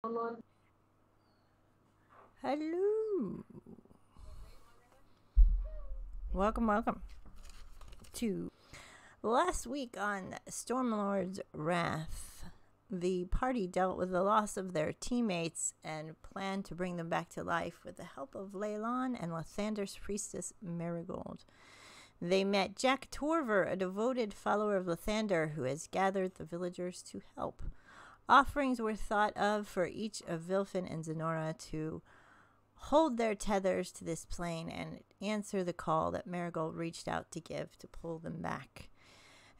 Hello. Welcome to last week on Stormlord's Wrath. The party dealt with the loss of their teammates and planned to bring them back to life with the help of Leylon and Lathander's priestess Marigold. They met Jack Torver, a devoted follower of Lathander who has gathered the villagers to help. Offerings were thought of for each of Vilfin and Zenora to hold their tethers to this plane and answer the call that Marigold reached out to give to pull them back.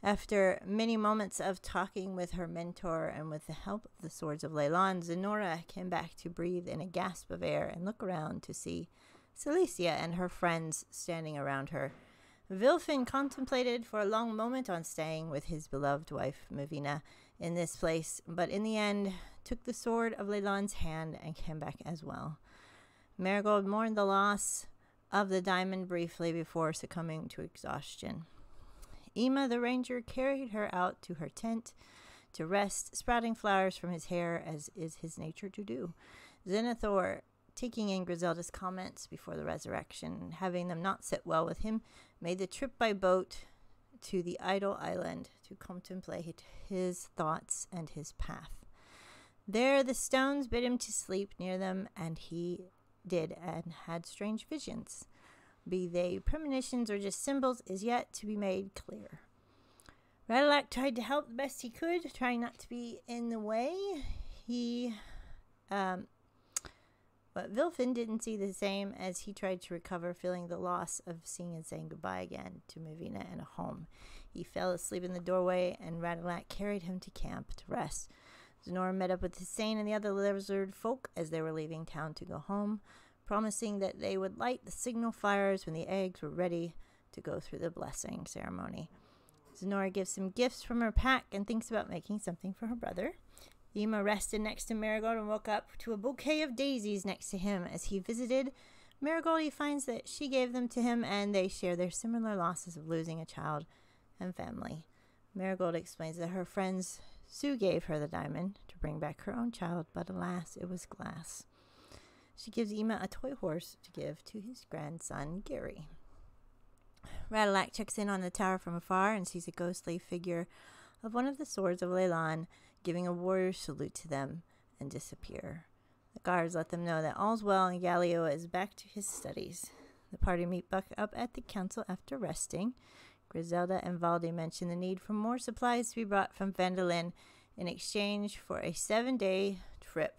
After many moments of talking with her mentor and with the help of the swords of Leylon, Zenora came back to breathe in a gasp of air and look around to see Celicia and her friends standing around her. Vilfin contemplated for a long moment on staying with his beloved wife, Mavina, in this place, but in the end took the sword of Leylon's hand and came back as well. Marigold mourned the loss of the diamond briefly before succumbing to exhaustion. Ema the ranger carried her out to her tent to rest, sprouting flowers from his hair as is his nature to do. Zenithor, taking in Griselda's comments before the resurrection, having them not sit well with him, made the trip by boat to the idle island to contemplate his thoughts and his path. There the stones bid him to sleep near them, and he did, and had strange visions. Be they premonitions or just symbols is yet to be made clear. Radalac tried to help the best he could, trying not to be in the way. But Vilfin didn't see the same as he tried to recover, feeling the loss of seeing and saying goodbye again to Mavina and a home. He fell asleep in the doorway, and Radalac carried him to camp to rest. Zenora met up with Hussein and the other lizard folk as they were leaving town to go home, promising that they would light the signal fires when the eggs were ready to go through the blessing ceremony. Zenora gives some gifts from her pack and thinks about making something for her brother. Ema rested next to Marigold and woke up to a bouquet of daisies next to him as he visited. Marigold, he finds that she gave them to him, and they share their similar losses of losing a child and family. Marigold explains that her friends Sue gave her the diamond to bring back her own child, but alas, it was glass. She gives Ema a toy horse to give to his grandson, Gary. Radalac checks in on the tower from afar and sees a ghostly figure of one of the swords of Leylon giving a warrior salute to them and disappear. The guards let them know that all's well and Galileo is back to his studies. The party meet back up at the council after resting. Griselda and Valdi mention the need for more supplies to be brought from Phandalin in exchange for a 7-day trip,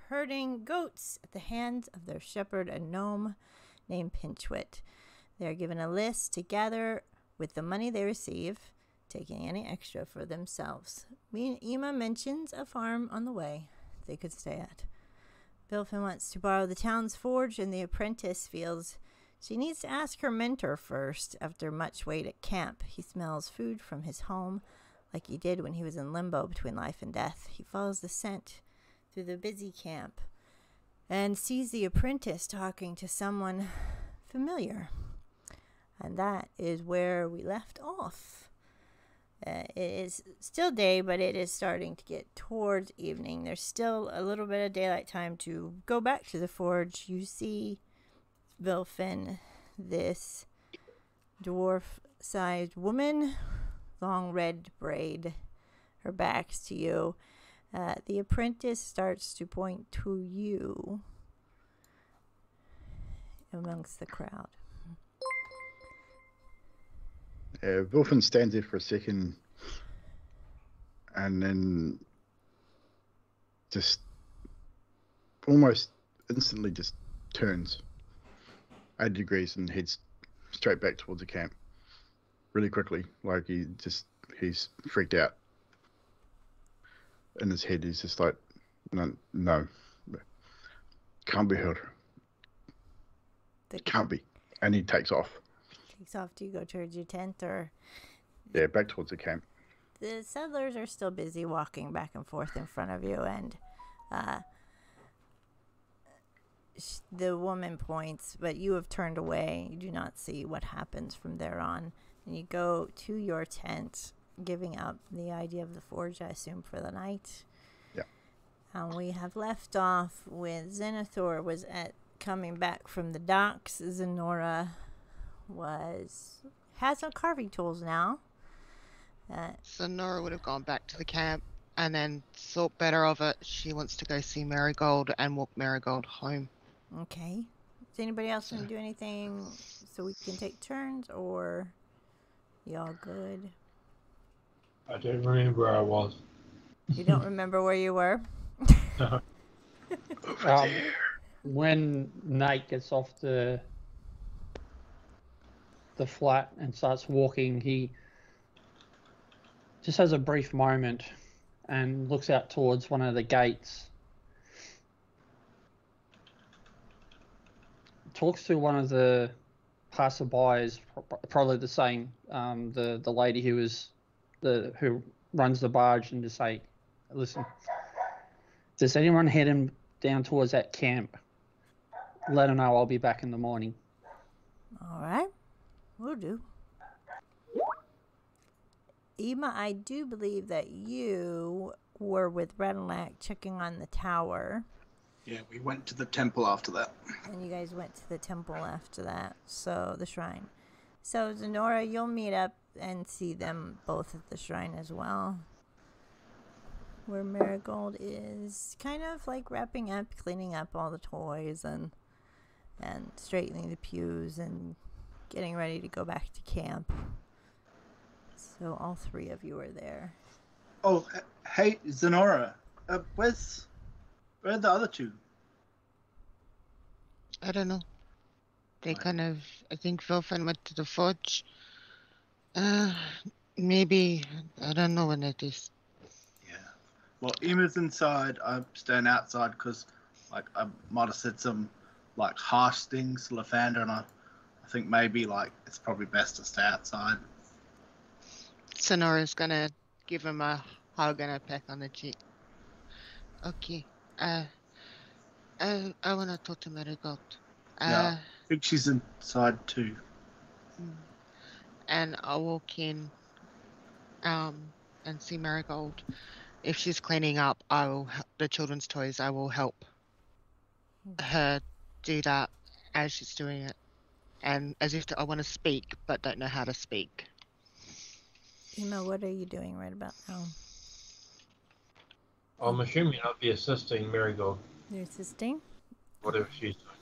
herding goats at the hands of their shepherd, a gnome named Pinchwit. They are given a list to gather with the money they receive, taking any extra for themselves. Ema mentions a farm on the way they could stay at. Vilfin wants to borrow the town's forge, and the apprentice feels she needs to ask her mentor first. After much wait at camp, he smells food from his home, like he did when he was in limbo between life and death. He follows the scent through the busy camp and sees the apprentice talking to someone familiar. And that is where we left off. It is still day, but it is starting to get towards evening. There's still a little bit of daylight time to go back to the forge. You see Vilfin, this dwarf-sized woman, long red braid, her back's to you. The apprentice starts to point to you amongst the crowd. Vilfin stands there for a second and then just almost instantly just turns 80 degrees and heads straight back towards the camp really quickly, like he's freaked out. In his head he's just like, no, can't be held, can't be, and he takes off. Do you go towards your tent or? Yeah, back towards the camp. The settlers are still busy walking back and forth in front of you, and the woman points, but you have turned away. You do not see what happens from there on. And you go to your tent, giving up the idea of the forge, I assume, for the night. Yeah. We have left off with Xenothor was coming back from the docks. Zenora has some carving tools now. So Nora would have gone back to the camp and then thought better of it. She wants to go see Marigold and walk Marigold home. Okay. Does anybody else want to do anything so we can take turns, or y'all good? I don't remember where I was. You don't remember where you were? No. Over there. When Nate gets off the flat and starts walking, he just has a brief moment and looks out towards one of the gates. Talks to one of the passerbys, probably the same, the lady who runs the barge, and to say, listen, does anyone heading down towards that camp? Let her know I'll be back in the morning. All right. Will do. Ema, I do believe that you were with Redlac checking on the tower. Yeah, we went to the temple after that. And you guys went to the temple after that, so the shrine. So, Zenora, you'll meet up and see them both at the shrine as well. Where Marigold is kind of like wrapping up, cleaning up all the toys and straightening the pews and getting ready to go back to camp. So all three of you are there. Oh, hey, Zenora. Where are the other two? I don't know. They I think Vilfan went to the forge. Maybe, I don't know when it is. Yeah. Well, Ema's inside. I'm staying outside because, like, I might have said some, like, harsh things to Lathander, and I think maybe, like, it's probably best to stay outside. Sonora's gonna give him a hug and a peck on the cheek. Okay. I wanna talk to Marigold. Yeah, I think she's inside too. And I'll walk in and see Marigold. If she's cleaning up, the children's toys, I will help her do that as she's doing it. And as if I want to speak, but don't know how to speak. Ema, what are you doing right about now? I'm assuming I'll be assisting Marigold. You're assisting? Whatever she's doing.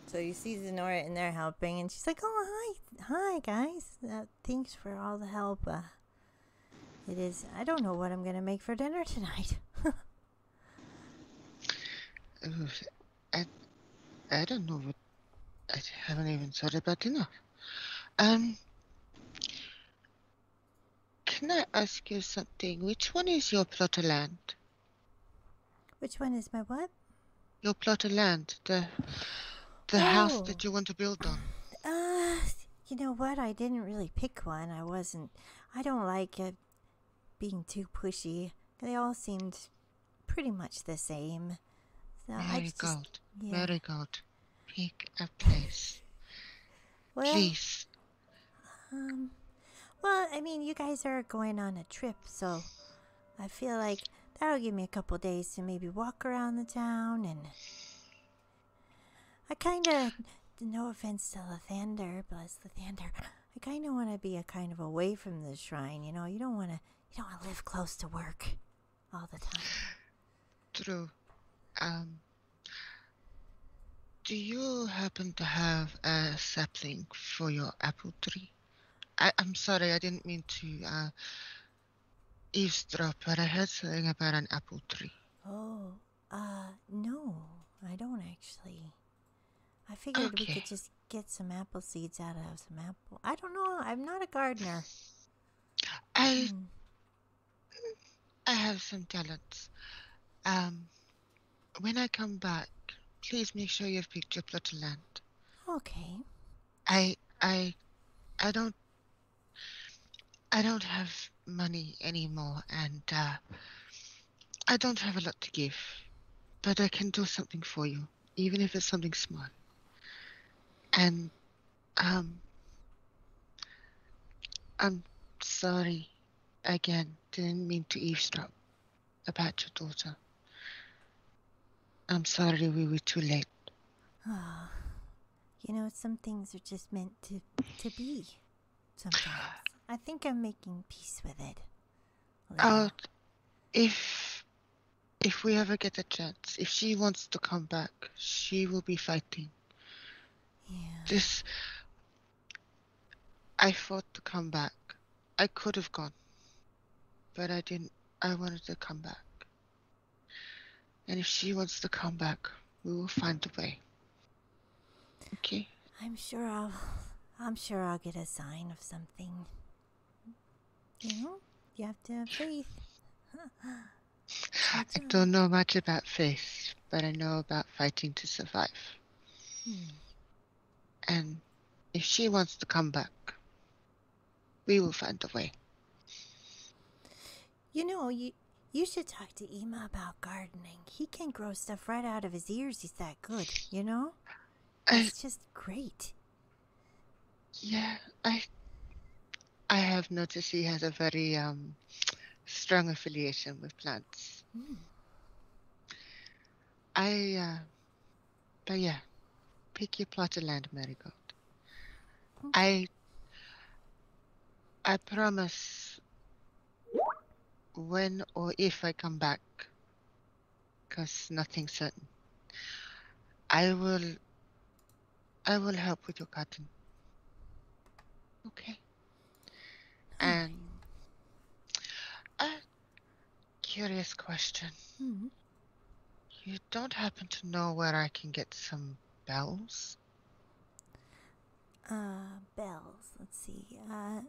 So you see Zenora in there helping, and she's like, "Oh, hi guys. Thanks for all the help. I don't know what I'm gonna make for dinner tonight." I don't know what. I haven't even thought about dinner. Can I ask you something? Which one is your plot of land? Which one is my what? Your plot of land, the house that you want to build on. You know what? I didn't really pick one. I don't like being too pushy. They all seemed pretty much the same. So Marigold, pick a place. Well, please. Well, I mean, you guys are going on a trip, so I feel like that'll give me a couple days to maybe walk around the town, and I kind of, no offense to Lathander, bless Lathander, I kind of want to be kind of away from the shrine, you know? You don't want to live close to work all the time. True. Do you happen to have a sapling for your apple tree? I'm sorry, I didn't mean to eavesdrop, but I heard something about an apple tree. Oh, no, I don't actually. I figured we could just get some apple seeds out of some apple. I don't know, I'm not a gardener. I have some talents. When I come back, please make sure you've picked your plot of land. Okay. I don't have money anymore, and I don't have a lot to give, but I can do something for you, even if it's something small. And I'm sorry again, didn't mean to eavesdrop. about your daughter. I'm sorry we were too late. Oh, some things are just meant to be. Sometimes. I think I'm making peace with it. Oh, if we ever get a chance, if she wants to come back, she will be fighting. Yeah. I fought to come back. I could have gone, but I didn't. I wanted to come back. And if she wants to come back, we will find a way. Okay? I'm sure I'll get a sign of something. You have to have faith. I don't know much about faith, but I know about fighting to survive. And if she wants to come back, we will find a way. You should talk to Ema about gardening. He can grow stuff right out of his ears. He's that good, It's just great. Yeah, I have noticed he has a very strong affiliation with plants. But yeah, pick your plot of land, Marigold. Okay. I promise when or if I come back, because nothing's certain, I will help with your garden. Okay. And a curious question. You don't happen to know where I can get some bells? Bells. Let's see.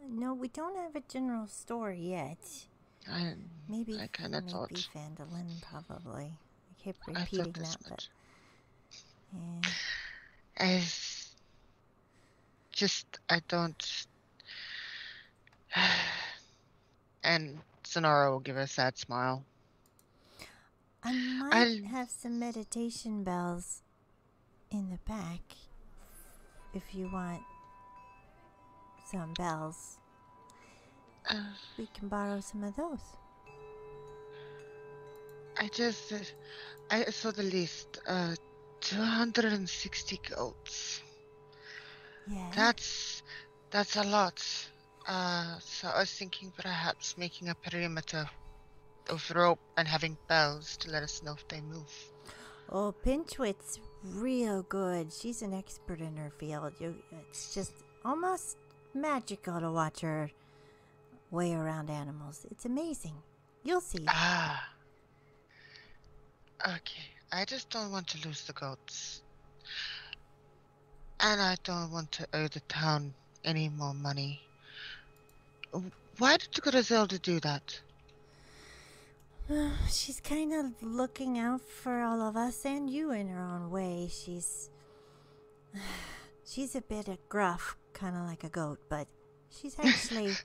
No, we don't have a general store yet. Maybe I kind of thought. Phandalin, probably. I keep I repeating thought this that, much. but yeah. I don't. And Sonora will give a sad smile. I might have some meditation bells in the back if you want some bells. We can borrow some of those. I saw the list. 260 goats. Yeah. That's a lot. So I was thinking perhaps making a perimeter of rope and having bells to let us know if they move. Oh, Pinchwit's real good. She's an expert in her field. It's just almost magical to watch her way around animals. It's amazing. You'll see. Okay. I just don't want to lose the goats. And I don't want to owe the town any more money. Why did Griselda do that? She's kind of looking out for all of us and you in her own way. She's a bit gruff, kind of like a goat, but she's actually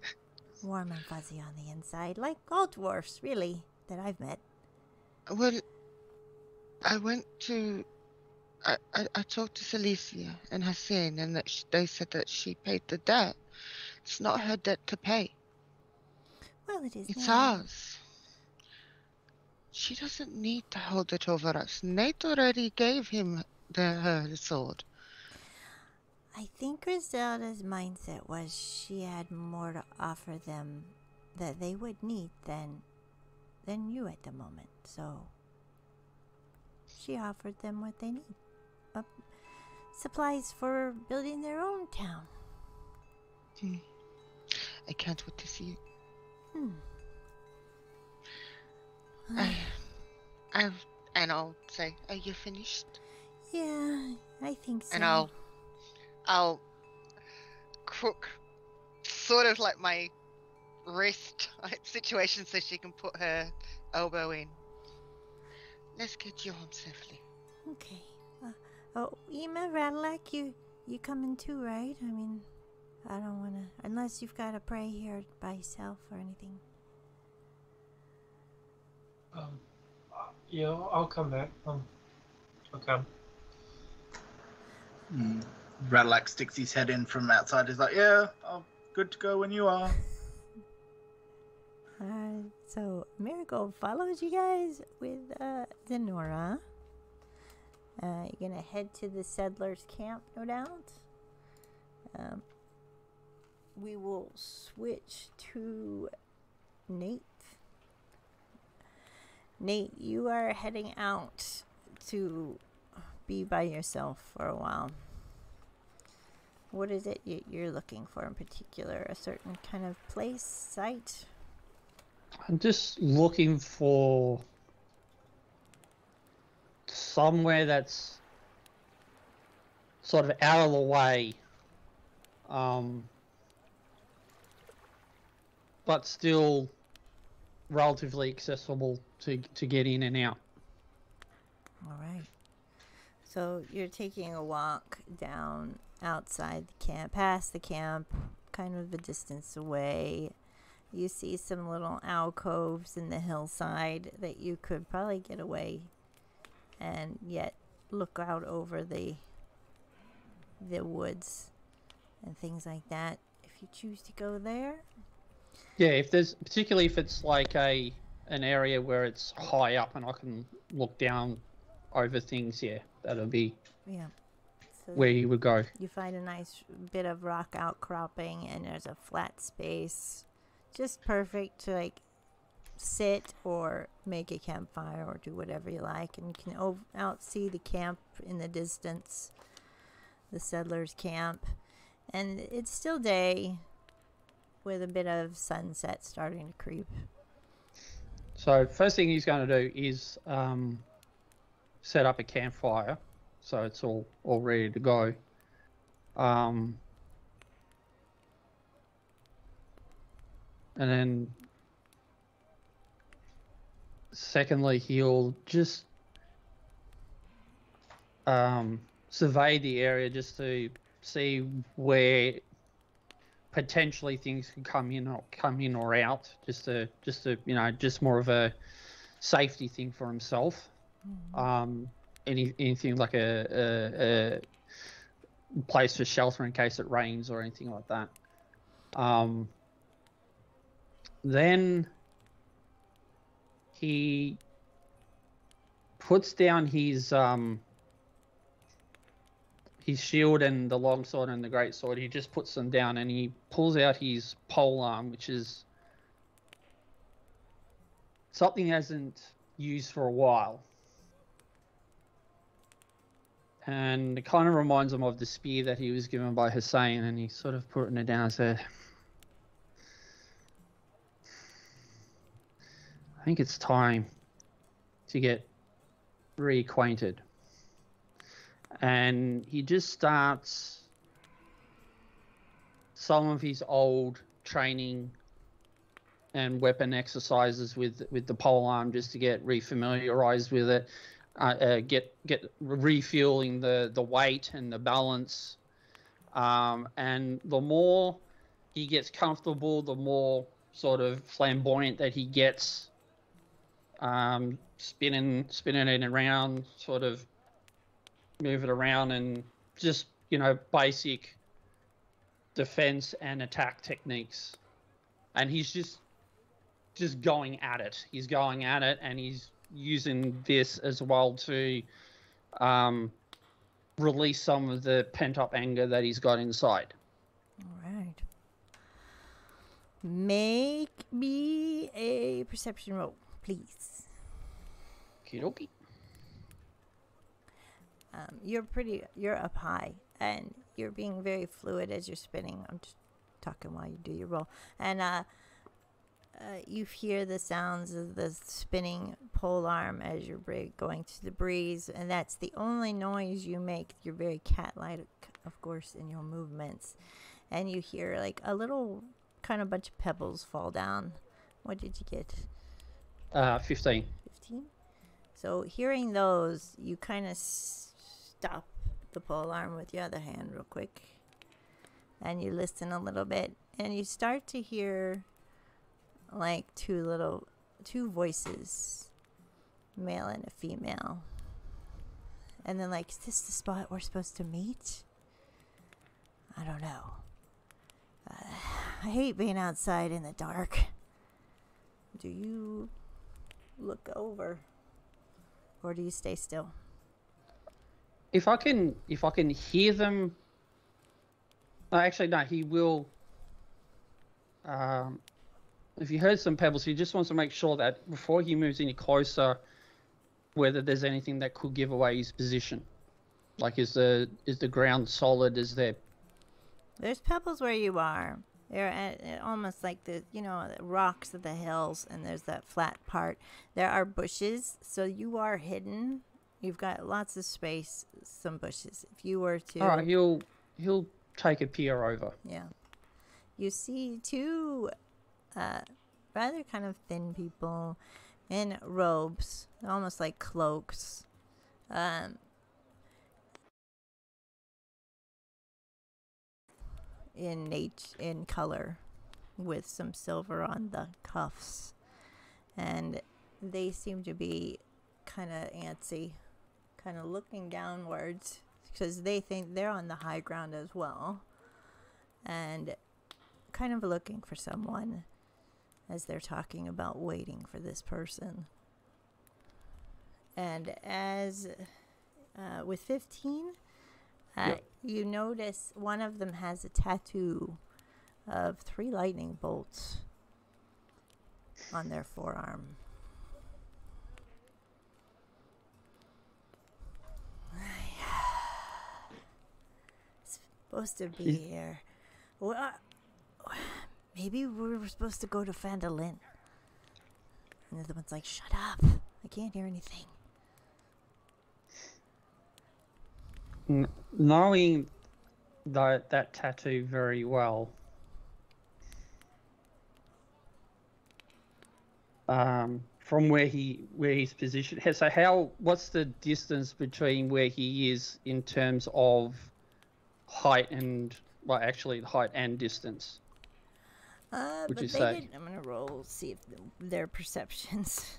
warm and fuzzy on the inside, like all dwarfs, really, that I've met. Well, I talked to Celicia and Hassan, and that they said that she paid the debt. It's not her debt to pay. Well, it is. It's now. ours. She doesn't need to hold it over us. Nate already gave him her sword. I think Griselda's mindset was she had more to offer them that they would need than you at the moment. So she offered them what they need. Supplies for building their own town. I can't wait to see it. And I'll say, are you finished? Yeah, I think so. And I'll crook sort of like my wrist situation so she can put her elbow in. Let's get you home safely. Okay. Ema, Radlac, you coming too, right? I mean, I don't want to, unless you've got to pray here by yourself or anything. Yeah, I'll come back. I'll come. Radlac sticks his head in from outside. He's like, yeah, I'm good to go when you are. So Marigold follows you guys with Denora. You're gonna head to the settlers' camp, no doubt. We will switch to Nate. Nate, you are heading out to be by yourself for a while. What is it you're looking for in particular? A certain kind of place, site? I'm just looking for somewhere that's sort of out of the way, but still relatively accessible to get in and out. All right. So you're taking a walk down outside the camp, past the camp, kind of a distance away. You see some little alcoves in the hillside that you could probably get away and yet look out over the woods and things like that if you choose to go there. Yeah, particularly if it's like an area where it's high up and I can look down over things, yeah, that'll be So where you would go. you find a nice bit of rock outcropping and there's a flat space, just perfect to like sit or make a campfire or do whatever you like, and you can out see the camp in the distance, the settlers' camp, and it's still day with a bit of sunset starting to creep. So first thing he's going to do is set up a campfire, so it's all ready to go. And then secondly, he'll just survey the area just to see where potentially things can come in or out, just to just more of a safety thing for himself. Anything like a place for shelter in case it rains or anything like that. Then he puts down his shield and the long sword and the great sword. He just puts them down and he pulls out his pole arm, which is something he hasn't used for a while. And it kind of reminds him of the spear that he was given by Hussein, and he's sort of putting it down and said, I think it's time to get reacquainted. And he just starts some of his old training and weapon exercises with the pole arm just to get refamiliarized with it, get refueling the weight and the balance. And the more he gets comfortable, the more sort of flamboyant that he gets, spinning it around, sort of move it around, and just basic defense and attack techniques. And he's just going at it. He's going at it, and he's using this as well to release some of the pent-up anger that he's got inside. All right. Make me a perception roll, please. Okie dokie. You're up high, and you're being very fluid as you're spinning. I'm just talking while you do your roll. And you hear the sounds of the spinning pole arm as you're going through the breeze, and that's the only noise you make. You're very cat-like, of course, in your movements. And you hear like a little kind of bunch of pebbles fall down. What did you get? 15. 15? So hearing those, you kind of stop the pole arm with your other hand real quick. And you listen a little bit. And you start to hear like two voices, male and a female. And then like, is this the spot we're supposed to meet? I don't know. I hate being outside in the dark. Do you look over, or do you stay still? If I can hear them. Actually, no. He will. If he heard some pebbles, he just wants to make sure that before he moves any closer, whether there's anything that could give away his position. Like, is the ground solid? Is there? There's pebbles where you are. They're at almost like the rocks of the hills, and there's that flat part. There are bushes, so you are hidden. You've got lots of space, some bushes. If you were to, All right, he'll take a peer over. yeah, you see two rather kind of thin people in robes, almost like cloaks. In color, with some silver on the cuffs, and they seem to be kind of antsy, kind of looking downwards because they think they're on the high ground as well, and kind of looking for someone as they're talking about waiting for this person. And as with 15, Yep. you notice one of them has a tattoo of 3 lightning bolts on their forearm. It's supposed to be here. Well, maybe we were supposed to go to Phandalin. And the other one's like, shut up. I can't hear anything. Knowing that tattoo very well, from where he's positioned. So what's the distance between where he is in terms of height and, well, actually height and distance? Would But you they say? didn't. I'm gonna roll, see if their perceptions.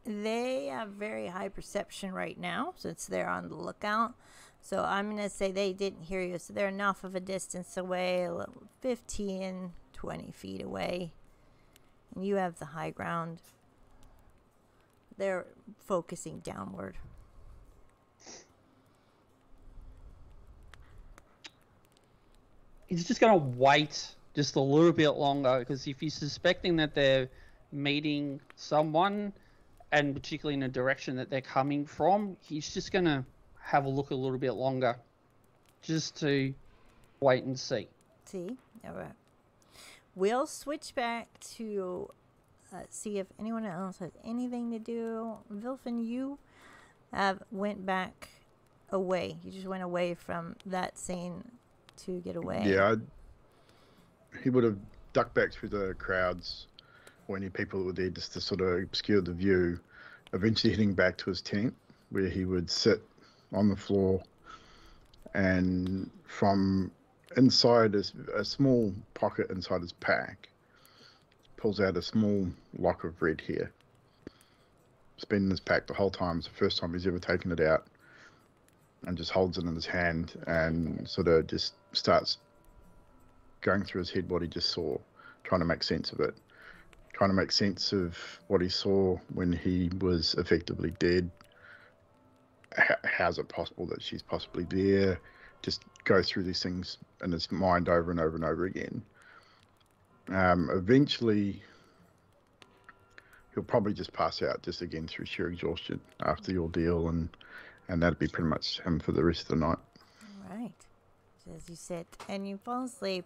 They have very high perception right now, since they're on the lookout. So I'm gonna say they didn't hear you. So they're enough of a distance away, 15, 20 feet away, and you have the high ground. They're focusing downward. He's just going to wait just a little bit longer, because if he's suspecting that they're meeting someone, and particularly in the direction that they're coming from, he's just going to have a look a little bit longer, just to wait and see. See? All right. We'll switch back to see if anyone else has anything to do. Vilfin, you went back away. You just went away from that scene to get away. Yeah, he would have ducked back through the crowds or any people that were there just to sort of obscure the view, eventually heading back to his tent where he would sit on the floor, and from inside a small pocket inside his pack pulls out a small lock of red hair. It's been in his pack the whole time. It's the first time he's ever taken it out, and just holds it in his hand and sort of just starts going through his head what he just saw, trying to make sense of it, trying to make sense of what he saw when he was effectively dead. How's it possible that she's possibly there? Just go through these things in his mind over and over and over again. Eventually, he'll probably just pass out just again through sheer exhaustion after the ordeal, and that'd be pretty much him for the rest of the night. All right. So as you sit and you fall asleep,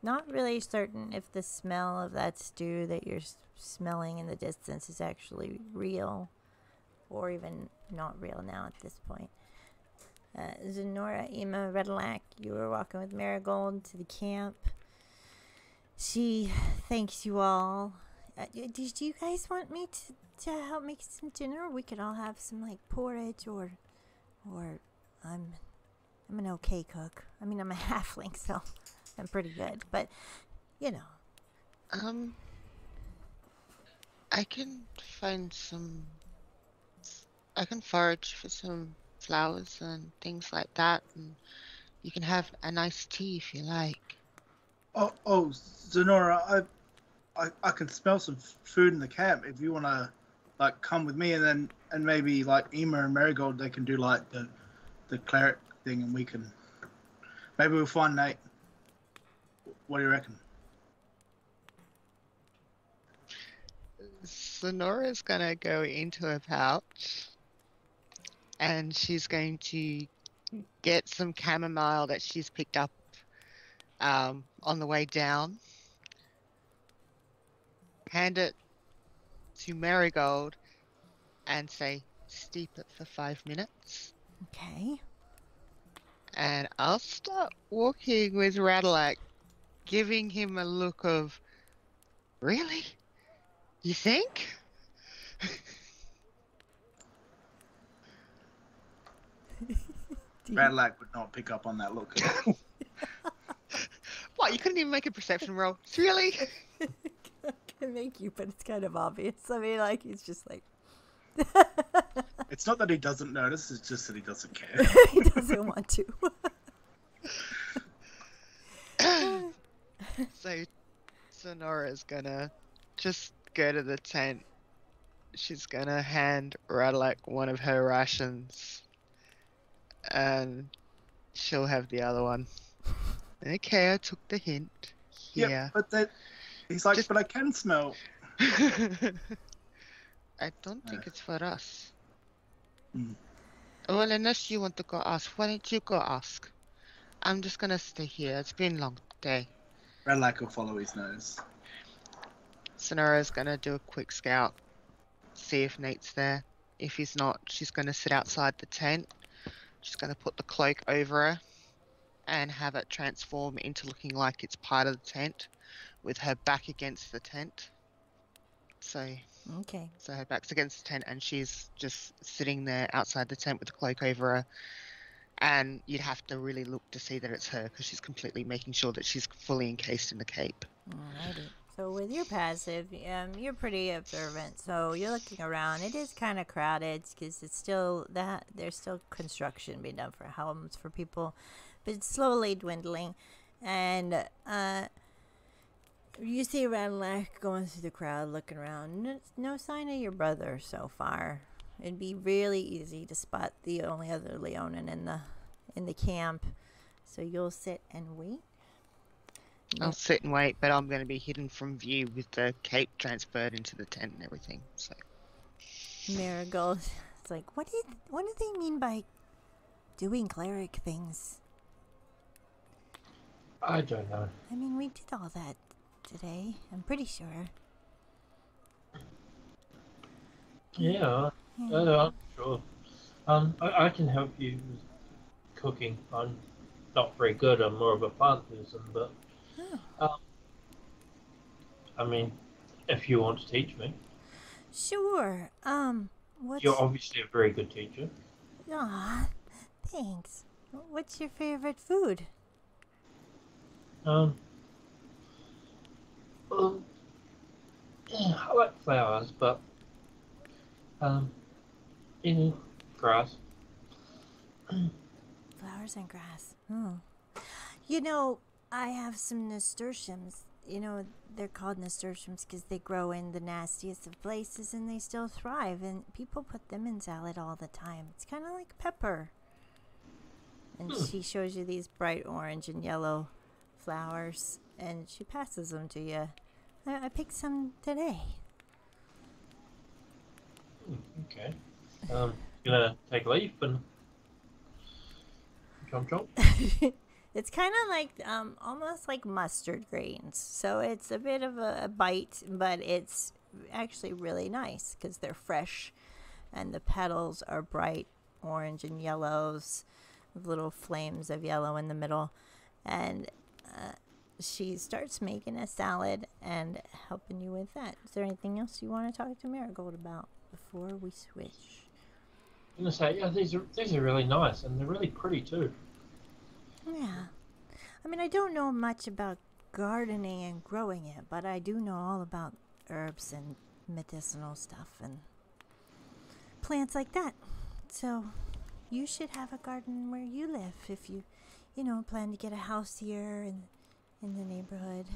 not really certain if the smell of that stew that you're smelling in the distance is actually real or even not real now at this point. Zenora, Ema, Redalac, you were walking with Marigold to the camp. She thanks you all. Did you guys want me to help make some dinner? We could all have some like porridge or I'm an okay cook. I mean, I'm a halfling, so I'm pretty good. But you know, I can find some. I can forage for some flowers and things like that, and you can have a nice tea if you like. Oh, Zenora, I can smell some food in the camp. If you want to, like, come with me, and maybe like Ema and Marigold, they can do like the cleric thing, and we can maybe we'll find Nate. What do you reckon? Sonora's gonna go into her pouch and she's going to get some chamomile that she's picked up on the way down, hand it to Marigold, and say, steep it for 5 minutes. Okay. And I'll start walking with Radalak, giving him a look of, really? You think? Radlac would not pick up on that look. What, you couldn't even make a perception roll? Really? I can make you, but it's kind of obvious. I mean, like, he's just like... It's not that he doesn't notice, it's just that he doesn't care. He doesn't want to. So Sonora's gonna just go to the tent. She's gonna hand Radalak one of her rations, and she'll have the other one. Okay, I took the hint. Yeah, but that he's like, but I can smell. I don't think it's for us. Mm. Well, unless you want to go ask, why don't you go ask? I'm just gonna stay here. It's been a long day. Radlac will follow his nose. Sonora's gonna do a quick scout, see if Nate's there. If he's not, she's gonna sit outside the tent. She's gonna put the cloak over her and have it transform into looking like it's part of the tent, with her back against the tent. So her back's against the tent and she's just sitting there outside the tent with the cloak over her. And you'd have to really look to see that it's her, because she's completely making sure that she's fully encased in the cape. Alrighty. So with your passive, you're pretty observant. So you're looking around. It is kind of crowded because it's still there's still construction being done for homes for people, but it's slowly dwindling. And you see Radalak going through the crowd, looking around. No sign of your brother so far. It'd be really easy to spot the only other Leonin in the camp. So you'll sit and wait. I'll sit and wait, but I'm going to be hidden from view with the cape transferred into the tent and everything. So Marigold, it's like, what do they mean by doing cleric things? I don't know. I mean, we did all that today. I'm pretty sure. Yeah, I'm sure. I can help you with cooking. I'm not very good. I'm more of a plant person, but I mean, if you want to teach me. Sure. You're obviously a very good teacher. Aw, thanks. What's your favorite food? Well, I like flowers, but grass. Flowers and grass. You know, I have some nasturtiums. You know, they're called nasturtiums because they grow in the nastiest of places and they still thrive. And people put them in salad all the time. It's kind of like pepper. And she shows you these bright orange and yellow flowers. And she passes them to you. I picked some today. Okay. Gonna take a leaf and chomp. It's kind of like almost like mustard greens. So it's a bit of a bite, but it's actually really nice because they're fresh and the petals are bright orange and yellows with little flames of yellow in the middle. And she starts making a salad and helping you with that. Is there anything else you want to talk to Marigold about before we switch? I'm gonna say, yeah, these are really nice and they're really pretty too. Yeah. I mean, I don't know much about gardening and growing it, but I do know all about herbs and medicinal stuff and plants like that. So you should have a garden where you live if you plan to get a house here in the neighborhood.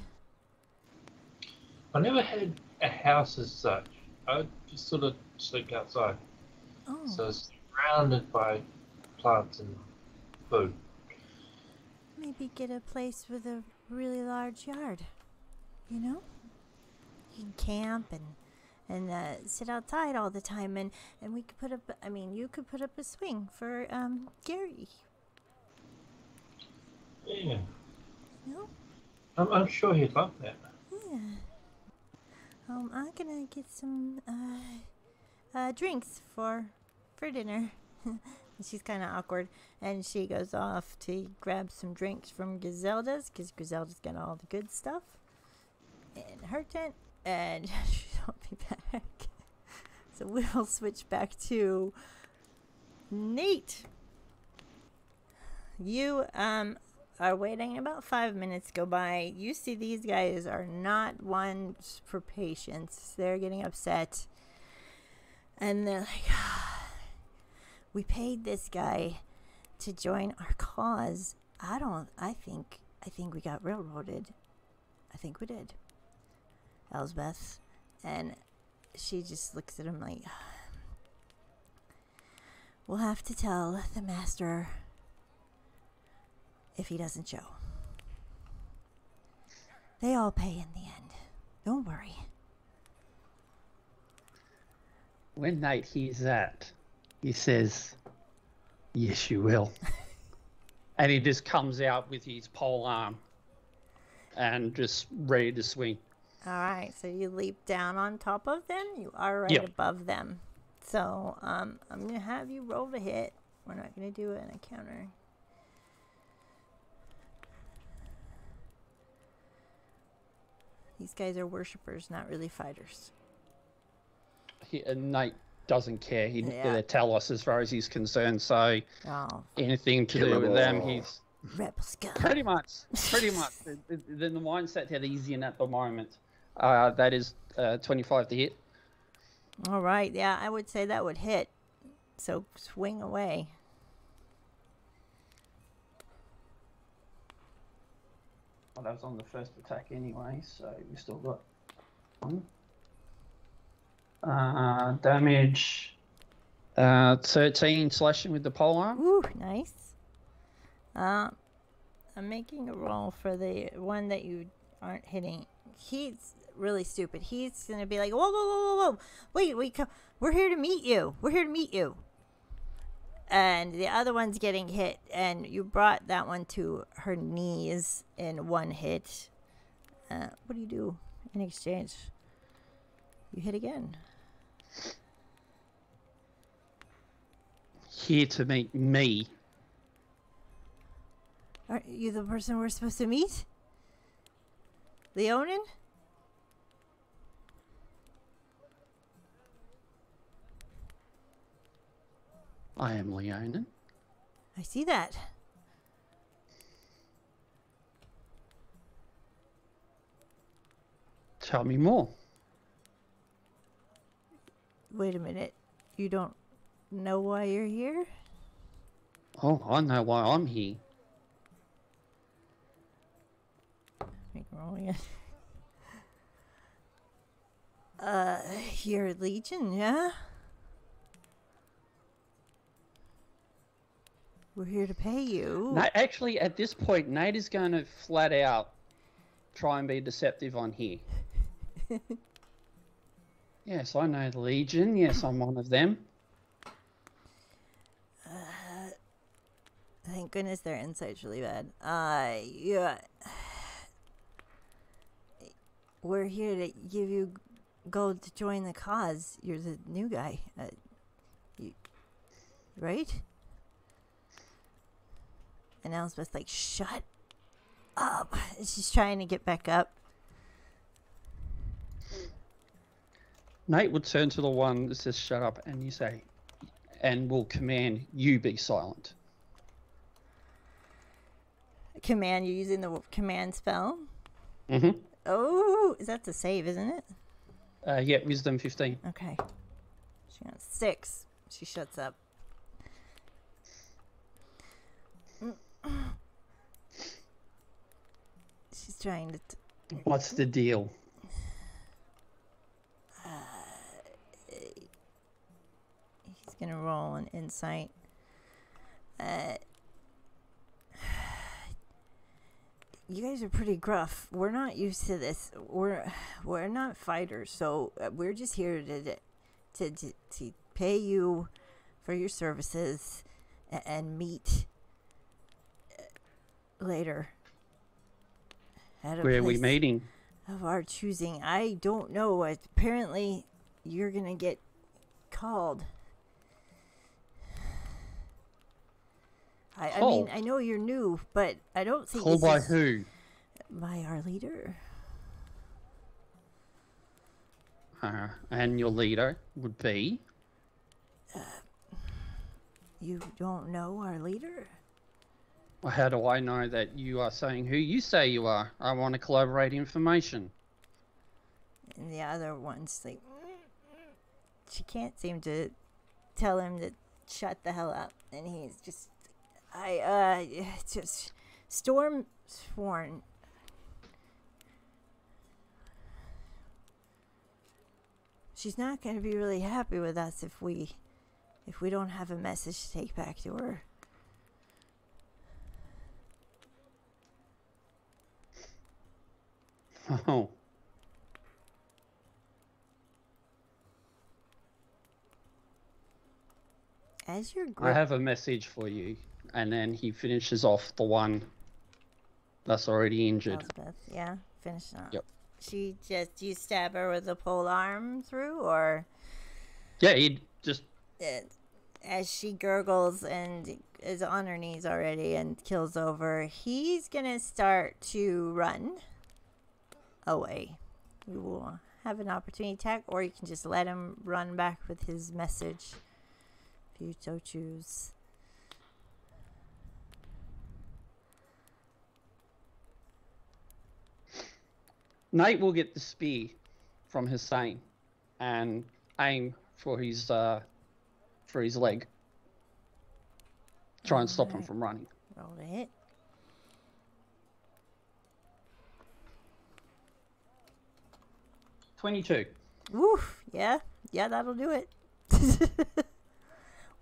I never had a house as such. I would just sort of sleep outside. Oh, So it's surrounded by plants and food. maybe get a place with a really large yard. You know? You can camp and sit outside all the time, and we could put up. I mean, you could put up a swing for Gary. Yeah. You know? I'm sure he'd love that. Yeah. I'm gonna get some drinks for dinner. She's kind of awkward, and she goes off to grab some drinks from Griselda's, because Griselda's got all the good stuff in her tent, and she'll be back. So we'll switch back to Nate. You are waiting. About 5 minutes go by. You see these guys are not ones for patience. They're getting upset, and they're like, we paid this guy to join our cause. I think we got railroaded. I think we did. Elsbeth. And she just looks at him like, we'll have to tell the master if he doesn't show. They all pay in the end. Don't worry. When Nate hears that, he says, yes, you will. And he just comes out with his pole arm and just ready to swing. All right, so you leap down on top of them. You are right Yep. above them. So I'm going to have you roll to hit. We're not going to do an encounter. These guys are worshippers, not really fighters. And Nate doesn't care. Yeah. They tell us as far as he's concerned. So Oh, anything to Kill do them with them, all. he's rebel scum. pretty much. The mindset that he's in at the moment. That is 25 to hit. All right, yeah, I would say that would hit. So swing away. Well, that was on the first attack anyway, so we still got one. Damage 13 slashing with the polearm. Ooh, nice. I'm making a roll for the one that you aren't hitting. He's really stupid. He's gonna be like, whoa, whoa, whoa, whoa, whoa! Wait, come. We're here to meet you. We're here to meet you. And the other one's getting hit, and you brought that one to her knees in one hit. What do you do in exchange? You hit again. Here to meet me. Aren't you the person we're supposed to meet? Leonin? I am Leonin. I see that. Tell me more. Wait a minute. You don't know why you're here? Oh, I know why I'm here. Make a roll again. You're Legion, yeah? We're here to pay you. No, actually, at this point, Nate is going to flat out try and be deceptive on here. Yes, I know the Legion. Yes, I'm one of them. Thank goodness their insight's really bad. Yeah. We're here to give you gold to join the cause. You're the new guy. Right? And Elspeth's like, shut up. She's trying to get back up. Nate would turn to the one that says shut up and you say, and will command you be silent. Command, you're using the command spell? Mm-hmm. Oh, that's a save, isn't it? Yeah, wisdom 15. Okay. She got 6. She shuts up. She's trying to... What's the deal? gonna roll an insight. You guys are pretty gruff. We're not used to this. We're not fighters, so we're just here to pay you for your services and meet later. Where are we meeting? Of our choosing. I don't know. Apparently, you're gonna get called. I mean, I know you're new, but I don't think Called by who? By our leader. And your leader would be? You don't know our leader? Well, how do I know that you are saying who you say you are? I want to collaborate information. And the other one's like, she can't seem to tell him to shut the hell up, and he's just, just Storm Sworn. She's not going to be really happy with us if we don't have a message to take back to her. Oh. As your I have a message for you. And then he finishes off the one that's already injured. Elspeth, yeah, finish up. Yep. She just, you stab her with a pole arm through, or? Yeah, he just... As she gurgles and is on her knees already and kills over, he's gonna start to run away. You will have an opportunity attack, or you can just let him run back with his message if you so choose. Nate will get the spear from Hussein and aim for his leg. Try and stop him from running. Roll to hit. $22. Woof. Yeah, that'll do it.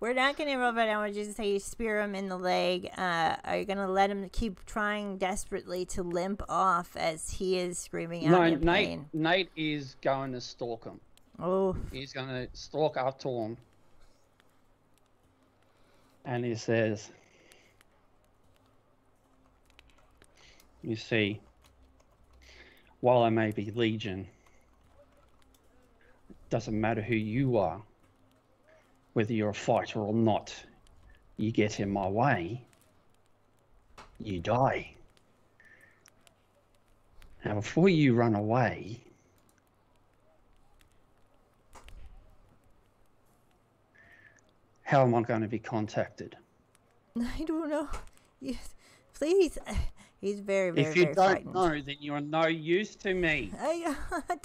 We're not going to roll it. I want you to say you spear him in the leg. Are you going to let him keep trying desperately to limp off as he is screaming out in pain? Nate is going to stalk him. Oh. He's going to stalk up to him. And he says, you see, while I may be Legion, it doesn't matter who you are. Whether you're a fighter or not, you get in my way, you die. Now, before you run away, how am I going to be contacted? I don't know. Please. He's very, very, if you very don't frightened. know, then you're no use to me. I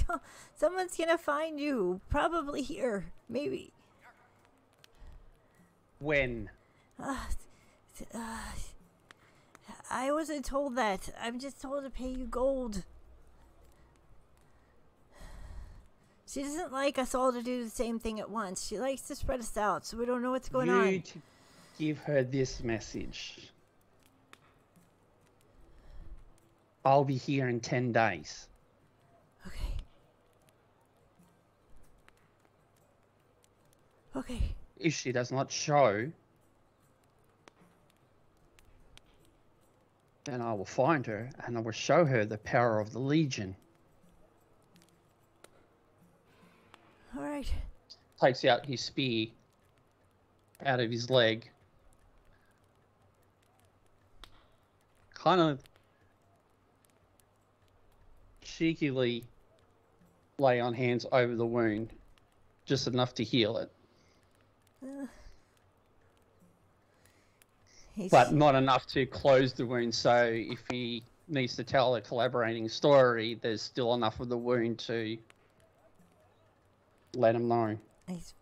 don't, someone's going to find you. Probably here. Maybe. When? I wasn't told that. I'm just told to pay you gold. She doesn't like us all to do the same thing at once. She likes to spread us out, so we don't know what's going on. You to give her this message. I'll be here in 10 days. Okay. Okay. If she does not show, then I will find her and I will show her the power of the Legion. All right. Takes out his spear out of his leg. Kind of cheekily lay on hands over the wound, just enough to heal it. But not enough to close the wound, so if he needs to tell a collaborating story, there's still enough of the wound to let him know. He's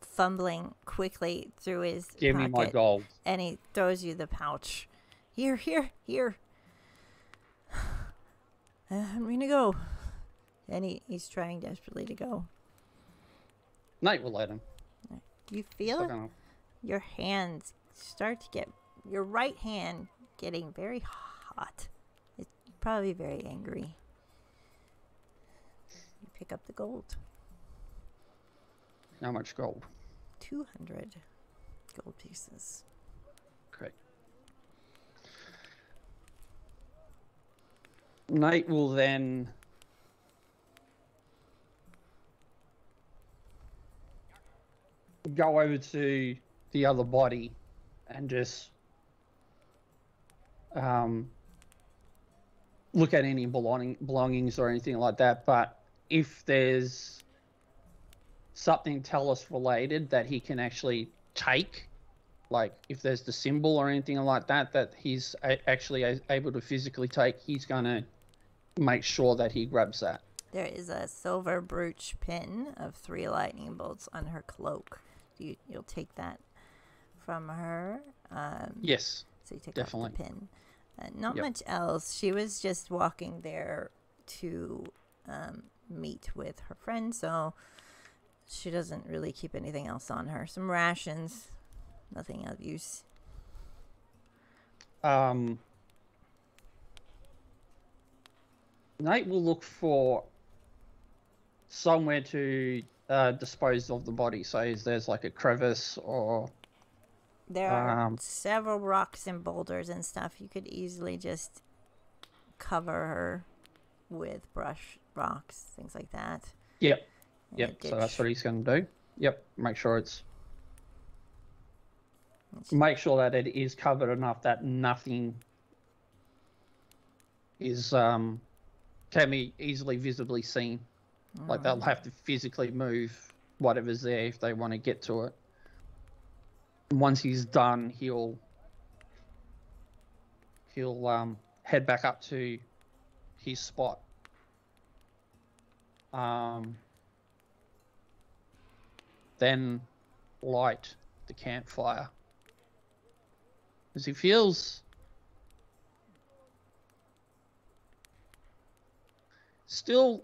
fumbling quickly through his Give pocket, me my gold. and he throws you the pouch. Here. I'm gonna go. And he's trying desperately to go. Nate will let him. You Still feel gonna- your hands start to get, your right hand getting very hot. It's probably very angry. You pick up the gold. How much gold? 200 gold pieces. Okay. Nate will then go over to the other body and just look at any belongings or anything like that. But if there's something Talos related that he can actually take, like if there's the symbol or anything like that that he's actually able to physically take, he's going to make sure that he grabs that. There is a silver brooch pin of 3 lightning bolts on her cloak. You'll take that from her. Yes, So you take definitely. off the pin. Not Yep. much else. She was just walking there to meet with her friend, so she doesn't really keep anything else on her. Some rations, nothing of use. Nate will look for somewhere to dispose of the body. So there's like a crevice or... There are several rocks and boulders and stuff. You could easily just cover her with brush, rocks, things like that. Yep. And a Yep. So that's ditch. what he's going to do. Yep. Make sure make sure that it is covered enough that nothing is can be easily visibly seen. Like they'll have to physically move whatever's there if they want to get to it. Once he's done, he'll head back up to his spot. Then light the campfire, because he feels still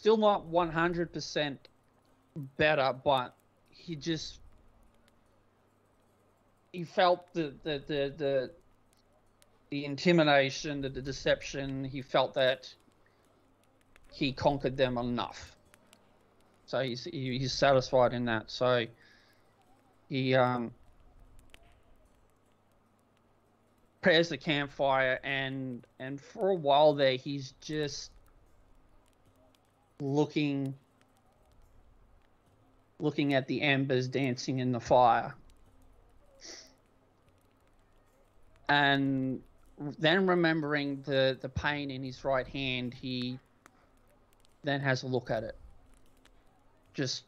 not 100% better, but he felt the intimidation, the deception. He felt that he conquered them enough, so he's satisfied in that. So he prepares the campfire, and for a while there, he's just looking at the embers dancing in the fire. And then remembering the pain in his right hand, he then has a look at it. Just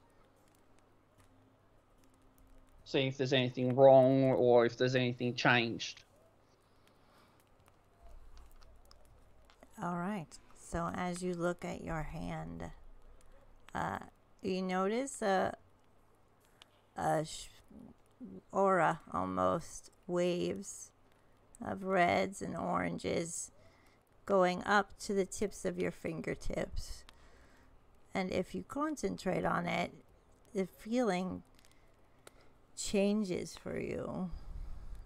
seeing if there's anything wrong or if there's anything changed. All right. So as you look at your hand, you notice a aura, almost waves of reds and oranges going up to the tips of your fingertips. And if you concentrate on it, the feeling changes for you.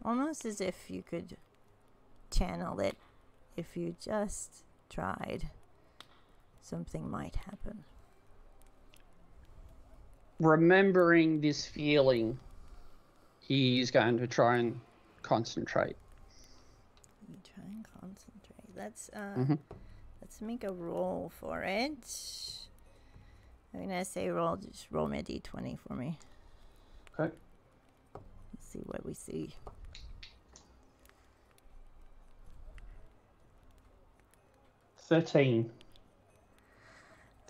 Almost as if you could channel it if you just tried. Something might happen. Remembering this feeling, he's going to try and concentrate. You try and concentrate. Let's let's make a roll for it. I'm gonna say roll. Just roll me a d20 for me. Okay. Let's see what we see. $13.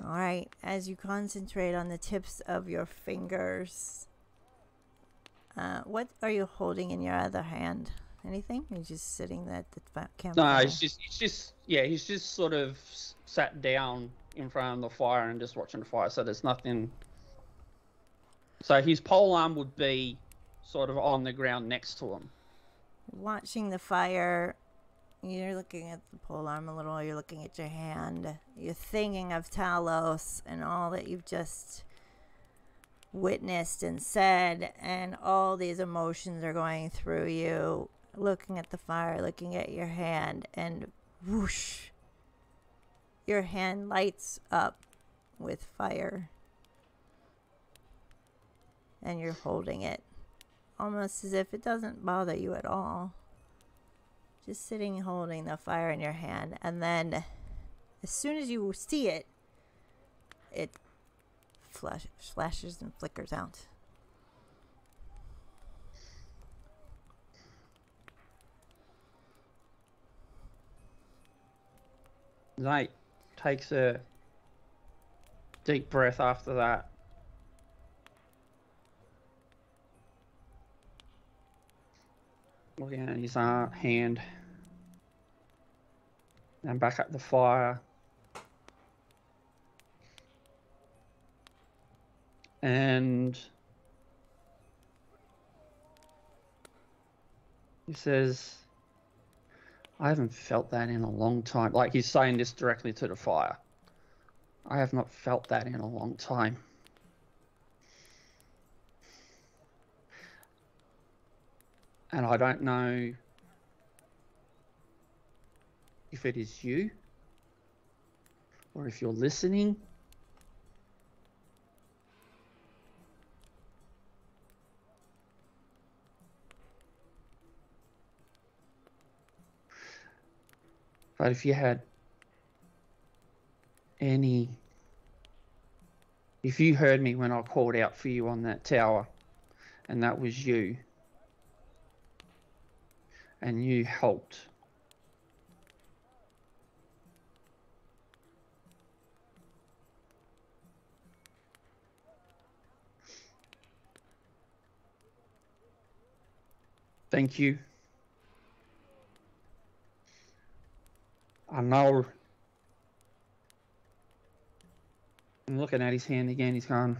All right. As you concentrate on the tips of your fingers, what are you holding in your other hand? Anything? You're just sitting at the campfire. No, he's just sort of sat down in front of the fire and just watching the fire. So there's nothing. So his pole arm would be sort of on the ground next to him. Watching the fire. You're looking at the pole arm a little. You're looking at your hand. You're thinking of Talos and all that you've just witnessed and said, and all these emotions are going through you, looking at the fire, looking at your hand, and whoosh, your hand lights up with fire, and you're holding it almost as if it doesn't bother you at all, just sitting holding the fire in your hand. And then as soon as you see it, it flashes and flickers out. Nate takes a deep breath after that. Looking at his hand. And back at the fire. And he says, I haven't felt that in a long time. Like he's saying this directly to the fire. I have not felt that in a long time. And I don't know if it is you or if you're listening. But if you had if you heard me when I called out for you on that tower, and that was you, and you helped, thank you. I know. I'm looking at his hand again. He's gone.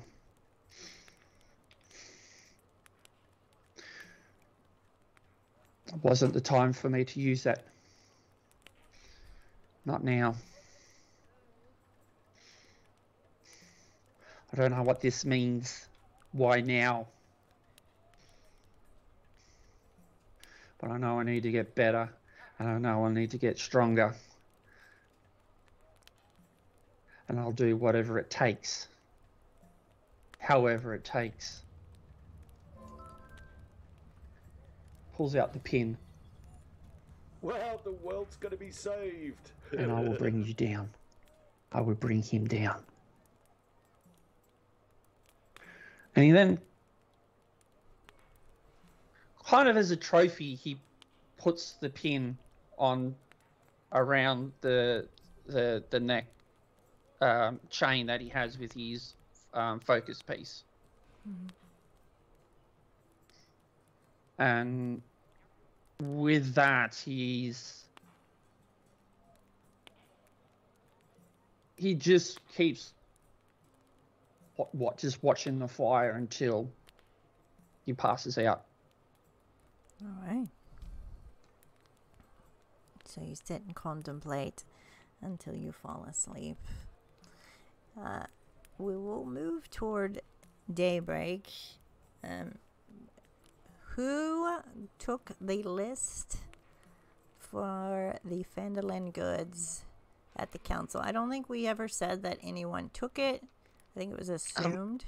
It wasn't the time for me to use that. Not now. I don't know what this means. Why now? But I know I need to get better. And I know I need to get stronger. And I'll do whatever it takes. However it takes. Pulls out the pin. Well, the world's going to be saved. And I will bring you down. I will bring him down. And he then, kind of as a trophy, he puts the pin on around the neck chain that he has with his focus piece. Mm-hmm. And with that, he just keeps just watching the fire until he passes out. All right. So you sit and contemplate until you fall asleep. We will move toward daybreak. Who took the list for the Phandalin goods at the council? I don't think we ever said that anyone took it. I think it was assumed.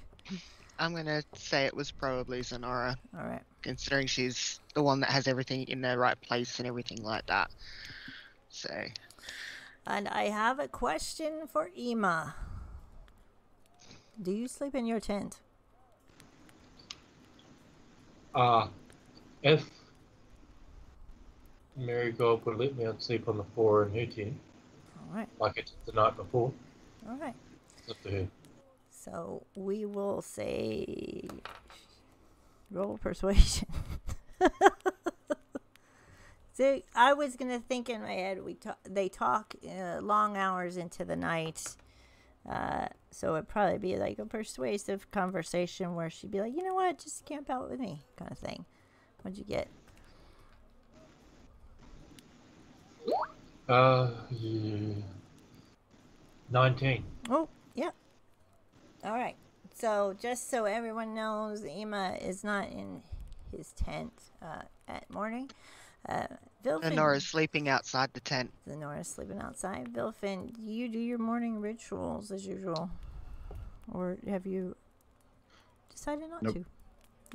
I'm going to say it was probably Zenora. All right. Considering she's the one that has everything in the right place and everything like that. So. And I have a question for Ema. Do you sleep in your tent? If Marigold would let me, I'd sleep on the floor in her tent. All right. Like it did the night before. All right. It's up to her. So we will say roll persuasion. So I was gonna think in my head they talk long hours into the night, so it'd probably be like a persuasive conversation where she'd be like, you know what, just camp out with me, kind of thing. What'd you get? Yeah. 19. Oh, yeah. All right. So, just so everyone knows, Ema is not in his tent at morning. Vilfin, Nora's sleeping outside the tent. Nora's sleeping outside. Vilfin, you do your morning rituals as usual. Or have you decided not to?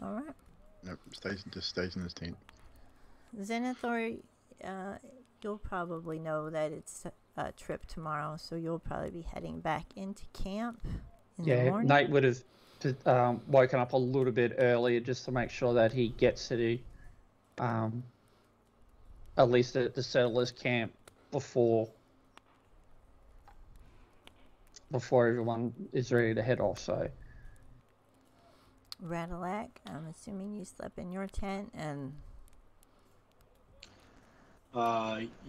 All right. Nope, just stays in his tent. Zenithor, you'll probably know that it's a trip tomorrow, so you'll probably be heading back into camp in the morning. Nate would have woken up a little bit earlier just to make sure that he gets to the, at least at the settlers' camp before everyone is ready to head off. So, Radalak, I'm assuming you slept in your tent, and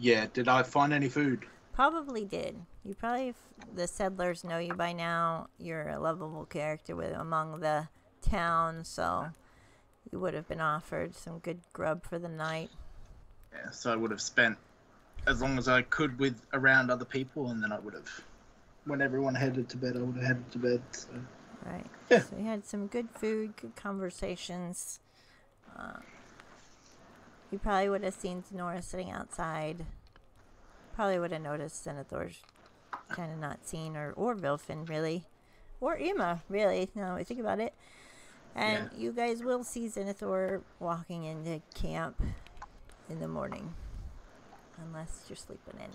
yeah. Did I find any food? probably did. You probably, the settlers know you by now. You're a lovable character among the town, so you would have been offered some good grub for the night. Yeah, so I would have spent as long as I could around other people, and then I would have, when everyone headed to bed, I would have headed to bed. So. Right. Yeah. So you had some good food, good conversations. You probably would have seen Nora sitting outside. Probably would have noticed Zenithor's kind of not seen, or Vilfin, really. Or Ema, really, now I think about it. And you guys will see Zenithor walking into camp in the morning. Unless you're sleeping in.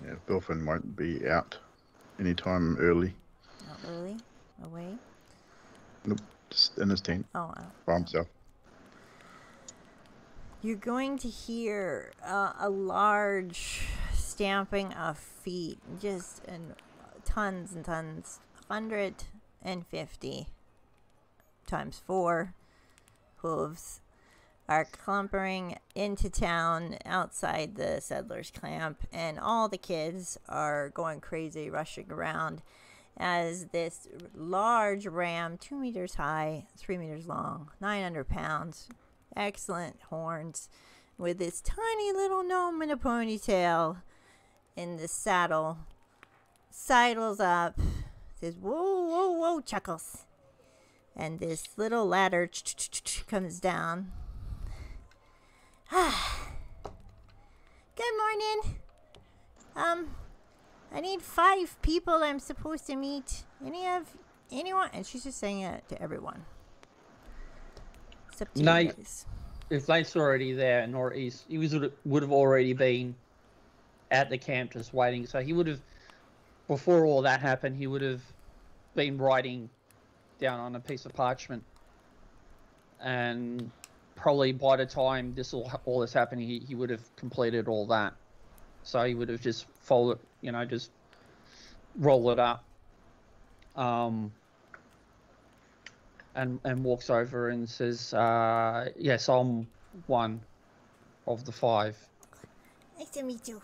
Yeah, Vilfin won't be out anytime early. Not early? Away? Nope, just in his tent. Oh, out. By himself. You're going to hear a large stamping of feet, just in tons and tons, 150 times 4 hooves are clumpering into town outside the settlers' camp, and all the kids are going crazy, rushing around as this large ram, 2 meters high, 3 meters long, 900 pounds, excellent horns, with this tiny little gnome in a ponytail in the saddle, sidles up, says, "Whoa, whoa, whoa," chuckles, and this little ladder comes down. Good morning. I need 5 people I'm supposed to meet. Anyone? And she's just saying it to everyone. Except to you Nate, guys. if Nate's already there and he would have already been at the camp just waiting. So he would have, before all that happened, he would have been writing down on a piece of parchment, and probably by the time all this happened, he would have completed all that. So he would have just folded, just roll it up, and walks over and says, "Yes, I'm one of the 5." Nice to meet you.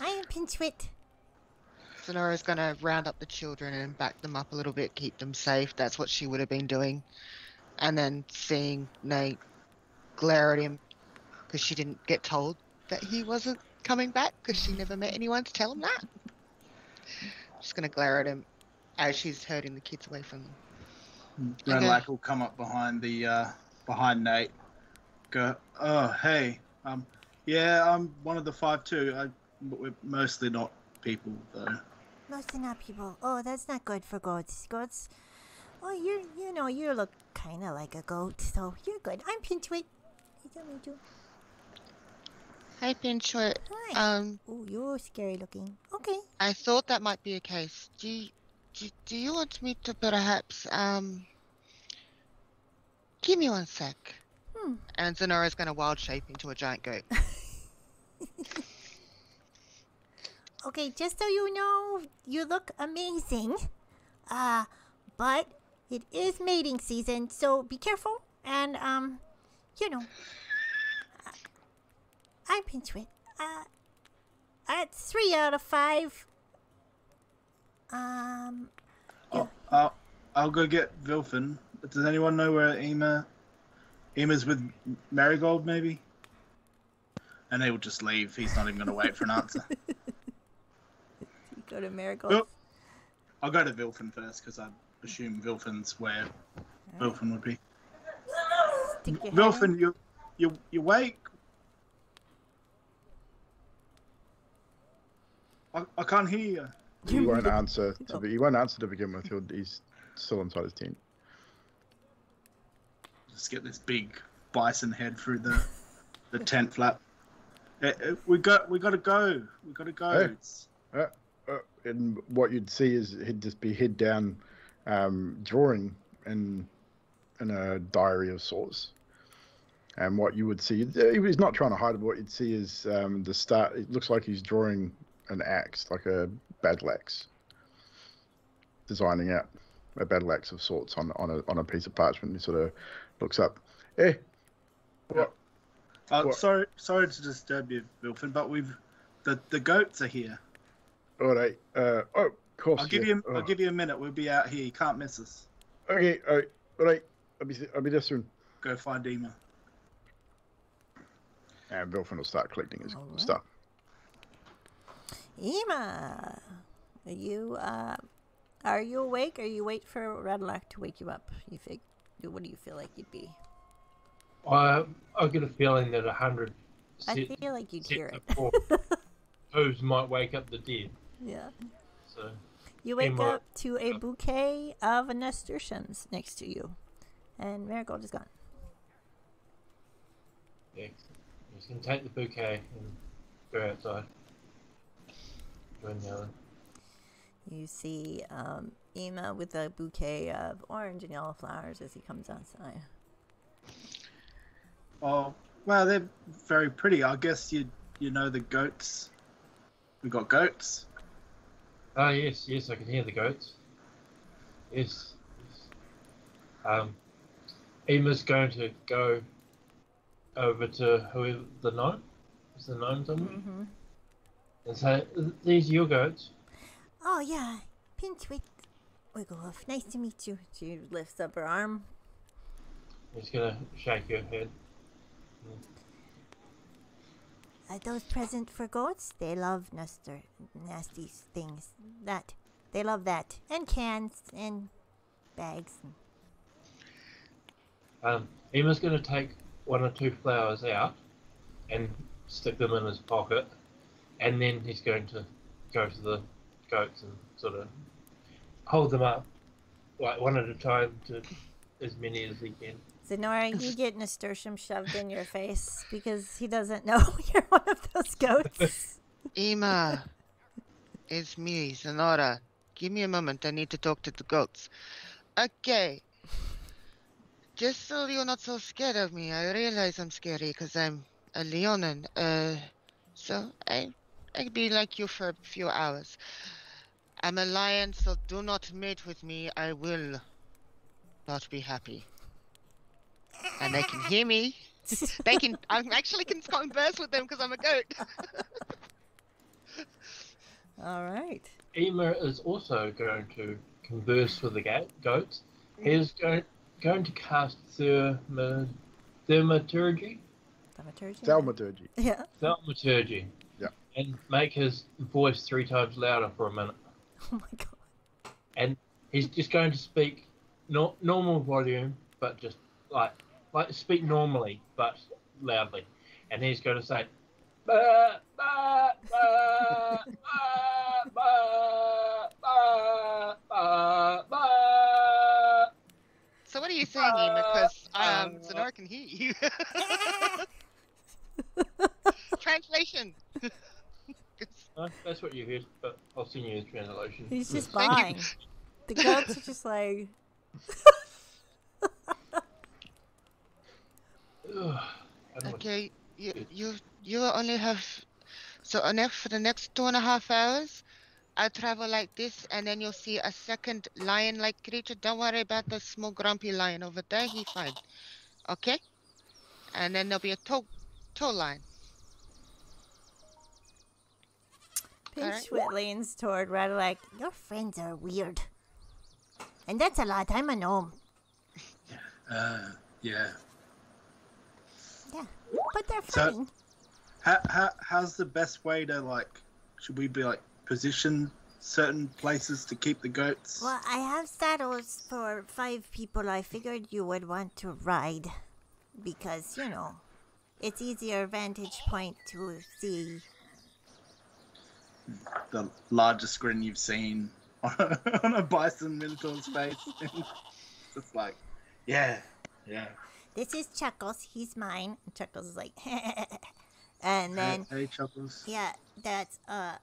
I am Pinchwit. Sonora's going to round up the children and back them up a little bit, keep them safe. That's what she would have been doing. And then seeing Nate glare at him because she didn't get told that he wasn't coming back because she never met anyone to tell him that. She's going to glare at him as she's herding the kids away from them. Renlac will come up behind behind Nate. Go, "Oh, hey, yeah, I'm one of the 5 too. We're mostly not people though." Mostly not people. Oh, that's not good for goats. Goats. Oh, you look kind of like a goat, so you're good. I'm Pinchwit. Nice to meet you. Hey, Pinchot. Hi. Oh, you're scary looking. Okay. I thought that might be a case. Do you want me to perhaps, give me 1 sec. And Zenora's going to wild shape into a giant goat. Okay, just so you know, you look amazing. But it is mating season, so be careful. And, I'm Pinchwit. That's 3 out of 5. I'll go get Vilfin. Does anyone know where Ema's with Marigold, maybe? And they will just leave. He's not even going to wait for an answer. You go to Marigold. Oh. I'll go to Vilfin first because I assume Vilfin's where Vilfin would be. Stick your head in. Vilfin, you awake? I can't hear you. He won't answer. He won't answer to begin with. He's still inside his tent. Just get this big bison head through the tent flap. We got to go. We got to go. Hey. And what you'd see is he'd just be head down, drawing in a diary of sorts. And what you would see, he's not trying to hide it. What you'd see is the start. It looks like he's drawing an axe, like a battle axe, designing out a battle axe of sorts on a piece of parchment. He sort of looks up. Hey, what? Sorry to disturb you, Vilfin, but the goats are here. All right. Of course. I'll give you a minute. We'll be out here. You can't miss us. Okay. All right. I'll be there soon. Go find Ema. And Vilfin will start collecting his All right. stuff. Ema, are you awake, or you wait for Radalak to wake you up? What do you feel like you'd be? I get a feeling that 100. I feel like you'd hear it. Hooves might wake up the dead. Yeah. So You wake up to a bouquet of nasturtiums next to you, and Marigold is gone. Yeah, he's gonna take the bouquet and go outside. Join the other. You see Ema with a bouquet of orange and yellow flowers as he comes outside. Oh, wow, they're very pretty. I guess you know the goats. We got goats. Oh yes, I can hear the goats. Yes. Ema's going to go over to whoever the gnome. Is the gnome somewhere? Mm-hmm. And say, "These are your goats." Oh yeah, Pinchwick Wigglewoff. Nice to meet you. She lifts up her arm. He's gonna shake your head. Are those present for goats? They love nasty things. They love that, and cans and bags. Ema's gonna take one or two flowers out and stick them in his pocket, and then he's going to go to the goats and sort of hold them up, like one at a time, to as many as he can. Zenora, you get nasturtium shoved in your face because he doesn't know you're one of those goats. Ema, it's me, Zenora. Give me a moment. I need to talk to the goats. Okay. Just so you're not so scared of me, I realize I'm scary because I'm a Leonin. So I'll be like you for a few hours. I'm a lion, so do not mate with me. I will not be happy. And they can hear me. I actually can converse with them because I'm a goat. All right. Ema is also going to converse with the goats. He's going to cast thaumaturgy. Thaumaturgy. Yeah. Thaumaturgy. Yeah. And make his voice 3 times louder for a minute. Oh my god. And he's just going to speak normal volume, but just like speak normally, but loudly. And he's going to say, "Ba, ba, ba, ba, ba, ba, ba, ba." So what are you saying, Ema? Because Zenora can hear you. Translation. That's what you heard, but I'll send you the translation. He's just Thank you. buying. The goats are just like... Okay, you only have... So for the next 2.5 hours, I'll travel like this, and then you'll see a second lion-like creature. Don't worry about the small grumpy lion over there. He's fine. Okay? And then there'll be a tow line. Pinchwit leans toward Rattle like, your friends are weird. And that's a lot. I'm a gnome. Yeah. Yeah. But they're So- funny. How's the best way to, like, should we be, like, positioned certain places to keep the goats? Well, I have saddles for 5 people. I figured you would want to ride because, it's easier vantage point to see. The largest grin you've seen on a bison minotaur's face. Just like, yeah. This is Chuckles. He's mine. And Chuckles is like, and then, Hey, Chuckles. yeah, that's, oh,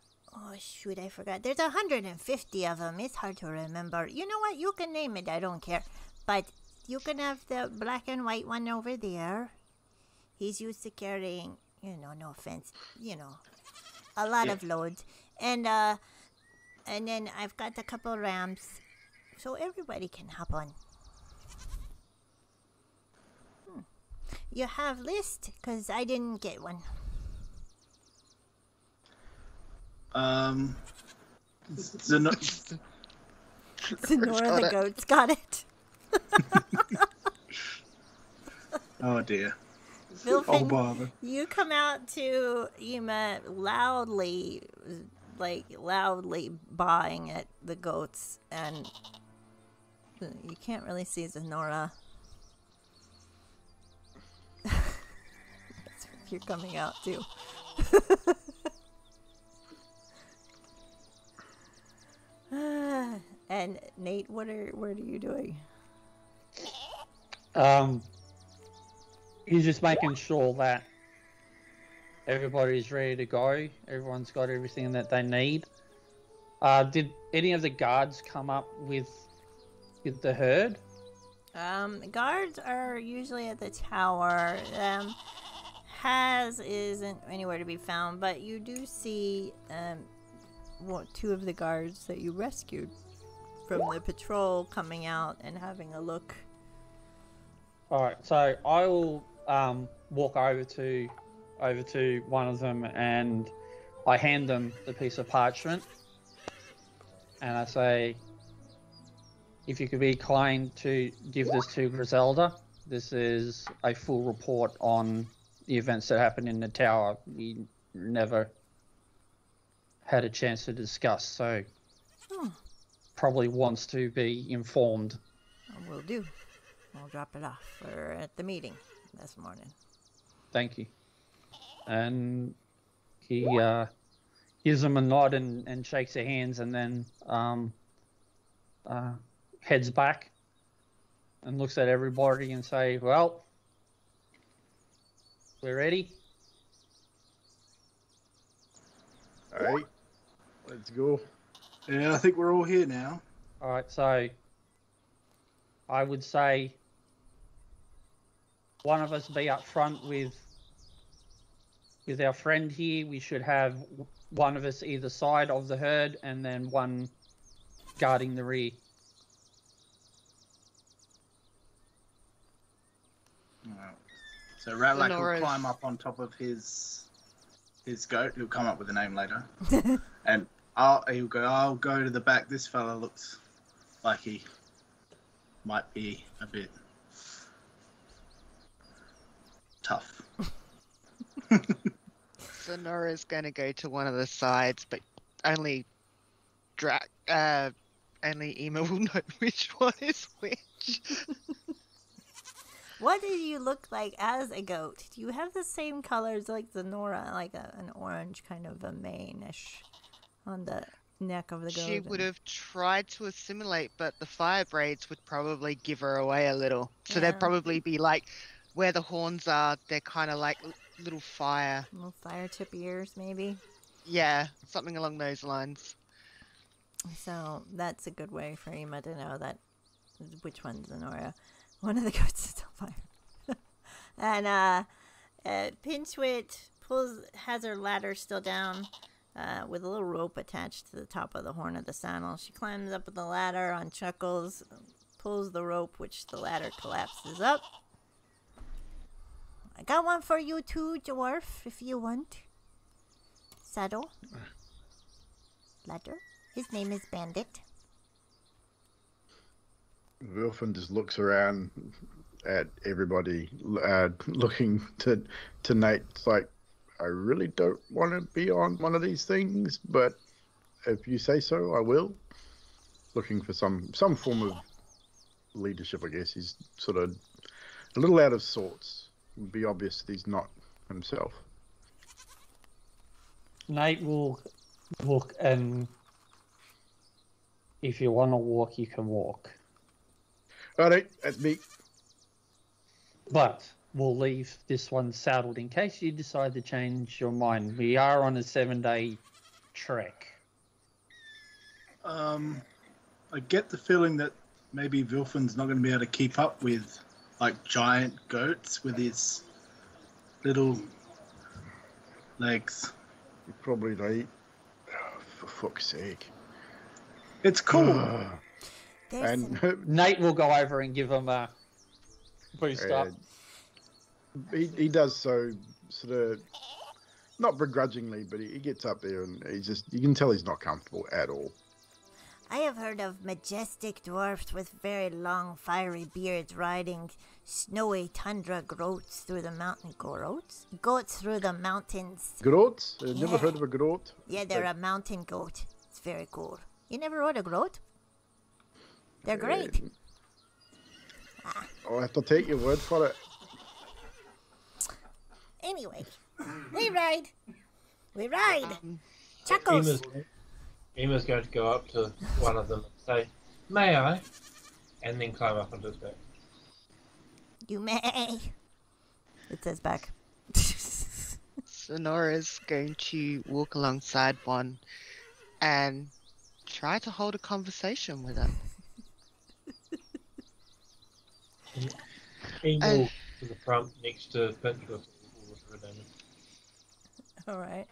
shoot, I forgot. There's 150 of them. It's hard to remember. You know what? You can name it. I don't care. But you can have the black and white one over there. He's used to carrying, no offense, a lot of loads. And then I've got a couple rams. So everybody can hop on. You have list? Because I didn't get one. Zenora the goat's got it. Oh dear. Vilfin, Oh bother. you come out to Ema loudly baaing at the goats, and you can't really see Zenora. You're coming out too. And Nate, what are you doing? He's just making sure that everybody's ready to go. Everyone's got everything that they need. Did any of the guards come up with the herd? The guards are usually at the tower. Haz isn't anywhere to be found, but you do see 2 of the guards that you rescued from the patrol coming out and having a look. Alright, so I will walk over to one of them and I hand them the piece of parchment and I say, if you could be kind to give this to Griselda, this is a full report on the events that happened in the tower. We never had a chance to discuss, so probably wants to be informed. Will do. I'll drop it off at the meeting this morning. Thank you. And he gives them a nod and shakes their hands and then heads back and looks at everybody and say, well, we're ready. All right, let's go. Yeah, I think we're all here now. All right, so I would say one of us be up front with our friend here. We should have one of us either side of the herd and then one guarding the rear. Right. So Ratlack will Sonora's- climb up on top of his goat. He'll come up with a name later. And he'll go, I'll go to the back. This fella looks like he might be a bit tough. Sonora's going to go to one of the sides, but only Ema will know which one is which. What do you look like as a goat? Do you have the same colors like Zenora, like an orange kind of a mane-ish on the neck of the goat? She would have tried to assimilate, but the fire braids would probably give her away a little. So Yeah. they'd probably be like where the horns are, they're kind of like little fire. Little fire tip ears, maybe. Yeah, something along those lines. So that's a good way for Ema to know that which one's Zenora. One of the goats is on fire. And Pinchwit has her ladder still down with a little rope attached to the top of the horn of the saddle. She climbs up the ladder on Chuckles, pulls the rope, which the ladder collapses up. I got one for you too, dwarf, if you want. Saddle. Ladder. His name is Bandit. Wilfin just looks around at everybody, looking to Nate. It's like, I really don't want to be on one of these things, but if you say so, I will. Looking for some form of leadership, I guess. He's sort of a little out of sorts. It would be obvious that he's not himself. Nate will look, and if you want to walk, you can walk. All right, that's me. But we'll leave this one saddled in case you decide to change your mind. We are on a 7-day trek. I get the feeling that maybe Vilfin's not going to be able to keep up with like giant goats with his little legs. You're probably right. Oh, for fuck's sake. It's cool. There's Nate will go over and give him a boost up. He does so sort of not begrudgingly, but he gets up there and you can tell he's not comfortable at all. I have heard of majestic dwarfs with very long, fiery beards riding snowy tundra goats through the mountain. Goats through the mountains. Groats? I've Yeah. never heard of a groat. Yeah, they're a mountain goat. It's very cool. You never rode a goat? They're great. I'll have to take your word for it. Anyway, we ride. Chuckles. Ema's going to go up to one of them and say, "May I?" and then climb up onto his back. You may. It says back. Sonora's going to walk alongside one and try to hold a conversation with him. He walks to the front next to Pinchwood. All right.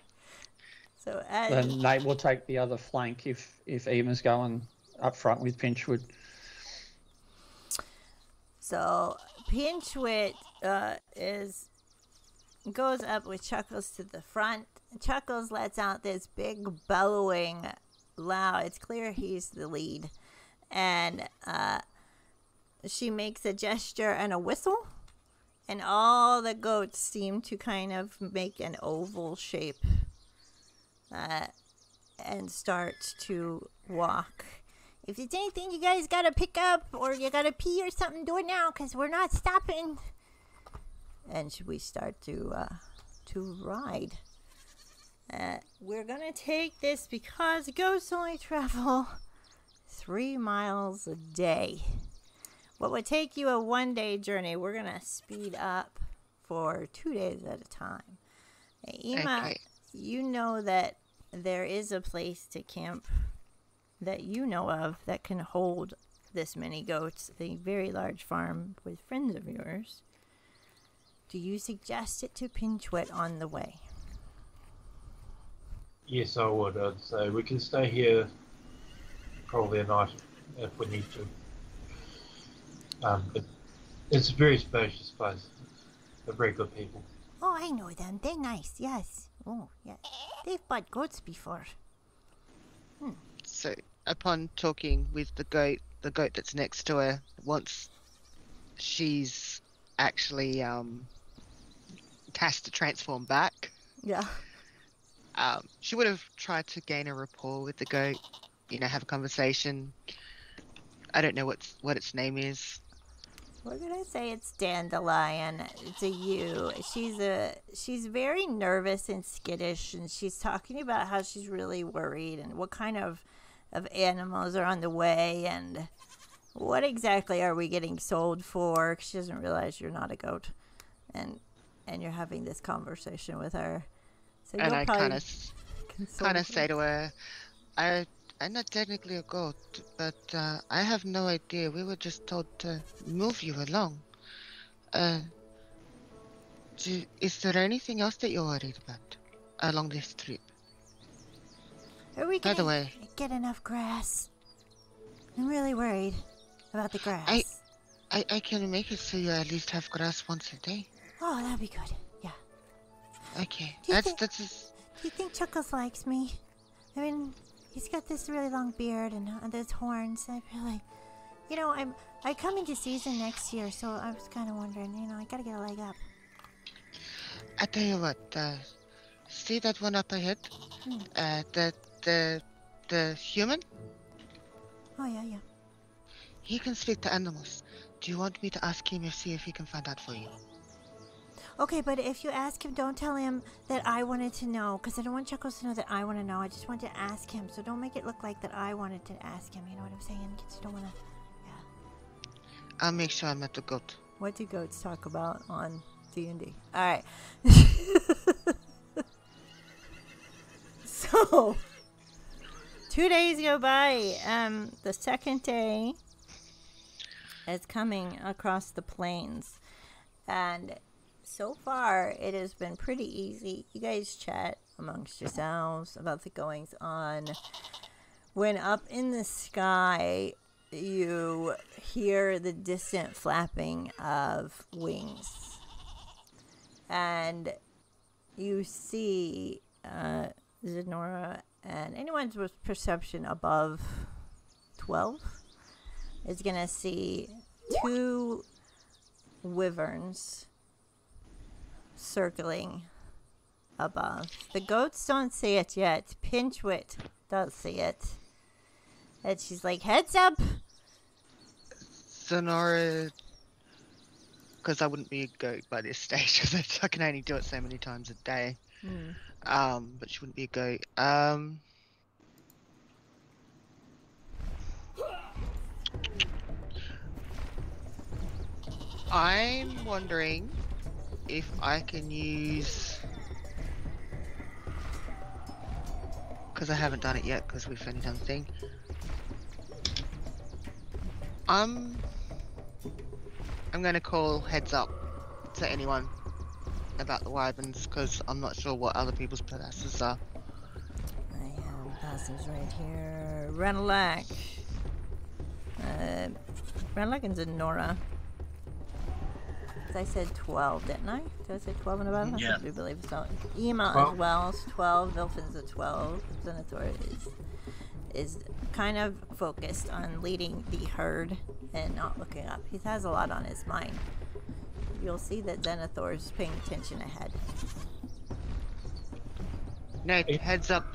So as Then Nate will take the other flank if Ema's going up front with Pinchwood. So Pinchwit goes up with Chuckles to the front. Chuckles lets out this big bellowing loud. It's clear he's the lead. And she makes a gesture and a whistle. And all the goats seem to kind of make an oval shape and start to walk. If there's anything you guys gotta pick up or you gotta pee or something, do it now, because we're not stopping. And we start to ride. We're gonna take this because ghosts only travel 3 miles a day. What would take you a 1-day journey, we're gonna speed up for 2 days at a time. Ema, Okay. you know that there is a place to camp that you know of that can hold this many goats, a very large farm with friends of yours. Do you suggest it to Pinchwit on the way? Yes, I would. I'd say we can stay here probably a night if we need to. But it's a very spacious place. They're very good people. Oh, I know them. They're nice, yes. Oh, yeah. They've bought goats before. So, upon talking with the goat that's next to her, once she's actually cast to transform back, Yeah. she would have tried to gain a rapport with the goat, have a conversation. I don't know what its name is. We're gonna say it's Dandelion. It's a you. She's very nervous and skittish, and she's talking about how she's really worried and what kind of animals are on the way and what exactly are we getting sold for. 'Cause she doesn't realize you're not a goat, and you're having this conversation with her. So And you'll I probably kind of say to her, I'm not technically a goat, but I have no idea. We were just told to move you along. Is there anything else that you're worried about along this trip? Are we By the gonna way, get enough grass? I'm really worried about the grass. I can make it so you at least have grass once a day. Oh, that'd be good. Yeah. Okay, Do you that's Do you think Chuckles likes me? I mean, he's got this really long beard and those horns. I really, I come into season next year, so I was kind of wondering. I gotta get a leg up. I tell you what, see that one up ahead? The The human? Oh, yeah. He can speak to animals. Do you want me to ask him see if he can find out for you? Okay, but if you ask him, don't tell him that I wanted to know, because I don't want Chuckles to know that I want to know. I just want to ask him, so don't make it look like that I wanted to ask him. You know what I'm saying? Kids don't want to... Yeah. I'll make sure I met the goat. What do goats talk about on D&D? All right. So, 2 days go by. The second day is coming across the plains, and so far it has been pretty easy. You guys chat amongst yourselves about the goings on, when up in the sky you hear the distant flapping of wings, and you see Zenora, and anyone with perception above 12 is gonna see 2 wyverns circling above. The goats don't see it yet. Pinchwit does see it, and she's like, "Heads up!" Sonora, because I wouldn't be a goat by this stage, because I can only do it so many times a day. But she wouldn't be a goat. I'm wondering if I can use, because I haven't done it yet, because we've only done the thing. I'm gonna call heads up to anyone about the wyverns, because I'm not sure what other people's passes are. I have passes right here. Renalac. Renalac and Zenora. I said 12, didn't I? Did I say 12 and above? Yeah. I do believe so. Ema 12. as well is 12. Vilfin's a 12. Venator is kind of focused on leading the herd and not looking up. He has a lot on his mind. You'll see that Zenithor is paying attention ahead. No, heads up,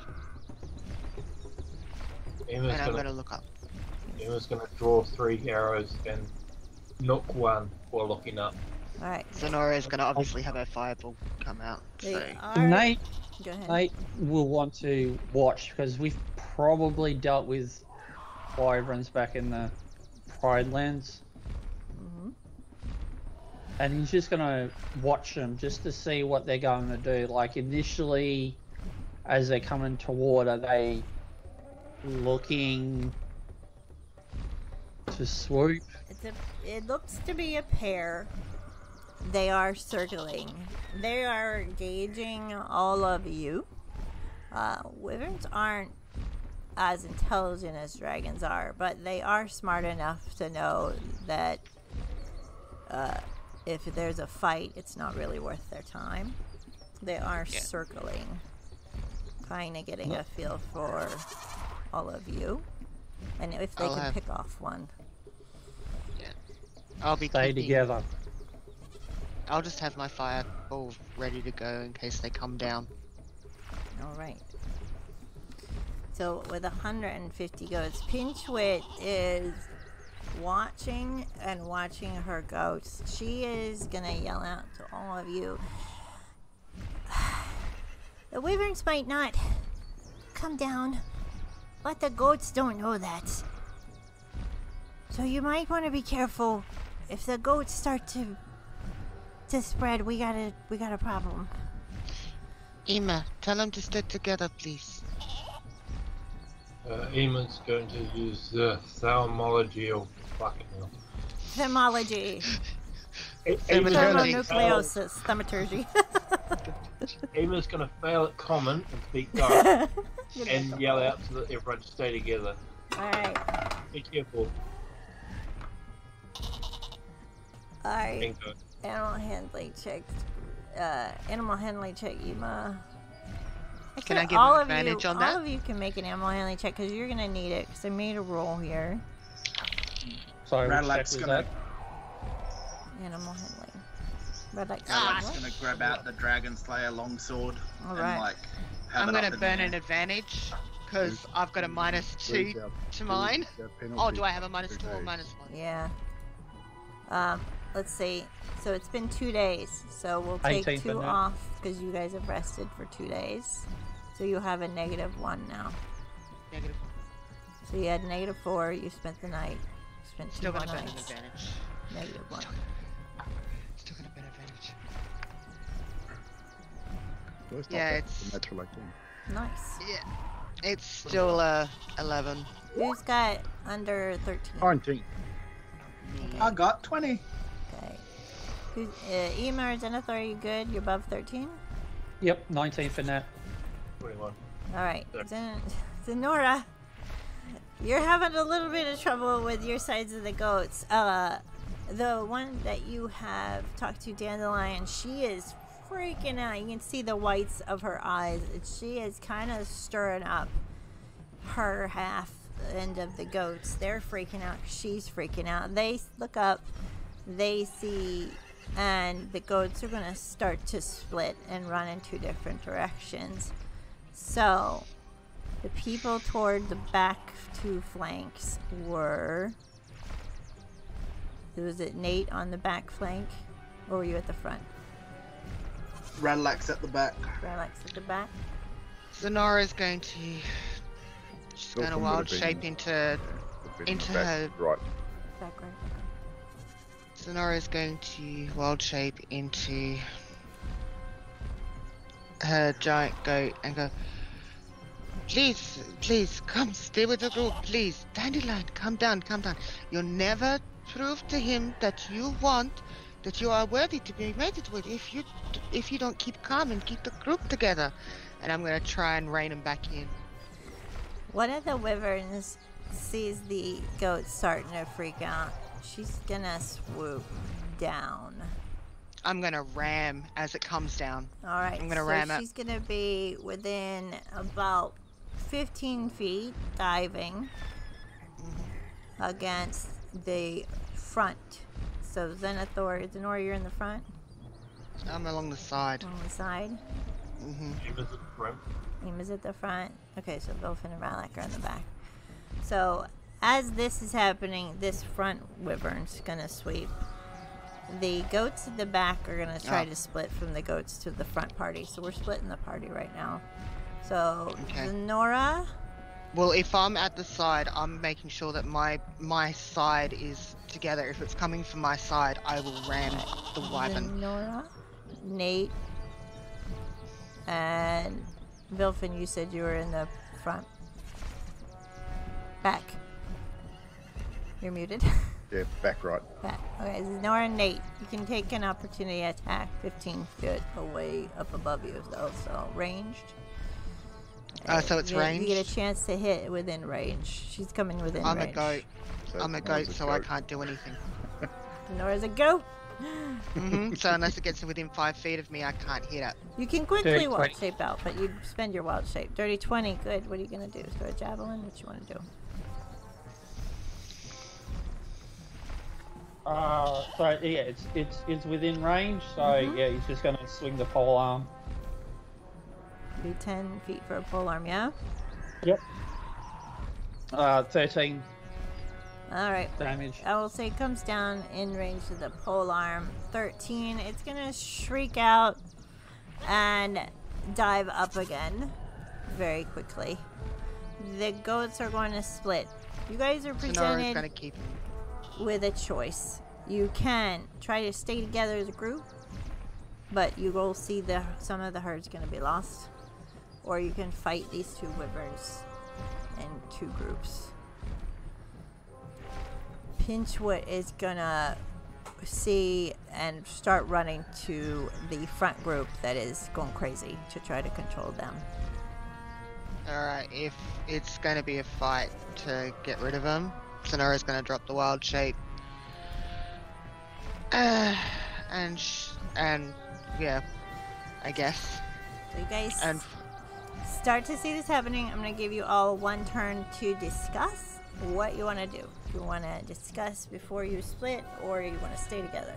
Emma's and I'm gonna gonna look up. Emma's gonna draw 3 arrows and knock one while looking up. Alright. Sonora is gonna obviously have her fireball come out. They So are... Nate, Go ahead. Nate will want to watch, because we've probably dealt with wyverns back in the Pride Lands. And he's just going to watch them just to see what they're going to do. Like, initially, as they're coming toward, are they looking to swoop? It looks to be a pair. They are circling. They are gauging all of you. Wyverns aren't as intelligent as dragons are, but they are smart enough to know that if there's a fight, it's not really worth their time. They are circling, kind of getting a feel for all of you, and if they can pick off one. I'll be Stay keeping- together. I'll just have my fireball ready to go in case they come down. All right. So with 150 goats, Pinchwit is watching her goats. She is gonna yell out to all of you. The wyverns might not come down, but the goats don't know that. So you might want to be careful. If the goats start to spread, we got a problem. Emma, tell them to stick together, please. Eamon's going to use the thermology of fucking hell. Thermology. Thermology. Thermonucleosis. Thaumaturgy. Eamon's going to fail at common and speak dark and yell out so that everyone stay together. Alright. Be careful. Alright. Bingo. Animal handling check. Animal handling check, Ema. Can I give all an of advantage you, on that? All of you can make an animal handling check because you're gonna need it. Because I made a roll here. Sorry, which check Radlack's was gonna, that? Animal handling. Radlack's Radlack's gonna grab out the Dragon Slayer longsword All and right. like have I'm it up gonna in burn the an air. advantage because I've got a -2 to mine. Oh, do I have a -2 or -1? Yeah. Let's see. So it's been 2 days. So we'll take 18 2 for now. off because you guys have rested for 2 days. So you have a -1 now. Negative. So you had -4. You spent the night. You spent 2 Still more got a bit of nights. advantage. -1. Still got a bit of advantage. Well, it's not Yeah, bad it's- for natural 18. Nice. Yeah. It's still 11. Who's got under 13? 19. I got 20. Okay. Ema or Zenithor, are you good? You're above 13? Yep, 19 for Nat. 21. Alright. Sure. Zenora, you're having a little bit of trouble with your sides of the goats. The one that you have talked to, Dandelion, she is freaking out. You can see the whites of her eyes. She is kind of stirring up her half end of the goats. They're freaking out. She's freaking out. They look up. They see, and the goats are going to start to split and run in 2 different directions. So, the people toward the back 2 flanks were... Was it Nate on the back flank? Or were you at the front? Radlax at the back. Relax at the back? Zenora's going to... She's going to Wilson wild would have shape been- into Been Into back, her- Right. Back right. Sonora's going to wild shape into her giant goat and go, please, please, come, stay with the group, please. Dandelion, come down, come down. You'll never prove to him that you are worthy to be mated with if you don't keep calm and keep the group together. And I'm going to try and rein him back in. One of the wyverns sees the goat starting to freak out. She's gonna swoop down. I'm going to ram as it comes down. Alright, I'm gonna so ram it. she's gonna be within about 15 feet, diving against the front. So Zenithor, you're in the front, I'm along the side. on the side. hmm Ema's at the front. Ema's at the front. Okay, so Bilfin and Ralak are in the back. So, as this is happening, this front wyvern's gonna sweep. The goats at the back are gonna try to split from the goats to the front party. So we're splitting the party right now. So, Okay. Zenora, Well, if I'm at the side, I'm making sure that my side is together. If it's coming from my side, I will ram the wyvern. Zenora, Nate, and Bilfin, you said you were in the front. Back. You're muted. Yeah, back right. Back. Okay, Zenora and Nate, you can take an opportunity attack 15 feet away up above you, though, so ranged. So it's you ranged? get a chance to hit within range. She's coming within I'm range. a goat. I'm a Zenora's goat, so I can't do anything. Zenora's a goat. So unless it gets within 5 feet of me, I can't hit it. You can quickly Dirty wild 20. shape out, but you spend your wild shape. Dirty 20, good. What are you gonna do? Throw a javelin? What you want to do? So yeah, it's within range. So Mhm. yeah, he's just gonna swing the pole arm. Be 10 feet for a polearm, yeah? Yep. 13 Alright. damage. I will say it comes down in range of the polearm. 13. It's gonna shriek out and dive up again very quickly. The goats are going to split. You guys are Sonora's presented gonna keep him. with a choice. You can try to stay together as a group, but you will see some of the herd's going to be lost. Or you can fight these 2 wyverns in 2 groups. Pinchwood is gonna see and start running to the front group that is going crazy to try to control them. Alright, if it's gonna be a fight to get rid of him, Sonora's gonna drop the wild shape. And yeah, I guess. So you guys And start to see this happening. I'm going to give you all 1 turn to discuss what you want to do. If you want to discuss before you split, or you want to stay together.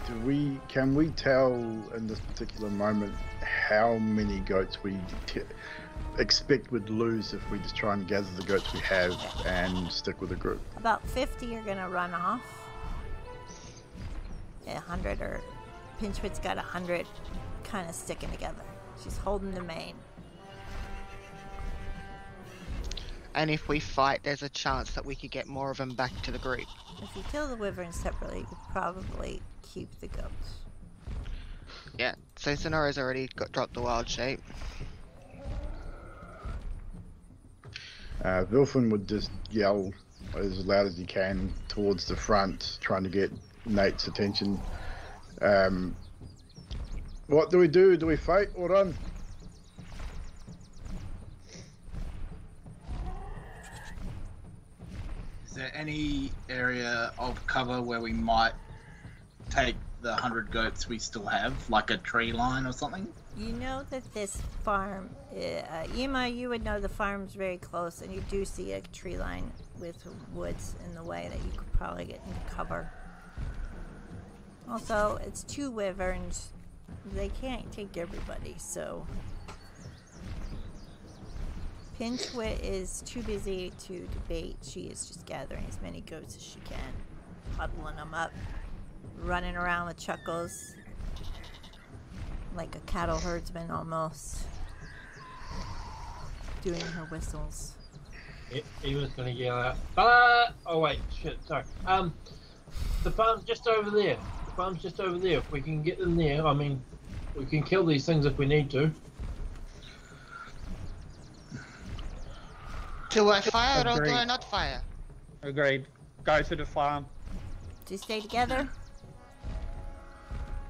Can we tell in this particular moment how many goats we expect we'd lose if we just try and gather the goats we have and stick with the group? About 50 are gonna run off. 100 or Pinchwit's got 100 kind of sticking together. She's holding the mane. And if we fight, there's a chance that we could get more of them back to the group. If you kill the wyverns separately, you could probably keep the goats. Yeah, so Sonora's already dropped the wild shape. Vilfin would just yell as loud as he can towards the front, trying to get Nate's attention. What do we do? Do we fight or run? Is there any area of cover where we might take the 100 goats we still have, like a tree line or something? You know that this farm, Yma, you would know the farm's very close, and you do see a tree line with woods in the way that you could probably get into cover. Also, it's 2 wyverns. They can't take everybody, so... Pinchwit is too busy to debate. She is just gathering as many goats as she can, huddling them up, running around with Chuckles like a cattle herdsman almost, doing her whistles. He was going to yell out, "Ah!" Oh wait, shit, sorry. The farm's just over there. The farm's just over there. If we can get them there, I mean, we can kill these things if we need to. Do I fire or do Agreed. I not fire? Agreed. Go to the farm. Do you stay together?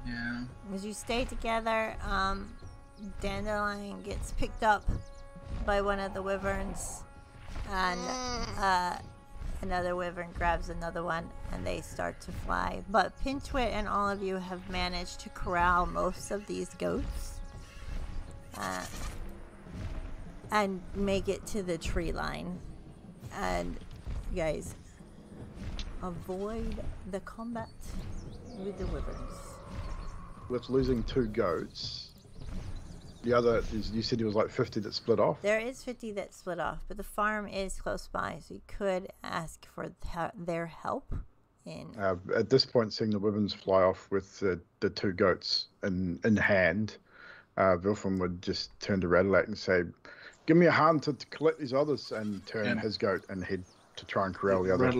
Yeah. As you stay together, Dandelion gets picked up by one of the wyverns, and another wyvern grabs another one, and they start to fly. But Pinchwit and all of you have managed to corral most of these goats and make it to the tree line. And you guys avoid the combat with the wyverns. With losing 2 goats, the other, you said there was like 50 that split off? There is 50 that split off, but the farm is close by, so you could ask for their help in... At this point, seeing the wyverns fly off with the 2 goats in hand, Vilfin would just turn to Radalak and say, "Give me a hand to collect these others," and turn his goat and head to try and corral the other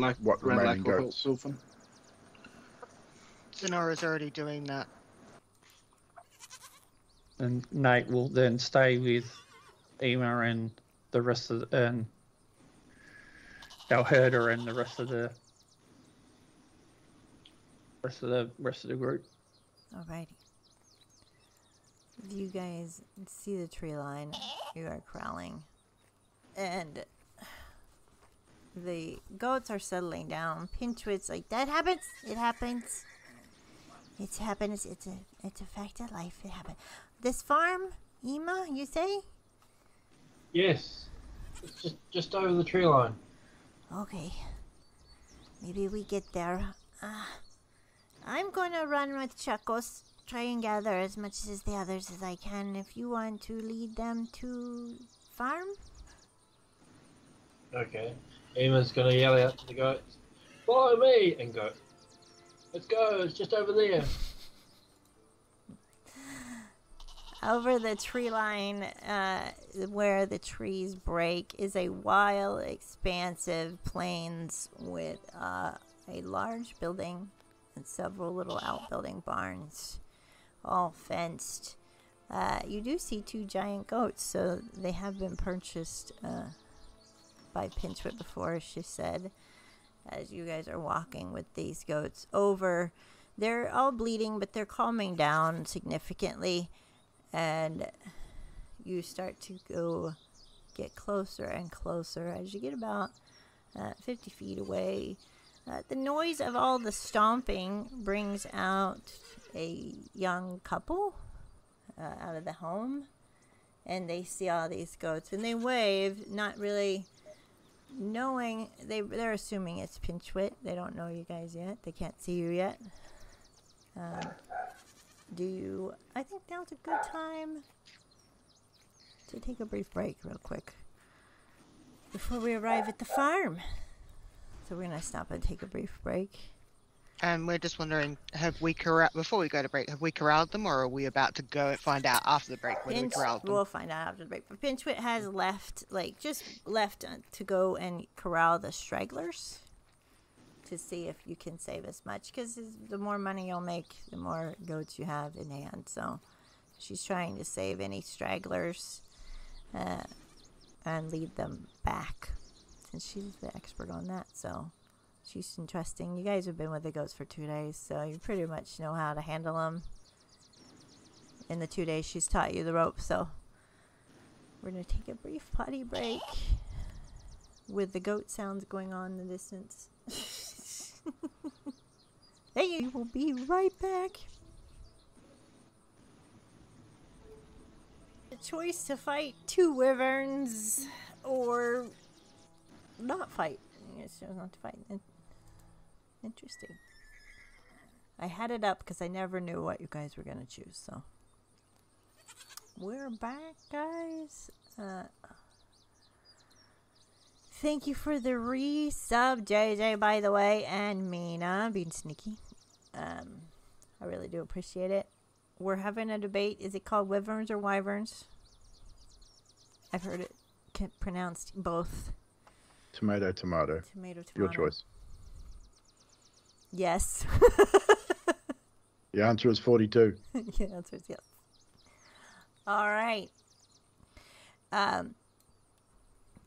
remaining goats. Sonora's already doing that. And Nate will then stay with Yma and the rest of our herder and the rest of the group. Alrighty. You guys see the tree line. You are corralling. And the goats are settling down. Pinchwit's like, "That happens. It happens. It happens. It's a fact of life. It happens." This farm, Yma, you say? Yes, it's just over the tree line. Okay. Maybe we get there. I'm gonna run with Chuckles. Try and gather as much as the others as I can. If you want to lead them to farm. Okay. Ema's gonna yell out to the goats, "Follow me!" and go. "Let's go, it's just over there." Over the tree line, where the trees break, is a wild, expansive plains with a large building and several little outbuilding barns, all fenced. You do see 2 giant goats, so they have been purchased by Pinchwit before, she said, as you guys are walking with these goats over. They're all bleeding, but they're calming down significantly. And you start to get closer and closer as you get about 50 feet away. The noise of all the stomping brings out a young couple out of the home. And they see all these goats. And they wave, not really knowing. They're assuming it's Pinchwit. They don't know you guys yet. They can't see you yet. I think now's a good time to take a brief break real quick before we arrive at the farm. So we're going to stop and take a brief break. And we're just wondering, before we go to break, have we corralled them, or are we about to go and find out after the break whether we corralled them? We'll find out after the break. But Pinchwit has left to go and corral the stragglers to see if you can save as much. Because the more money you'll make, the more goats you have in hand. So she's trying to save any stragglers and lead them back. Since she's the expert on that, so... She's entrusting. You guys have been with the goats for 2 days, so you pretty much know how to handle them. In the 2 days, she's taught you the ropes, so we're going to take a brief potty break with the goat sounds going on in the distance. Hey, we'll be right back. The choice to fight 2 wyverns or not fight. It's just not to fight. Interesting. I had it up because I never knew what you guys were going to choose, so. We're back, guys. Thank you for the resub, JJ, by the way, and Mina, being sneaky. I really do appreciate it. We're having a debate. Is it called wyverns or wyverns? I've heard it pronounced both. Tomato. Your choice. Yes. The answer is 42. The answer is yes. All right.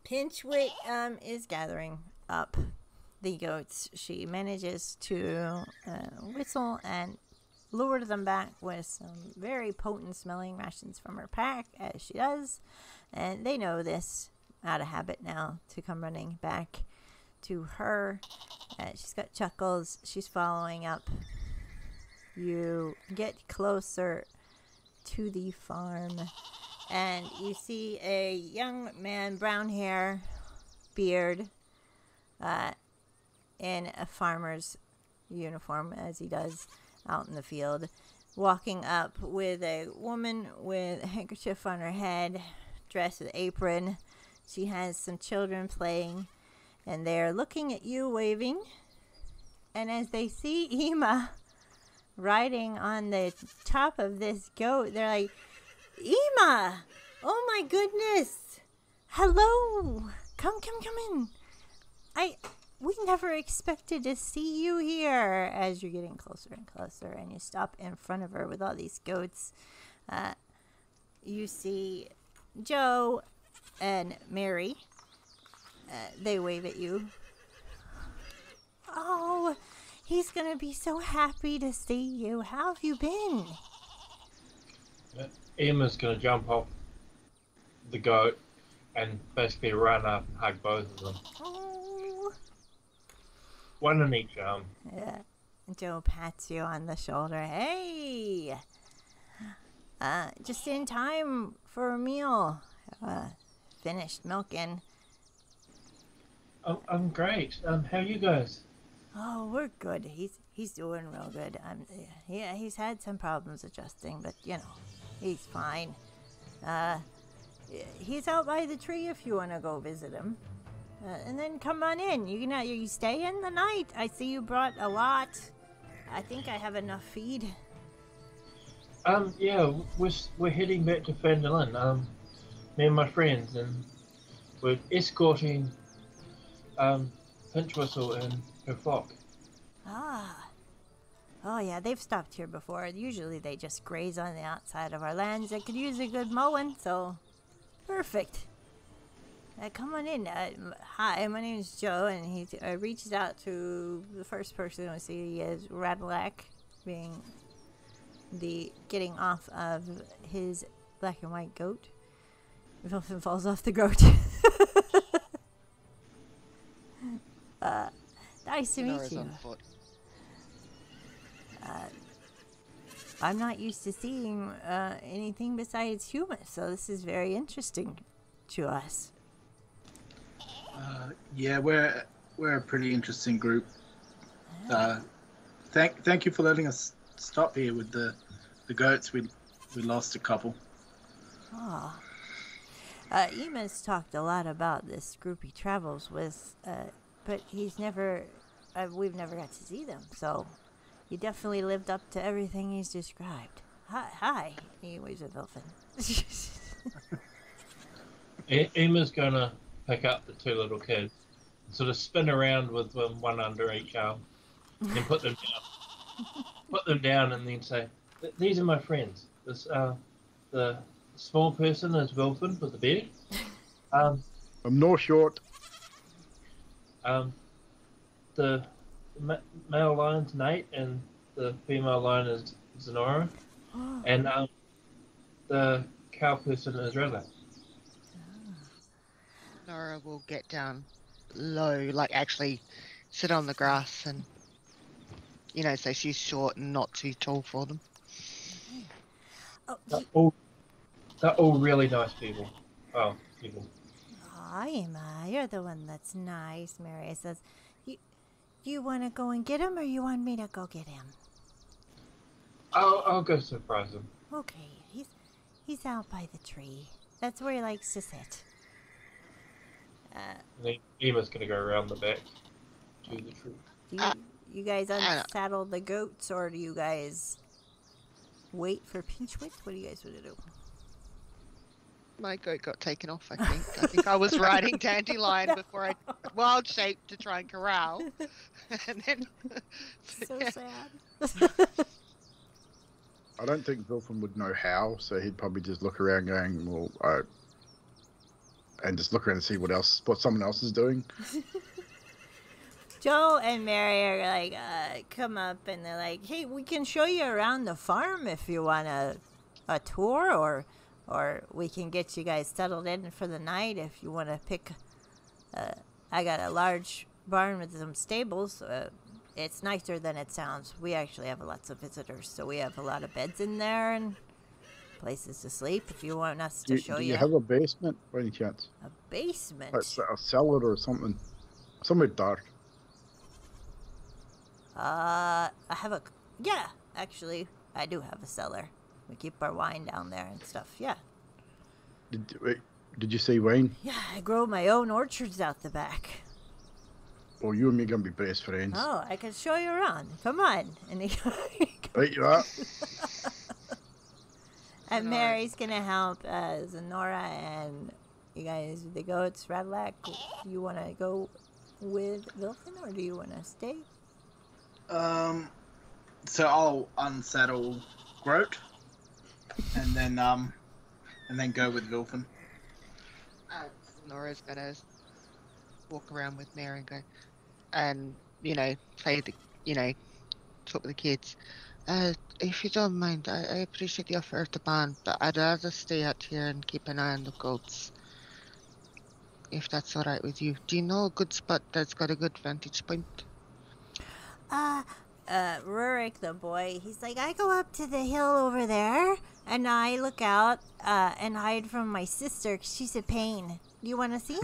Pinchwit is gathering up the goats. She manages to whistle and lure them back with some very potent smelling rations from her pack, as she does. And they know this out of habit now to come running back to her. She's got Chuckles. She's following up. You get closer to the farm and you see a young man, brown hair, beard, in a farmer's uniform, as he does out in the field, walking up with a woman with a handkerchief on her head, dressed with apron. She has some children playing, and they're looking at you, waving. And as they see Ema riding on the top of this goat, they're like, Ema! Oh my goodness! Hello! Come in! We never expected to see you here. As you're getting closer and closer, and you stop in front of her with all these goats, you see Joe and Mary. They wave at you. Oh, he's gonna be so happy to see you. How have you been? Emma's gonna jump off the goat and basically run up and hug both of them. Oh. One in each arm. Yeah. Joe pats you on the shoulder. Hey! Just in time for a meal. Finished milking. I'm great. How are you guys? Oh, we're good. He's doing real good. Yeah, he's had some problems adjusting, but he's fine. He's out by the tree if you want to go visit him. And then come on in. You stay in the night. I see you brought a lot. I think I have enough feed. Yeah, we're heading back to Phandalin. Me and my friends, and we're escorting Pinchwhistle and her flock. Oh yeah, they've stopped here before. Usually they just graze on the outside of our lands. They could use a good mowing, so perfect. Come on in. Hi, my name is Joe, and he reaches out to the first person we see is Radalac, being the getting off of his black and white goat. Wilfin falls off the goat. Nice to meet you. I'm not used to seeing anything besides humans, so this is very interesting to us. Yeah, we're a pretty interesting group. Thank you for letting us stop here with the goats. We lost a couple. Oh. Ema's talked a lot about this group he travels with, but we've never got to see them, so you definitely lived up to everything he's described. Hi. Anyways, a dolphin. Emma's gonna pick up the two little kids, and sort of spin around with one under each arm, and put them down. Put them down, and then say, "These are my friends. This the small person is Wilfin with the beard. I'm no short. The male lion's Nate, and the female lion is Zenora, and the cow person is Rilla." Nora will get down low, like actually sit on the grass and, so she's short and not too tall for them. They're all really nice people. Oh, people. Oh, Emma, you're the one that's nice, Mary says. You want to go and get him, or you want me to go get him? I'll go surprise him. Okay, he's out by the tree. That's where he likes to sit. Emma's gonna go around the back to the tree. Do you guys unsaddle the goats, or do you guys wait for Pinchwit? What do you guys want to do? My goat got taken off, I think. I think I was riding Dandelion before I wild shaped to try and corral. And then... So sad. I don't think Wilfin would know how, so he'd probably just look around going, well, and just look around and see what someone else is doing. Joe and Mary are like, come up, and they're like, hey, we can show you around the farm if you want a tour, or we can get you guys settled in for the night if you want to pick. I got a large barn with some stables. It's nicer than it sounds. We actually have lots of visitors, so we have a lot of beds in there and places to sleep if you want us to show you. Do you have a basement by any chance? A basement? Like a cellar or something. Somewhere dark. I have yeah, actually, I do have a cellar. We keep our wine down there and stuff, yeah. Did you say wine? Yeah, I grow my own orchards out the back. Oh, you and me gonna be best friends. Oh, I can show you around. Come on. And Right you are. And Mary's gonna help Zenora and you guys with the goats. Radlac, you want to go with Wilfin, or do you want to stay? So I'll unsaddle Groat, and then go with Wilfin. Nora's gonna walk around with Mary and go, and play the, talk with the kids. If you don't mind, I appreciate the offer of the barn, but I'd rather stay out here and keep an eye on the goats. If that's all right with you. Do you know a good spot that's got a good vantage point? Rurik the boy, he's like, I go up to the hill over there, and I look out, and hide from my sister, 'cause she's a pain. Do you want to see?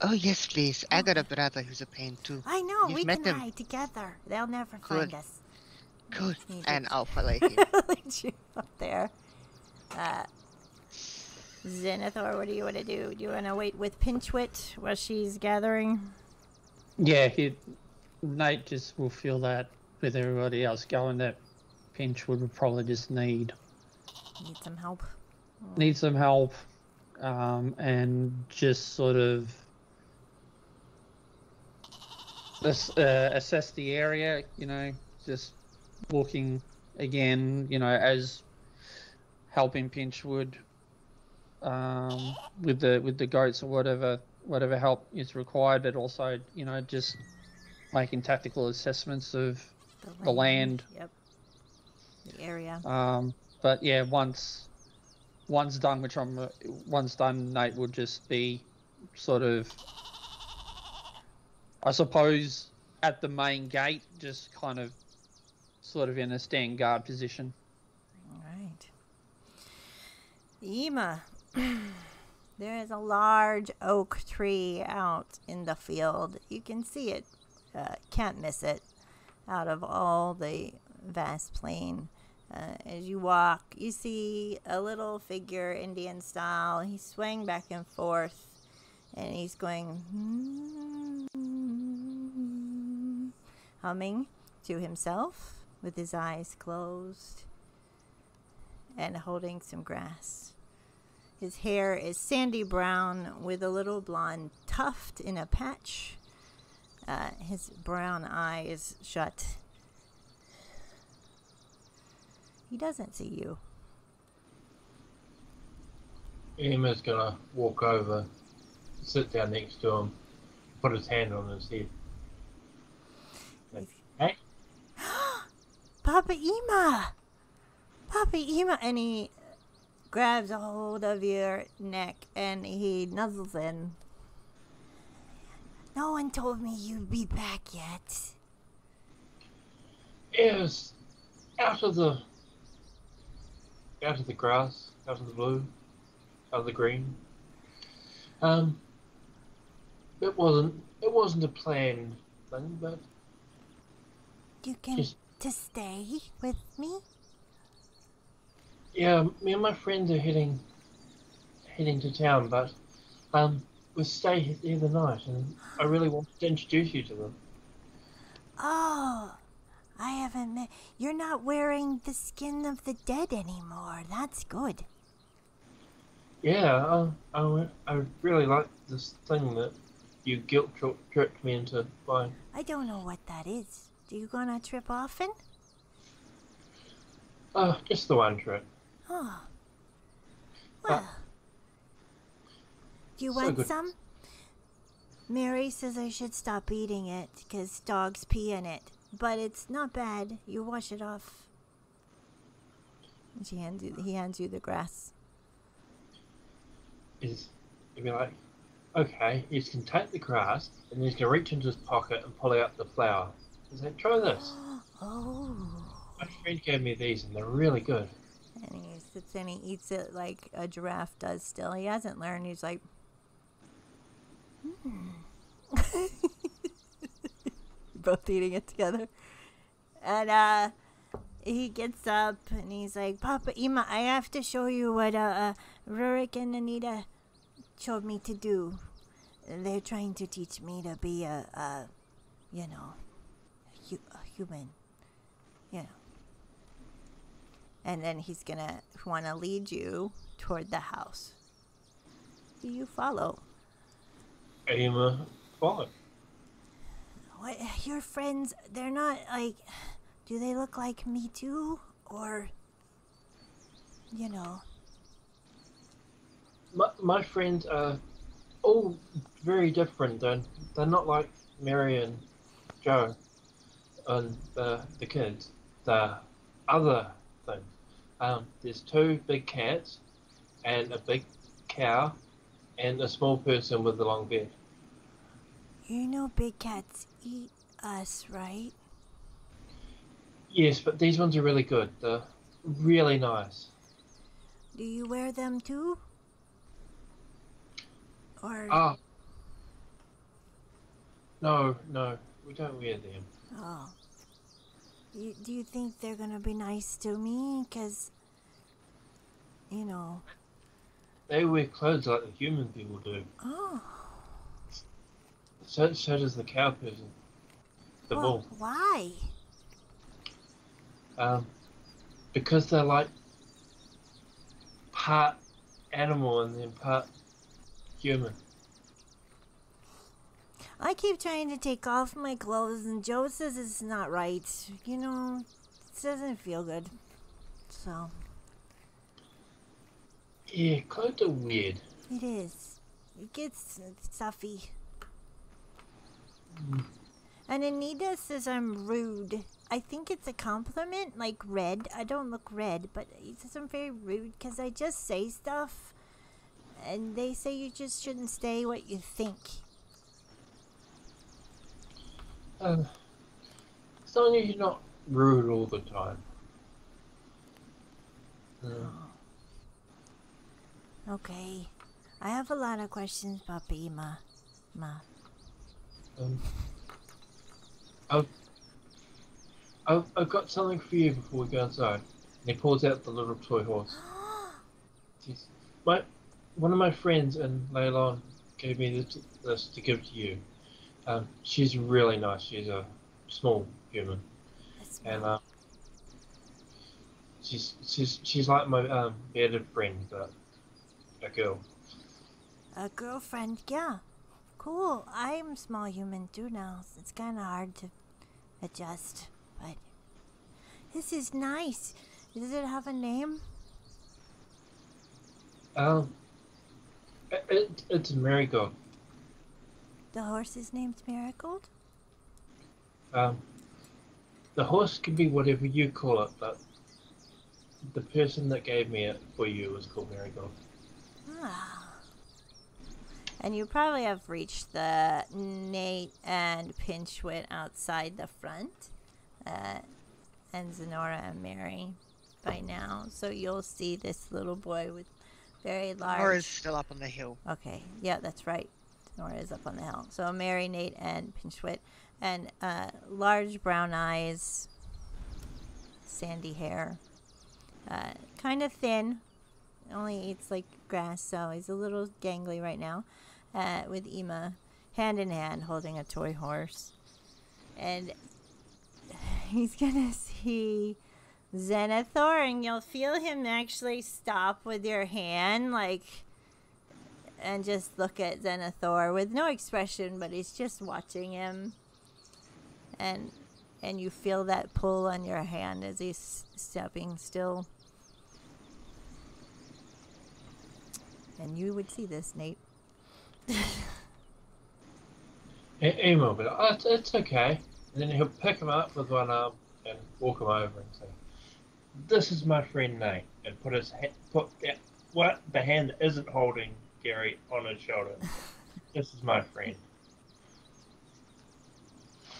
Oh, yes, please. I got a brother who's a pain, too. I know, You've we met can him. hide together. They'll never find us. Good. Need And to- I'll follow you. Lead you up there. Zenithor, what do you want to do? Do you want to wait with Pinchwit while she's gathering? Yeah, Nate just will feel that with everybody else going, that Pinchwood would probably just need some help. And just sort of assess the area, just walking again, as helping Pinchwood with the goats or whatever help is required, but also just making tactical assessments of the land. Yep. The area. But yeah, once done, Nate would just be sort of, I suppose, at the main gate, just kind of sort of in a stand guard position. All right. Ema, there is a large oak tree out in the field. You can see it, can't miss it, out of all the vast plain. As you walk, you see a little figure, Indian style. He's swaying back and forth, and he's going humming to himself with his eyes closed and holding some grass. His hair is sandy brown with a little blonde tuft in a patch. His brown eye is shut. He doesn't see you. Emma's gonna walk over, sit down next to him, put his hand on his head. Like, hey? Papa Ema! Papa Ema! And he grabs a hold of your neck and he nuzzles in. No one told me you'd be back yet. Yes, out of the grass, out of the blue, out of the green. It wasn't a planned thing, but You came to stay with me? yeah, me and my friends are heading to town, but we'll stay here the night, and I really wanted to introduce you to them. Oh, I haven't met. You're not wearing the skin of the dead anymore. That's good. Yeah, I really like this thing that you guilt tricked me into buying. I don't know what that is. Do you go on a trip often? Just the one trip. Oh. Well. Do you want good. some? Mary says I should stop eating it because dogs pee in it. But it's not bad. You wash it off. And he hands you the grass. You'd be like, okay, he's going to take the grass, and he's going to reach into his pocket and pull out the flour. He's like, try this. Oh. My friend gave me these, and they're really good. And he sits and he eats it like a giraffe does still. He hasn't learned. He's like, both eating it together. And he gets up and he's like, Papa Ema, I have to show you what Rurik and Anita showed me to do. They're trying to teach me to be a human. You know. And then he's gonna want to lead you toward the house. Do you follow? Emma, follow. What, your friends, they're not like, do they look like me too? Or, you know. My friends are all very different. They're not like Mary and Joe and the kids. They're other things. There's 2 big cats and a big cow and a small person with a long beard. You know big cats eat us, right? Yes, but these ones are really good. They're really nice. Do you wear them too? Or... No, we don't wear them. Oh. Do you think they're gonna be nice to me? 'Cause, you know... They wear clothes like the human people do. Oh. So does the cow person. The bull. Why? Because they're like part animal and then part human. I keep trying to take off my clothes and Joe says it's not right. You know, it doesn't feel good. So. Yeah, clothes are weird. It is. It gets stuffy. And Anita says I'm rude. I think it's a compliment, like red. I don't look red, but he says I'm very rude because I just say stuff. And they say you just shouldn't say what you think. As long as you're not rude all the time. Okay. I have a lot of questions, Papi, Ma. I've got something for you before we go inside. And he pulls out the little toy horse. Jeez. One of my friends in Leylon gave me this to give to you. She's really nice. She's a small human, and she's like my bearded friend, but a girl. A girlfriend, yeah. Cool. I'm a small human too now. It's kind of hard to adjust, but this is nice. Does it have a name? It's a marigold. The horse's name's Marigold? The horse can be whatever you call it, but the person that gave me it for you was called Marigold. Ah. And you probably have reached the Nate and Pinchwit outside the front, and Zenora and Mary by now. So you'll see this little boy with very large... Nora's still up on the hill. Okay, yeah, that's right. Nora is up on the hill. So Mary, Nate, and Pinchwit, and large brown eyes, sandy hair, kind of thin, only eats like grass, so he's a little gangly right now, with Ema hand in hand holding a toy horse. And he's gonna see Zenithor, and you'll feel him actually stop with your hand, like, and just look at Zenithor with no expression, but he's just watching him. And you feel that pull on your hand as he's stepping still. And you would see this, Nate. Emo, but it's okay. And then he'll pick him up with one arm and walk him over and say, "This is my friend Nate," and put the hand that isn't holding Gary on his shoulder. This is my friend.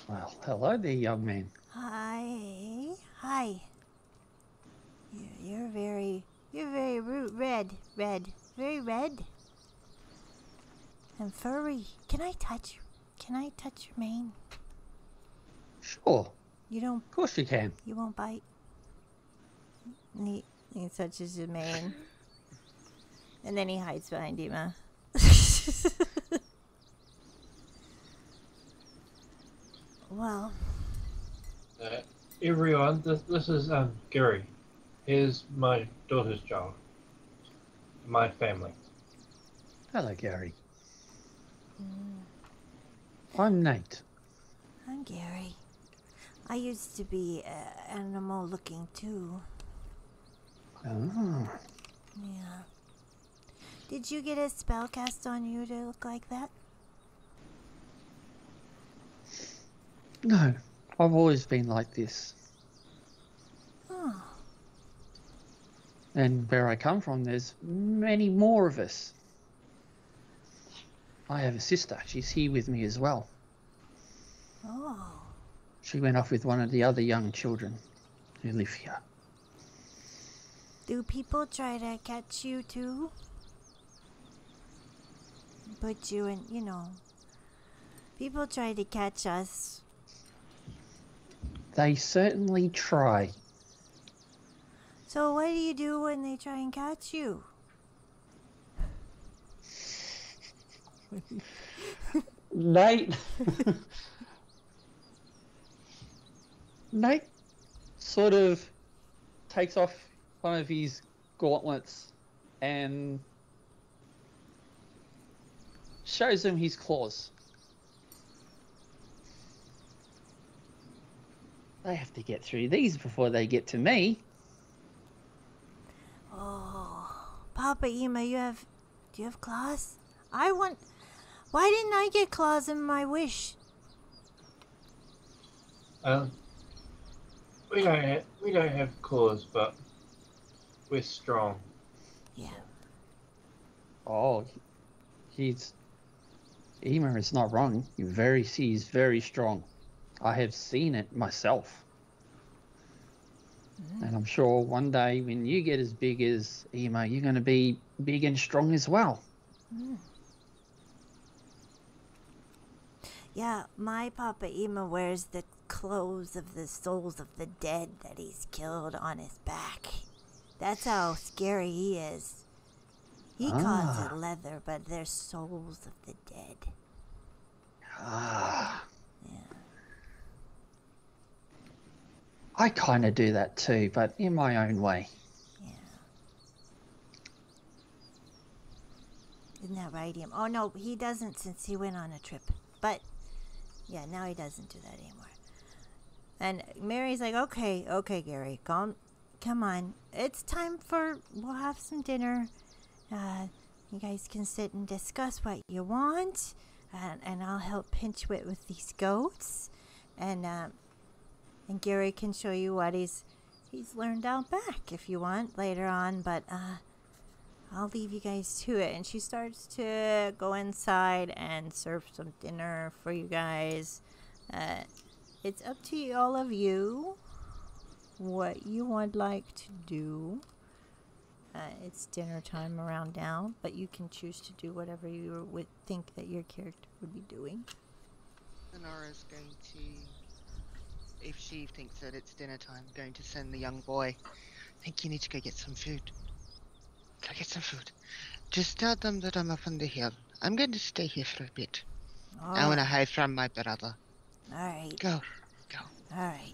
Well, hello there, young man. Hi. You're very red, very red, and furry. Can I touch your mane? Sure. You don't. Of course you can. You won't bite. And he touches your mane, and then he hides behind Ema. Well, everyone, this is Gary. Here's my daughter's child. My family. Hello, Gary. I'm Nate. I'm Gary. I used to be animal looking too. Oh. Yeah. Did you get a spell cast on you to look like that? No, I've always been like this. Oh. And where I come from, there's many more of us. I have a sister. She's here with me as well. Oh. She went off with one of the other young children who live here. Do people try to catch you too? Put you in, people try to catch us. They certainly try. So what do you do when they try and catch you? Nate. Nate sort of takes off one of his gauntlets and shows him his claws. They have to get through these before they get to me. Oh, Papa Ema, do you have claws? Why didn't I get claws in my wish? We don't have claws, but we're strong. Yeah. Oh, Ema is not wrong. He's very strong. I have seen it myself. And I'm sure one day when you get as big as Ema, you're going to be big and strong as well. Yeah, my Papa Ema wears the clothes of the souls of the dead that he's killed on his back. That's how scary he is. He calls it leather, but they're souls of the dead. Ah. Yeah. I kind of do that too, but in my own way. Yeah. Isn't that right, Ian? Oh, no, he doesn't since he went on a trip. But, yeah, now he doesn't do that anymore. And Mary's like, okay, Gary, come on. It's time we'll have some dinner. You guys can sit and discuss what you want. And I'll help Pinchwit with these goats. And Gary can show you what he's learned out back if you want later on. But I'll leave you guys to it. And she starts to go inside and serve some dinner for you guys. It's up to all of you what you would like to do. It's dinner time around now, but you can choose to do whatever you would think that your character would be doing. Sonora's going to, if she thinks that it's dinner time, going to send the young boy. I think you need to go get some food. Go get some food. Just tell them that I'm up on the hill. I'm going to stay here for a bit. I want to hide from my brother. Alright. Go. Alright.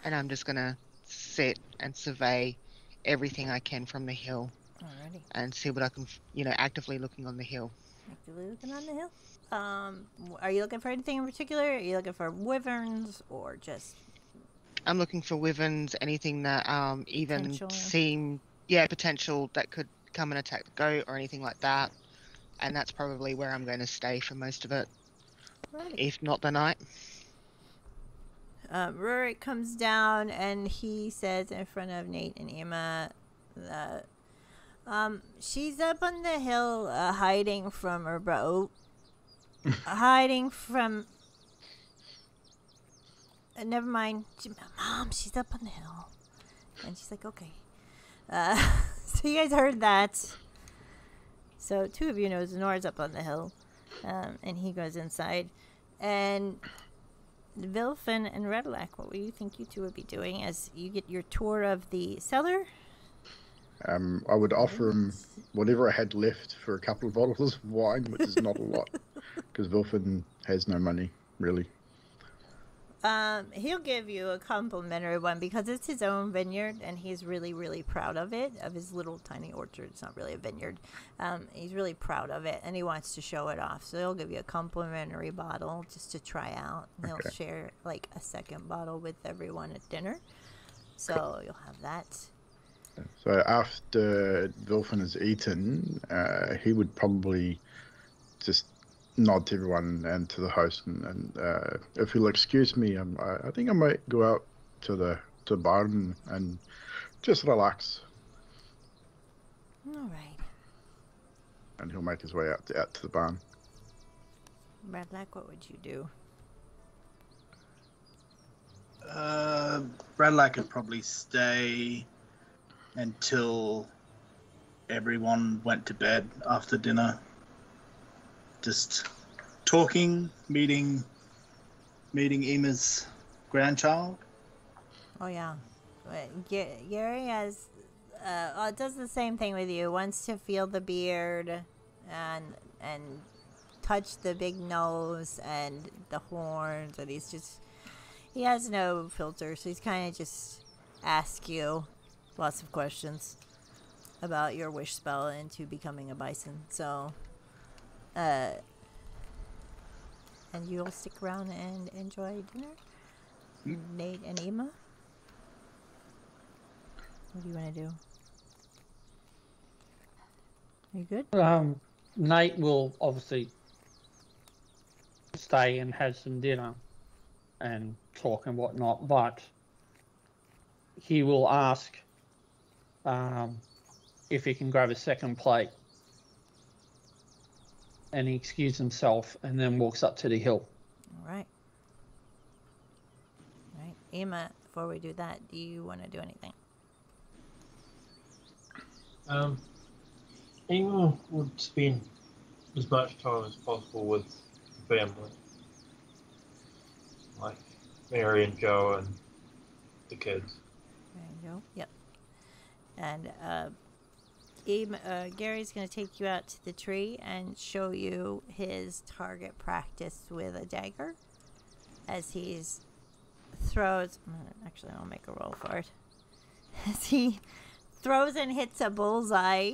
And I'm just going to sit and survey everything I can from the hill. Alrighty. And see what I can, actively looking on the hill. Actively looking on the hill? Are you looking for anything in particular? Are you looking for wyverns or just... I'm looking for wyverns, anything that even Potential. seem, potential that could come and attack the goat or anything like that. And that's probably where I'm going to stay for most of it. Alrighty. If not the night. Rurik comes down and he says in front of Nate and Emma that she's up on the hill hiding from her bro. Hiding from... never mind. Mom, she's up on the hill. And she's like, okay. So you guys heard that. So two of you know Zenora's up on the hill. And he goes inside. And... Vilfin and Redlac, what do you think you two would be doing as you get your tour of the cellar? I would offer him whatever I had left for a couple of bottles of wine, which is not a lot, because Vilfin has no money, really. He'll give you a complimentary one because it's his own vineyard and he's really, really proud of it, of his little tiny orchard. It's not really a vineyard. He's really proud of it and he wants to show it off. So he'll give you a complimentary bottle just to try out. And he'll share like a second bottle with everyone at dinner. So you'll have that. So after Vilfin has eaten, he would probably just nod to everyone and to the host, and if you'll excuse me, I think I might go out to the barn and just relax. All right. And he'll make his way out to the barn. Redlac, what would you do? Bradley could probably stay until everyone went to bed after dinner. Just talking, meeting Emma's grandchild. Oh yeah, Gary has does the same thing with you. Wants to feel the beard and touch the big nose and the horns, and he has no filter, so he's kind of just ask you lots of questions about your wish spell into becoming a bison. So. And you'll stick around and enjoy dinner? Nate and Emma? What do you want to do? Are you good? Nate will obviously stay and have some dinner and talk and whatnot, but he will ask if he can grab a second plate. And he excuses himself and then walks up to the hill. All right. Emma, before we do that, do you want to do anything? Emma would spend as much time as possible with the family. Like, Mary and Joe and the kids. There you go. Yep. And Gary's going to take you out to the tree and show you his target practice with a dagger as he's throws. Actually, I'll make a roll for it. As he throws and hits a bullseye.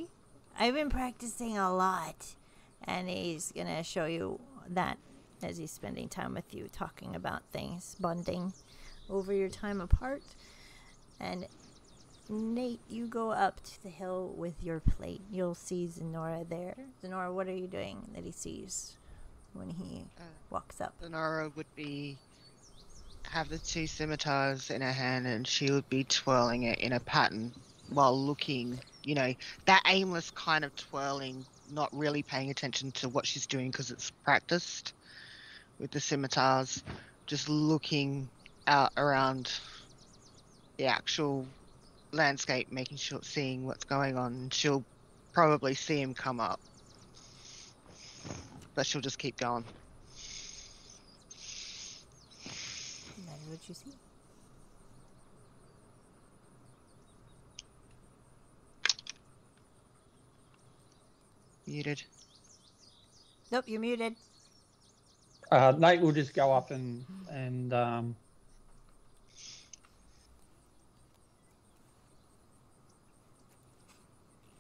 I've been practicing a lot, and he's going to show you that as he's spending time with you, talking about things, bonding over your time apart. And Nate, you go up to the hill with your plate. You'll see Zenora there. Zenora, what are you doing that he sees when he walks up? Zenora would have the 2 scimitars in her hand, and she would be twirling it in a pattern while looking, that aimless kind of twirling, not really paying attention to what she's doing because it's practiced with the scimitars, just looking out around the actual landscape, seeing what's going on. And she'll probably see him come up, but she'll just keep going. What did you see? Muted. Nope, you're muted. Nate will just go up and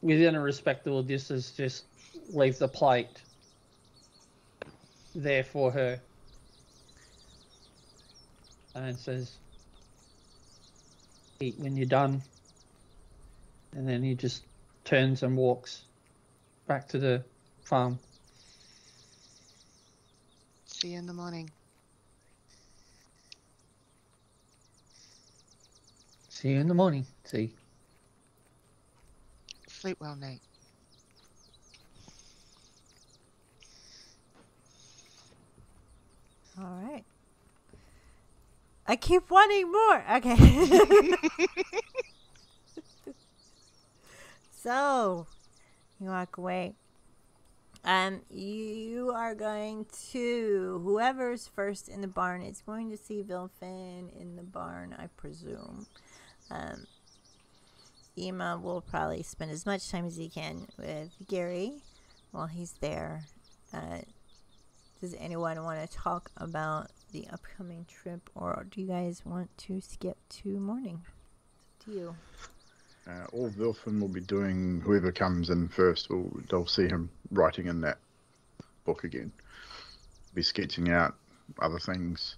within a respectable distance, just leave the plate there for her. And it says, eat when you're done. And then he just turns and walks back to the farm. See you in the morning. See you in the morning. See. Sleep well, Nate. All right. I keep wanting more. Okay. So, you walk away. You are going to, whoever's first in the barn is going to see Vilfin in the barn, I presume. Ema will probably spend as much time as he can with Gary while he's there. Does anyone want to talk about the upcoming trip, or do you guys want to skip to morning? It's up to you. All Vilfin will be doing, whoever comes in first, they'll see him writing in that book again. Be sketching out other things,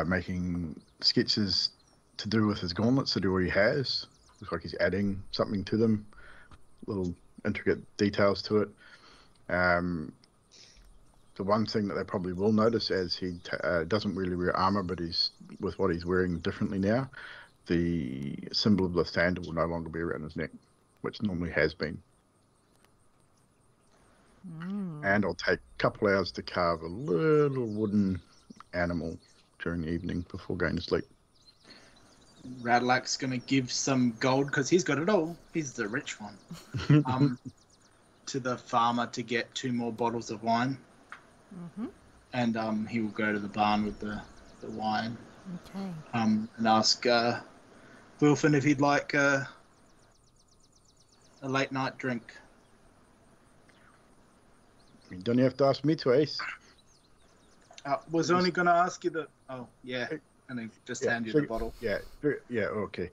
making sketches to do with his gauntlets that he already has. Looks like he's adding something to them, little intricate details to it. The one thing that they probably will notice, as he doesn't really wear armor, but he's with what he's wearing differently now, the symbol of Lathander will no longer be around his neck, which normally has been. And I'll take a couple hours to carve a little wooden animal during the evening before going to sleep. Radlack's going to give some gold, because he's got it all. He's the rich one. To the farmer to get 2 more bottles of wine. Mm-hmm. And he will go to the barn with the wine. Okay. And ask Wilfin if he'd like a late night drink. You don't have to ask me twice. Was only going to ask you that. Oh, yeah. And he just hand you the bottle. Yeah, okay.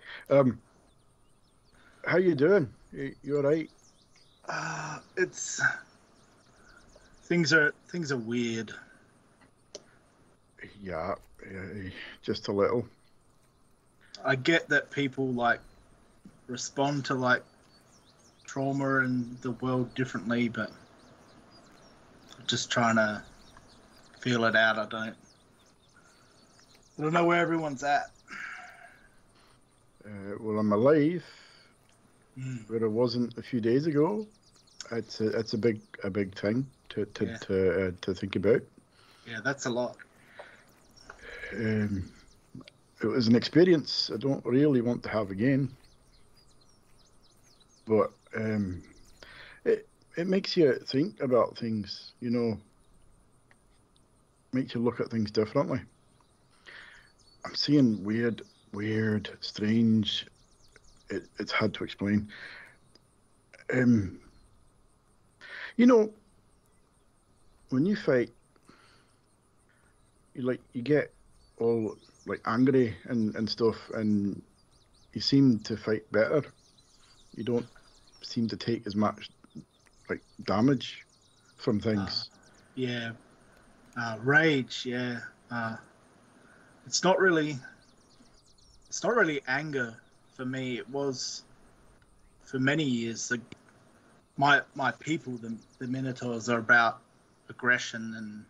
How you doing? You all right? It's things are weird. Yeah, just a little. I get that people respond to trauma in the world differently, but I'm just trying to feel it out. I don't know where everyone's at. Well, I'm alive, but I wasn't a few days ago. It's a big thing to think about. Yeah, that's a lot. It was an experience I don't really want to have again, but it makes you think about things, makes you look at things differently. I'm seeing weird, strange. It's hard to explain. You know, when you fight, you get all like angry and stuff, and you seem to fight better. You don't seem to take as much like damage from things. Yeah. Rage, yeah. It's not really anger for me. It was for many years. My people, the Minotaurs, are about aggression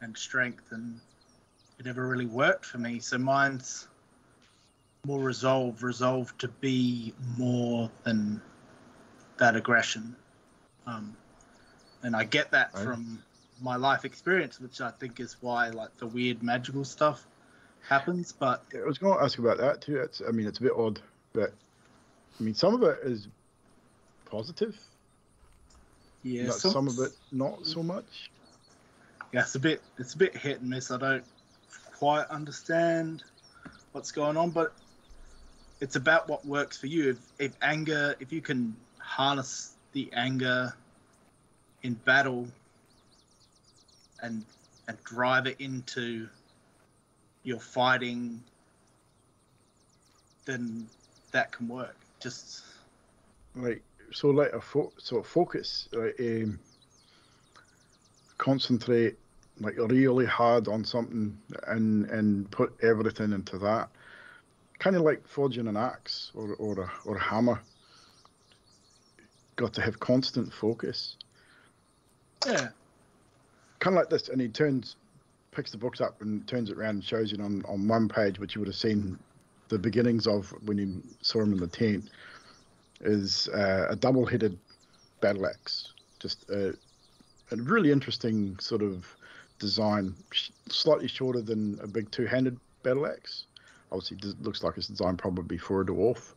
and strength, and it never really worked for me. So mine's more resolved to be more than that aggression. And I get that from my life experience, which I think is why like the weird magical stuff happens. But I was going to ask about that too. It's a bit odd, but some of it is positive. Yeah, some of it not so much. Yeah, it's a bit hit and miss. I don't quite understand what's going on, but it's about what works for you. If you can harness the anger in battle and drive it into your fighting, then that can work. Just like a focus, concentrate like really hard on something and put everything into that. Kind of like forging an axe or a hammer. Got to have constant focus. Yeah. Kind of like this, and he picks the books up and turns it around and shows you on one page, which you would have seen the beginnings of when you saw him in the tent, is a double-headed battle axe. Just a really interesting sort of design, slightly shorter than a big two-handed battle axe. Obviously, it looks like it's designed probably for a dwarf,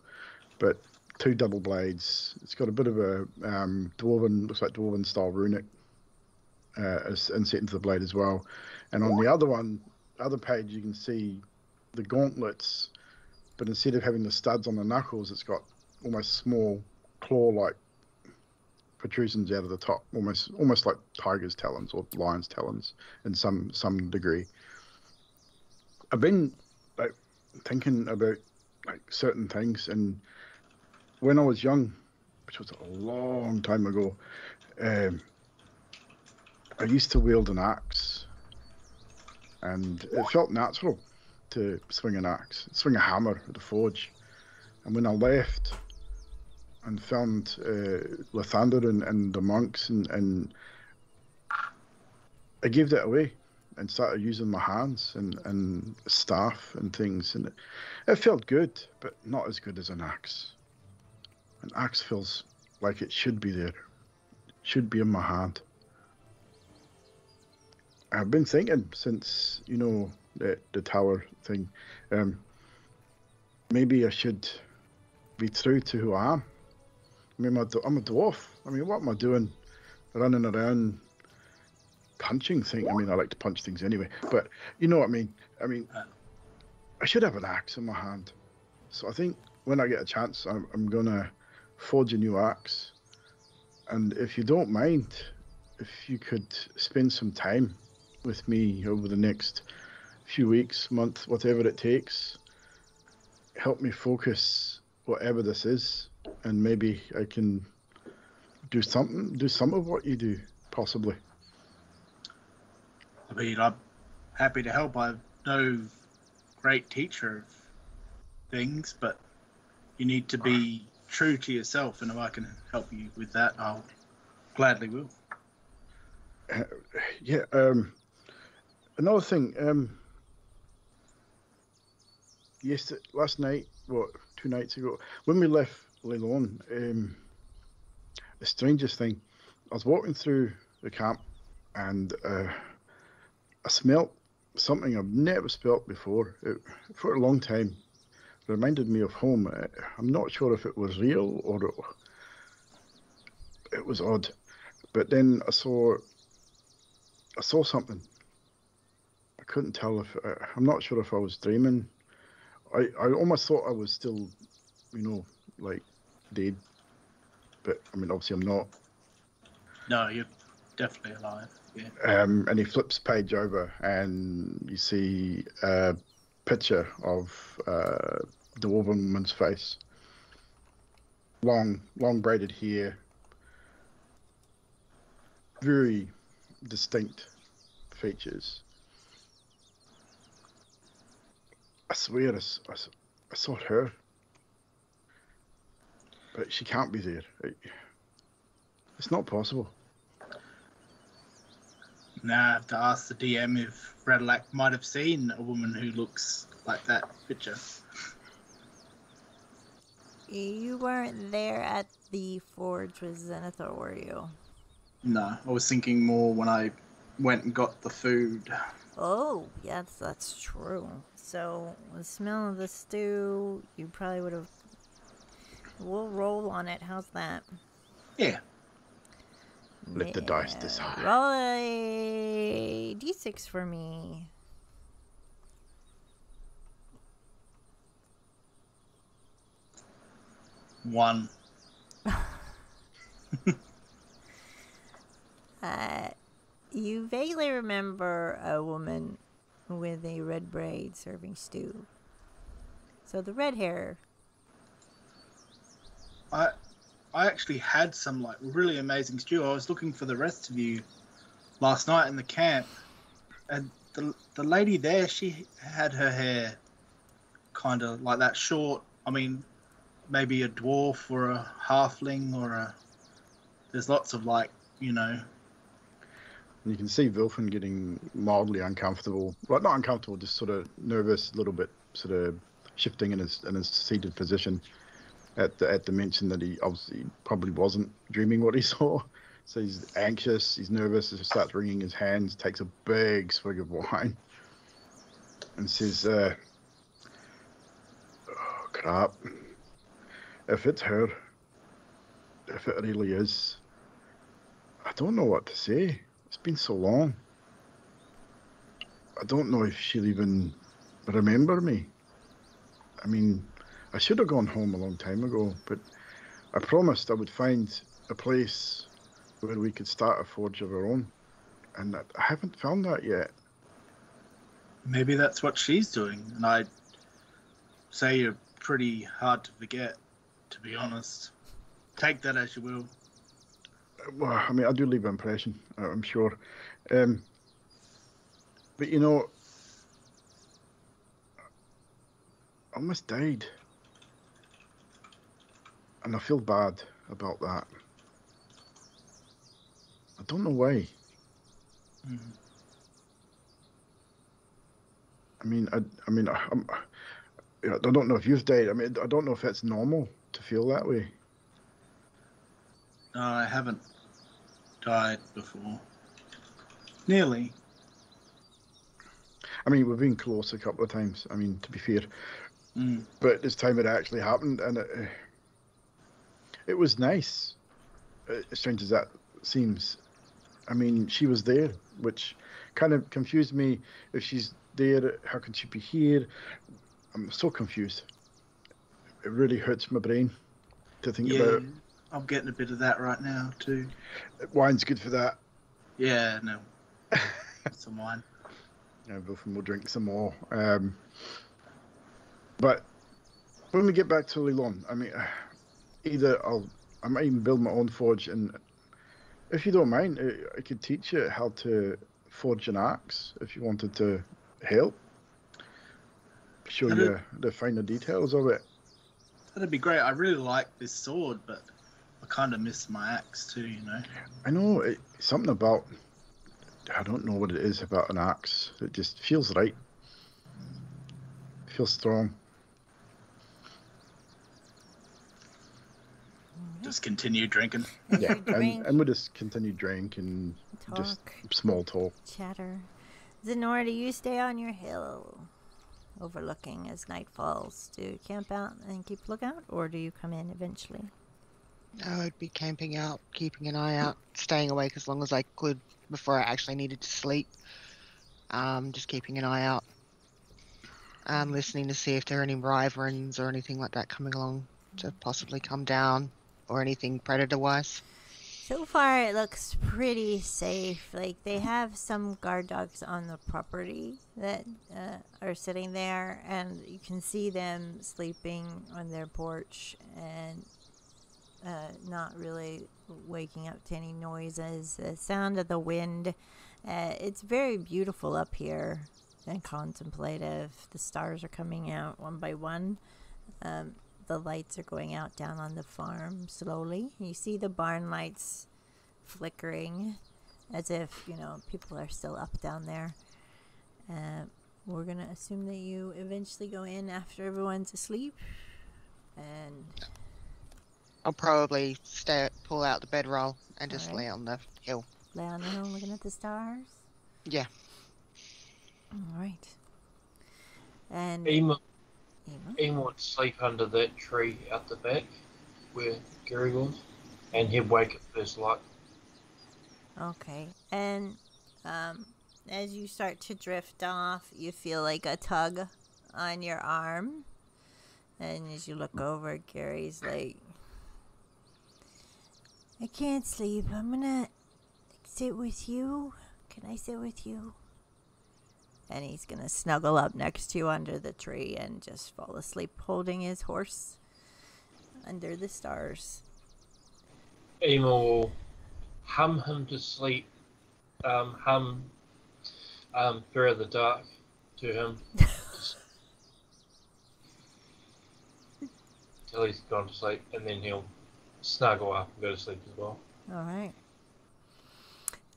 but two double blades. It's got a bit of a looks like dwarven style runic inset into the blade as well. And on the other page, you can see the gauntlets, but instead of having the studs on the knuckles, it's got almost small claw-like protrusions out of the top, almost like tiger's talons or lion's talons in some degree. I've been like thinking about like certain things, and when I was young, which was a long time ago, I used to wield an axe, and it felt natural to swing an axe, swing a hammer at the forge. And when I left and found Lathander and the monks, and I gave that away and started using my hands and staff and things, and it felt good, but not as good as an axe. An axe feels like it should be there, should be in my hand. I've been thinking since, the tower thing, maybe I should be true to who I am. I'm a dwarf. What am I doing running around punching things? I like to punch things anyway, but you know what I mean? I should have an axe in my hand. So I think when I get a chance, I'm going to forge a new axe. And if you don't mind, if you could spend some time with me over the next few weeks, month, whatever it takes, help me focus whatever this is, and maybe I can do some of what you do, possibly. I'm happy to help. I'm no great teacher of things, but you need to be true to yourself, and if I can help you with that, I'll gladly will. Another thing, last night, 2 nights ago, when we left Leilon, the strangest thing, I was walking through the camp, and I smelt something I've never smelt before. For a long time, it reminded me of home. I'm not sure if it was real or it was odd, but then I saw something. I couldn't tell if I'm not sure if I was dreaming. I almost thought I was still, like dead. But I mean, obviously I'm not. No, you're definitely alive. Yeah. And he flips page over, and you see a picture of the woman's face. Long braided hair, very distinct features. I swear I saw her, but she can't be there. It's not possible. Now I have to ask the DM if Radalac might have seen a woman who looks like that picture. You weren't there at the forge with Zenithor, were you? No, I was thinking more when I went and got the food. Oh, yes, that's true. So, the smell of the stew, you probably would have... We'll roll on it. How's that? Yeah. Let the dice decide. Roll a d6 for me. One. You vaguely remember a woman with a red braid serving stew. So the red hair. I actually had some like really amazing stew. I was looking for the rest of you last night in the camp, and the lady there, she had her hair kind of like that short. I mean, maybe a dwarf or a halfling or a. There's lots of like, you know. You can see Vilfin getting mildly uncomfortable. Well, not uncomfortable, just sort of nervous, a little bit, sort of shifting in his seated position at the mention that he obviously probably wasn't dreaming what he saw. So he's anxious, he's nervous, he starts wringing his hands, takes a big swig of wine, and says, "Oh crap! If it's her, if it really is, I don't know what to say. It's been so long. I don't know if she'll even remember me. I mean, I should have gone home a long time ago, but I promised I would find a place where we could start a forge of our own, and I haven't found that yet." Maybe that's what she's doing, and I'd say you're pretty hard to forget, to be honest. Take that as you will. Well, I mean, I do leave an impression, I'm sure. But, you know, I almost died. And I feel bad about that. I don't know why. Mm. I don't know if you've died. I mean, I don't know if it's normal to feel that way. No, I haven't died before. Nearly. I mean, we've been close a couple of times, I mean, to be fair. Mm. But this time it actually happened, and it was nice, as strange as that seems. I mean, she was there, which kind of confused me. If she's there, how can she be here? I'm so confused. It really hurts my brain to think about. I'm getting a bit of that right now, too. Wine's good for that. Yeah, no. Some wine. Yeah, Wilfin will drink some more. But when we get back to Lilon, I mean, I might even build my own forge, and if you don't mind, I could teach you how to forge an axe if you wanted to help. Show you the finer details of it. That'd be great. I really like this sword, but I kind of miss my axe too, you know. I know, something about, I don't know what it is about an axe. It just feels right. It feels strong. Just continue drinking. Yeah, and we'll just continue drinking, just small talk. Chatter. Zenora, do you stay on your hill overlooking as night falls? Do you camp out and keep lookout, or do you come in eventually? I would be camping out, keeping an eye out, staying awake as long as I could before I actually needed to sleep. Just keeping an eye out. Listening to see if there are any wyverns or anything like that coming along to possibly come down, or anything predator-wise. So far, it looks pretty safe. Like, they have some guard dogs on the property that are sitting there, and you can see them sleeping on their porch and not really waking up to any noises. The sound of the wind. It's very beautiful up here and contemplative. The stars are coming out one by one. The lights are going out down on the farm slowly. You see the barn lights flickering as if, people are still up down there. We're going to assume that you eventually go in after everyone's asleep. And I'll probably pull out the bedroll and just Alright. lay on the hill. Lay on the hill looking at the stars. Yeah. All right. And Ema would sleep under that tree out the back where Gary was, and he'd wake at first light. Okay. And as you start to drift off, you feel like a tug on your arm. And as you look over, Gary's like, I can't sleep. I'm gonna sit with you. Can I sit with you? And he's gonna snuggle up next to you under the tree and just fall asleep holding his horse under the stars. Ema will hum him to sleep, hum through the dark to him till he's gone to sleep, and then he'll snuggle up and go to sleep as well. All right.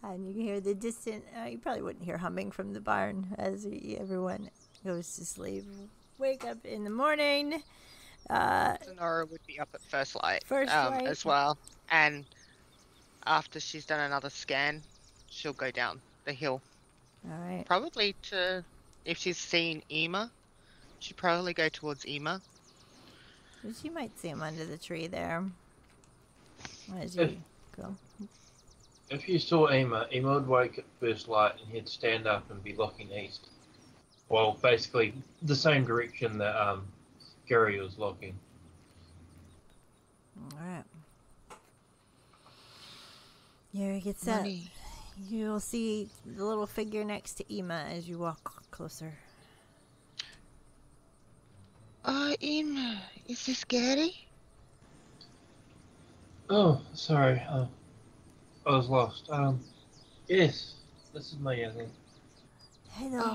And you can hear the distant, you probably wouldn't hear humming from the barn as everyone goes to sleep. Wake up in the morning. Sonora would be up at first light, Light. as well. And after she's done another scan, she'll go down the hill. All right. Probably if she's seen Ema, she'd probably go towards Ema. So you might see him under the tree there as you go. If you saw Ema would wake at first light and he'd stand up and be looking east. Well, basically the same direction that Gary was looking. All right. Gary gets up. You'll see the little figure next to Ema as you walk closer. Ema, is this Gary? Oh, sorry. I was lost. Yes, this is me, I think. Hello.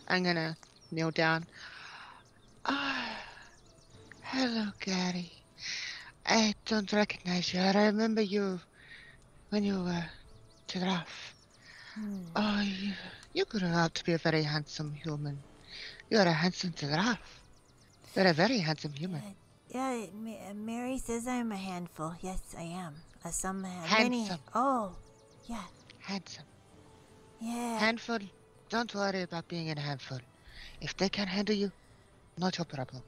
I'm gonna kneel down. Hello, Gary. I don't recognize you. I remember you when you were giraffe. You grew out to be a very handsome human. You are a handsome giraffe. You're a very handsome human. Yeah, Mary says I'm a handful. Yes, I am. Handsome. Oh, yeah. Handsome. Yeah. Handful. Don't worry about being a handful. If they can handle you, not your problem.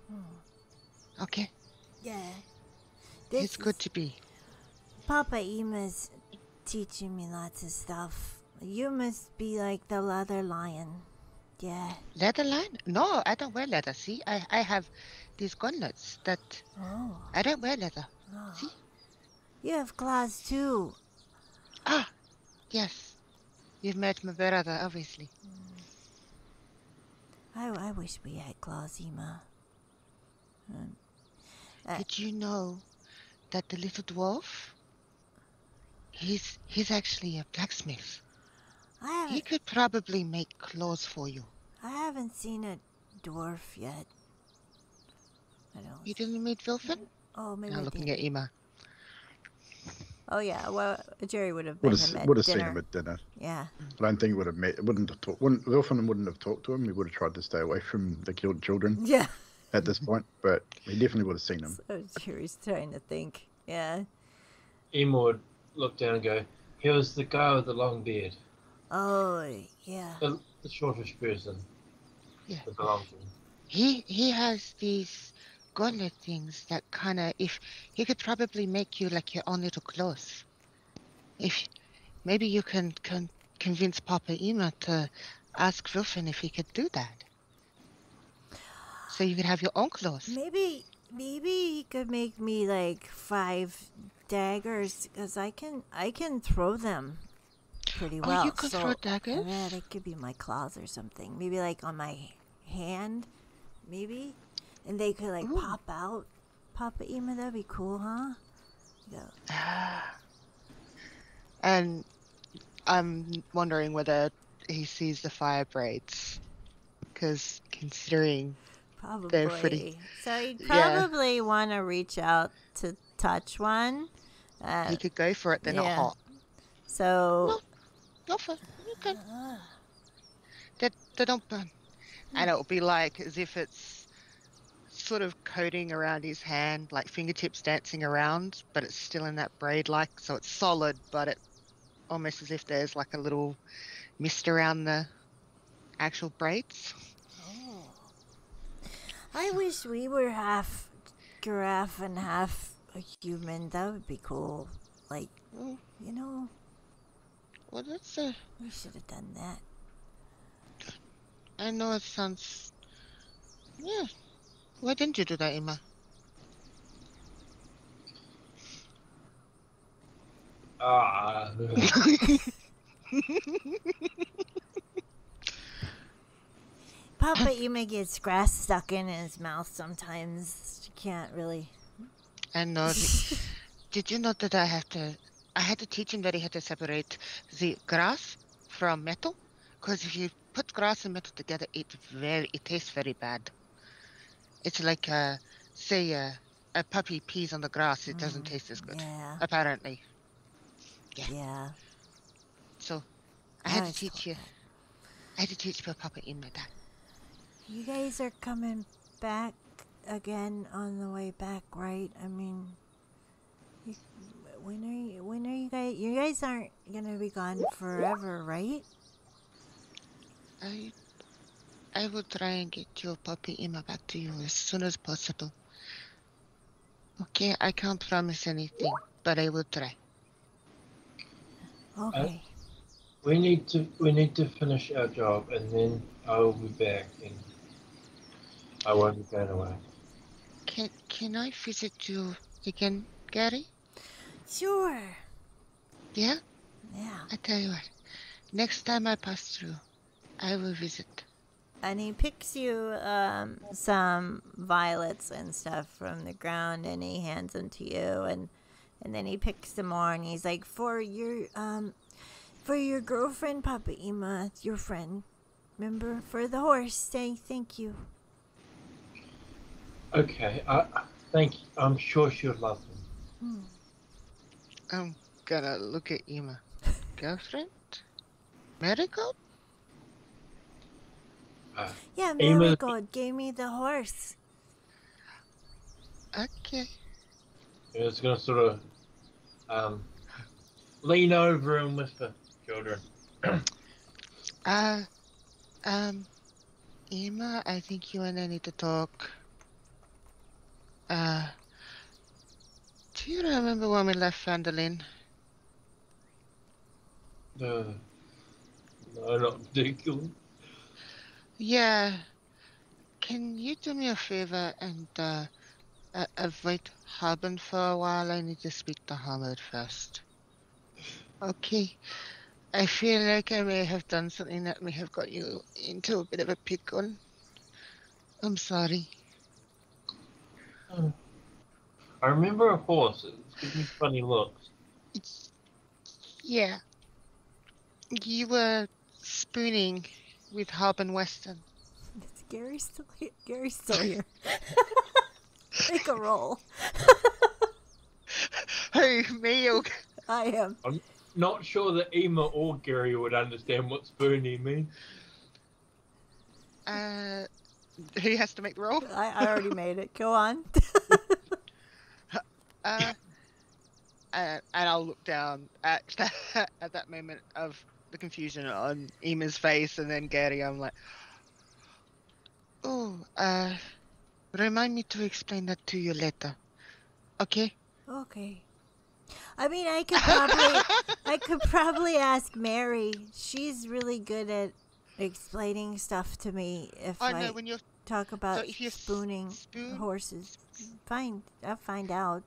Okay? Yeah. It's good to be. Papa Ema's teaching me lots of stuff. You must be like the leather lion. Yeah. Leather lion? No, I don't wear leather. See, I have these gauntlets that... Oh. I don't wear leather. Oh. See? You have claws too. Yes. You've met my brother, obviously. I wish we had claws, Ema. Did you know that the little dwarf, he's actually a blacksmith? He could probably make claws for you. I haven't seen a dwarf yet. I don't. You didn't meet Vilfin? Oh, maybe. Now looking at Ema. Oh yeah, well Jerry would have Would met him at have dinner. seen him at dinner. Yeah. I don't think he would have met. Wouldn't have talked. Wilfin wouldn't have talked to him. He would have tried to stay away from the killed children. Yeah. At this point, but he definitely would have seen him. So Jerry's trying to think. Yeah. Ema would look down and go, "He was the guy with the long beard. Oh yeah. The shortish person. Yeah. With the long beard." He has these gauntlet things that kind of, if he could probably make you like your own little clothes. If maybe you can convince Papa Ema to ask Wilfin if he could do that. So you could have your own clothes. Maybe he could make me like 5 daggers, because I can throw them pretty well. Oh, you can throw daggers? Yeah, they could be my claws or something. Maybe like on my hand, maybe, and they could like pop out. Papa Ema, that'd be cool, huh? Yeah. And I'm wondering whether he sees the fire braids, because considering Probably. they're pretty. So he'd probably want to reach out to touch one. You could go for it. They're not hot. So. Go for it. You can. They don't burn. And it'll be like as if it's sort of coating around his hand, like fingertips dancing around, but it's still in that braid-like, so it's solid, but it almost as if there's like a little mist around the actual braids. Oh. I wish we were half giraffe and half a human. That would be cool. Like, you know. Well, that's we should have done that. I know it sounds. Yeah. Why didn't you do that, Emma? Papa Ema gets grass stuck in his mouth sometimes. You can't really. I know. Did you know that I had to teach him that he had to separate the grass from metal? Because if you put grass and metal together, it tastes very bad. It's like, say, a puppy pees on the grass. It doesn't taste as good. Yeah. Apparently. Yeah. So, I had to teach you. I had to teach your Papa Ema that. You guys are coming back again on the way back, right? I mean, when are you guys? You guys aren't gonna be gone forever, right? I will try and get your Papa Ema back to you as soon as possible. Okay, I can't promise anything, but I will try. Okay. We need to finish our job, and then I will be back, and I won't be going away. Can I visit you again, Gary? Sure. Yeah? Yeah. I tell you what, next time I pass through, I will visit. And he picks you some violets and stuff from the ground, and he hands them to you, and then he picks some more, and he's like, for your girlfriend, Papa Ema, your friend, remember, for the horse, say thank you. Okay, thank you. I'm sure she'll love them. I'm gonna look at Ema. Girlfriend? Marigold? Yeah, Marigold gave me the horse. Okay. It's gonna sort of lean over and whisper, children. Ema, I think you and I need to talk. Do you remember when we left Phandalin? No, not particularly. Yeah. Can you do me a favor and avoid Haben for a while? I need to speak to Hamid first. Okay. I feel like I may have done something that may have got you into a bit of a pickle. I'm sorry. I remember a horse. It gives me funny looks. Yeah. You were spooning with Haben Weston. It's Gary still here. Gary's still here. Make a roll. Hey, me? I am. I'm not sure that Ema or Gary would understand what spooning means. Who has to make the roll? I already made it. Go on. And I'll look down at that moment of the confusion on Ema's face, and then Gary, I'm like, remind me to explain that to you later. Okay? Okay. I mean, I could probably ask Mary. She's really good at explaining stuff to me. If Oh I no, when you're talk about if you spooning spoon, horses, I'll find out.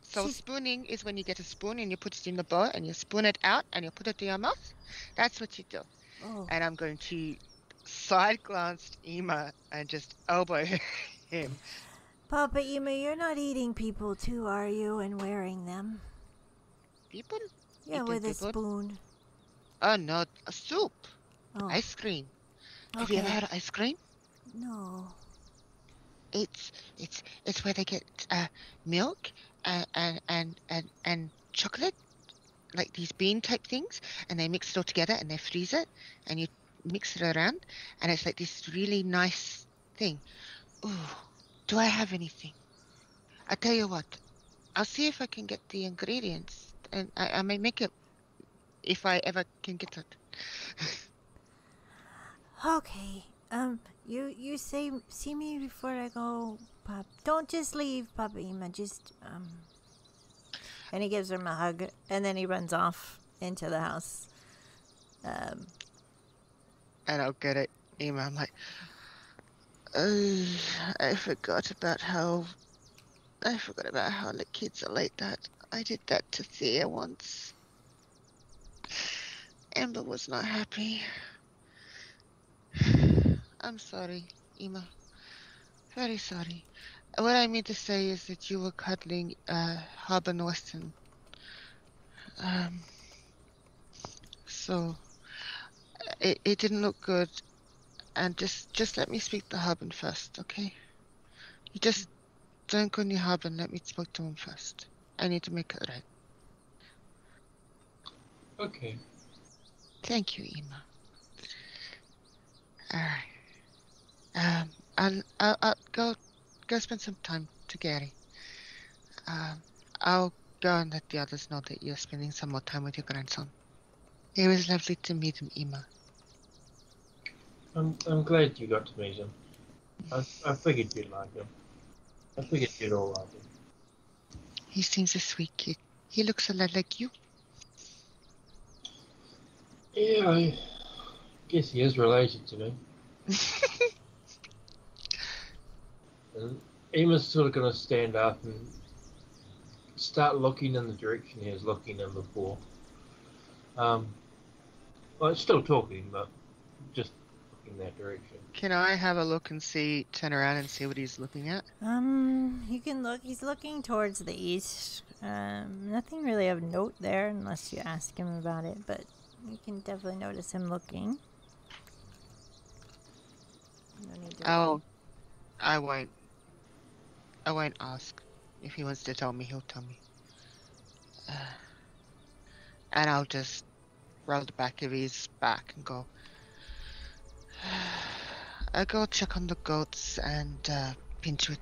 so She's- spooning is when you get a spoon and you put it in the bowl and you spoon it out and you put it in your mouth. That's what you do. Oh, And I'm going to side glance Ema and just elbow him. Papa Ema, you're not eating people too, are you? And wearing them? People? Yeah, Eating with a people? spoon. Oh no, a soup, Oh, ice cream. Have you ever okay. had ice cream? No. It's where they get milk and chocolate, like these bean type things, and they mix it all together and they freeze it and you mix it around and it's like this really nice thing. Ooh, do I have anything? I tell you what, I'll see if I can get the ingredients and I may make it if I ever can get it. Okay. You see me before I go, Pop. Don't just leave, Papa Ema. Just And he gives him a hug, and then he runs off into the house. And I'll get it. Ema, I'm like, I forgot about how the kids are like that. I did that to Thea once. Amber was not happy. I'm sorry, Ema. Very sorry. What I mean to say is that you were cuddling Harbin Weston. So it didn't look good. And just let me speak to Harbin first, okay? You just don't go near Harbin. Let me speak to him first. I need to make it right. Okay. Thank you, Ema. Alright. I'll go spend some time to Gary. I'll go and let the others know that you're spending some more time with your grandson. It was lovely to meet him, Ema. I'm glad you got to meet him. I figured you'd like him. I figured you'd all like him. He seems a sweet kid. He looks a lot like you. Yeah, I guess he is related to me. And Ema's sort of going to stand up and start looking in the direction he was looking in before. Well, still talking, but just looking that direction. Can I have a look and turn around and see what he's looking at? You can look. He's looking towards the east. Nothing really of note there, unless you ask him about it. But you can definitely notice him looking. No need to- Oh, I won't ask. If he wants to tell me, he'll tell me. And I'll just roll the back of his back and go. I go check on the goats and pinch with.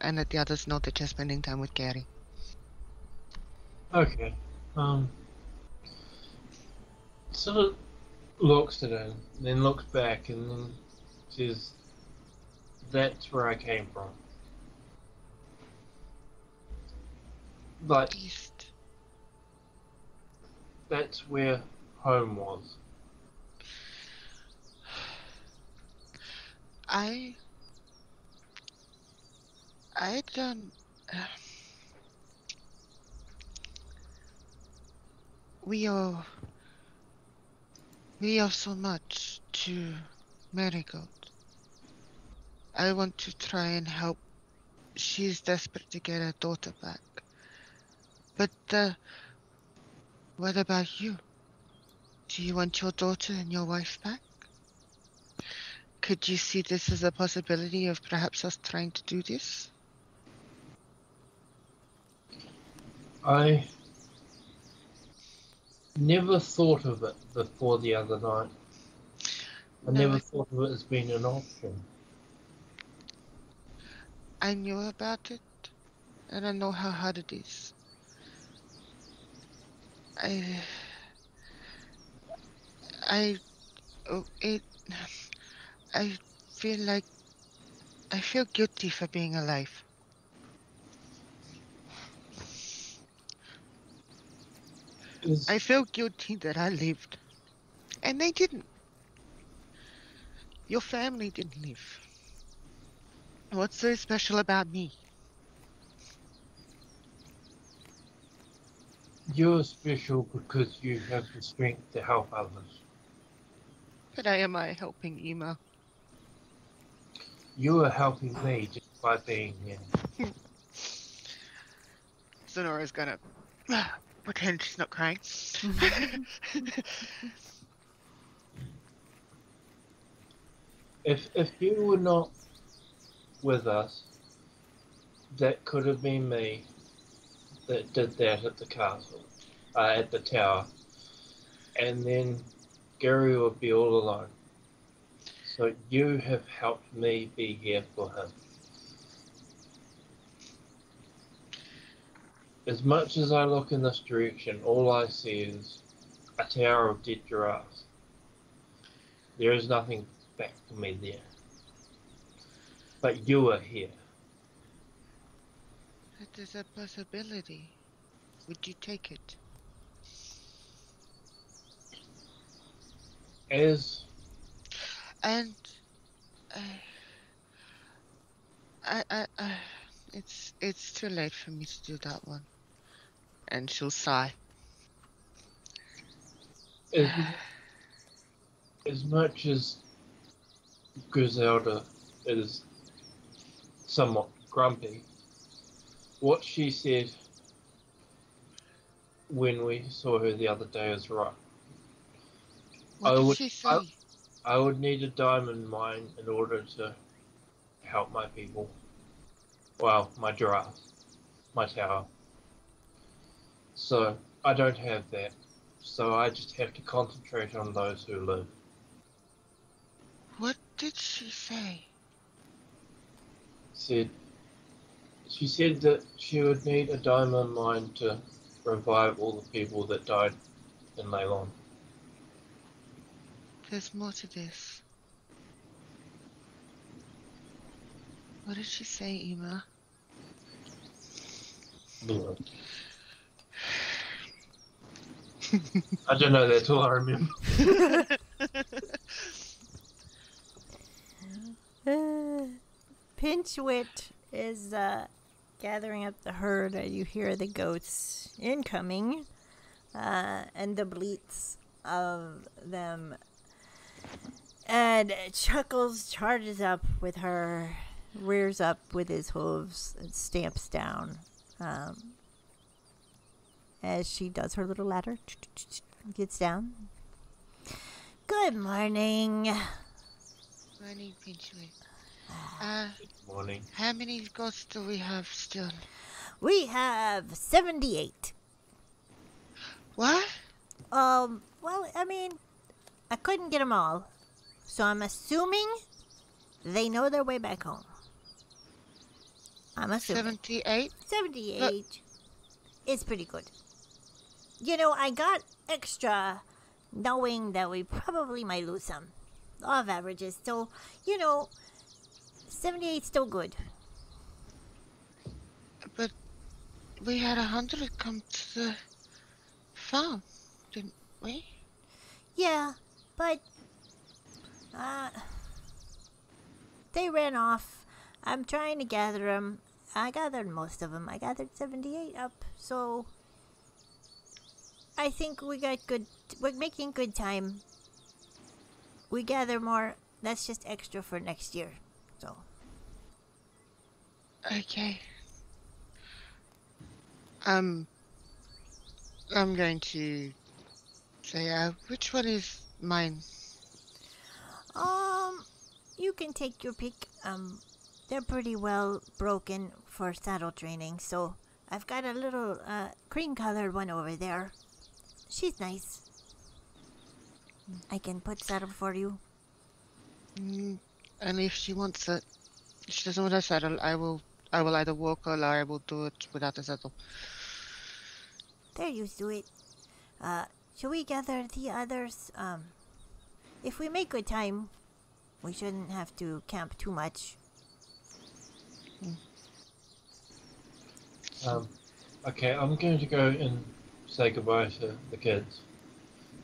And let the others know that you're spending time with Gary. Okay. Sort of looks at him, then looks back, and then says, "That's where I came from." Like, East. that's where home was. I don't. We owe so much to Marigold. I want to try and help. She's desperate to get her daughter back. But what about you? Do you want your daughter and your wife back? Could you see this as a possibility of perhaps us trying to do this? I never thought of it before the other night. I No, never thought of it as being an option. I knew about it, and I know how hard it is. I feel guilty for being alive. I feel guilty that I lived. And they didn't. Your family didn't live. What's so special about me? You're special because you have the strength to help others. But am I helping Ema? You are helping me just by being here. Sonora's gonna pretend she's not crying. If you were not with us, that could have been me that did that at the castle, at the tower, and then Gary would be all alone. So you have helped me be here for him. As much as I look in this direction, all I see is a tower of dead giraffes. There is nothing back for me there. But you are here. That is a possibility. Would you take it? As And it's too late for me to do that one. And she'll sigh. as much as Griselda is somewhat grumpy, what she said when we saw her the other day is right. What did she say? I would need a diamond mine in order to help my people. Well, my giraffes, my tower. So I don't have that. So I just have to concentrate on those who live. What did she say? She said that she would need a diamond mine to revive all the people that died in Leylon. There's more to this. What did she say, Ema? I don't know, that's all I remember. Pinchwit is gathering up the herd. You hear the goats incoming and the bleats of them. And Chuckles charges up with her, rears up with his hooves, and stamps down as she does her little ladder. Gets down. Good morning. Morning, Pinchwit. Morning. How many goats do we have still? We have 78. What? Well, I mean, I couldn't get them all. So I'm assuming they know their way back home. I'm assuming. 78? 78 is pretty good. You know, I got extra knowing that we probably might lose some. Law of averages. So, 78 still good. But we had 100 come to the farm, didn't we? Yeah, but they ran off. I'm trying to gather them. I gathered most of them. I gathered 78 up, so I think we got good. We're making good time. We gather more. That's just extra for next year. So. Okay. I'm going to say, which one is mine? You can take your pick. They're pretty well broken for saddle training, so I've got a little cream-colored one over there. She's nice. I can put saddle for you. And if she wants it, if she doesn't want a saddle, I will either walk her or I will do it without a saddle. They're used to it. Shall we gather the others? If we make good time, we shouldn't have to camp too much. Okay, I'm going to go and say goodbye to the kids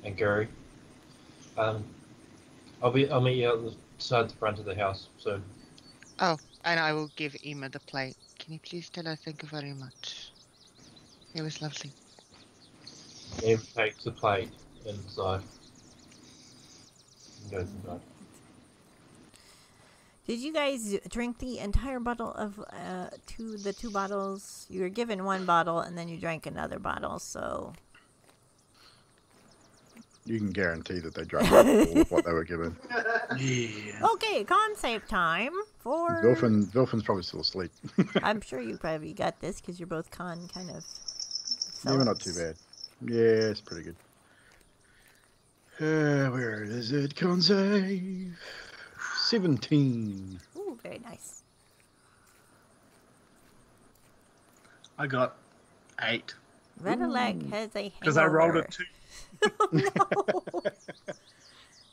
and Gary. I'll meet you outside the front of the house soon. Oh, and I will give Emma the plate. Can you please tell her thank you very much? It was lovely. Eve takes the plate inside and goes inside. Did you guys drink the entire bottle of the two bottles? You were given one bottle and then you drank another bottle, so You can guarantee that they drank all of what they were given. Yeah. okay, con save time for Vilfin's probably still asleep. I'm sure you probably got this because you're both con kind of Yeah, not fellas. too bad. Yeah, it's pretty good. Where is it? Con save 17. Ooh, very nice. I got 8. Redaleg has a hangover. Because I rolled a 2. Oh, no.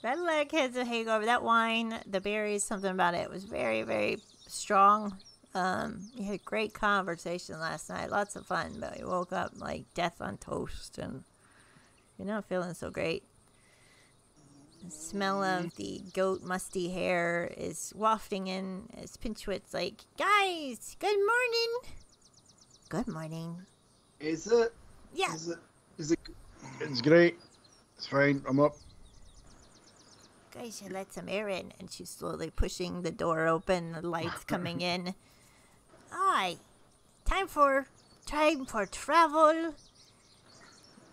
Redaleg has a hangover. That wine, the berries, something about it was very, very strong. We had a great conversation last night. Lots of fun, but we woke up like death on toast and you're not feeling so great. The smell of the goat musty hair is wafting in as Pinchwit's like, guys, good morning. Good morning. Is it? Yeah. Is it? It's great. It's fine. I'm up. Guys should let some air in. And she's slowly pushing the door open, the lights coming in. Aye. Time for travel.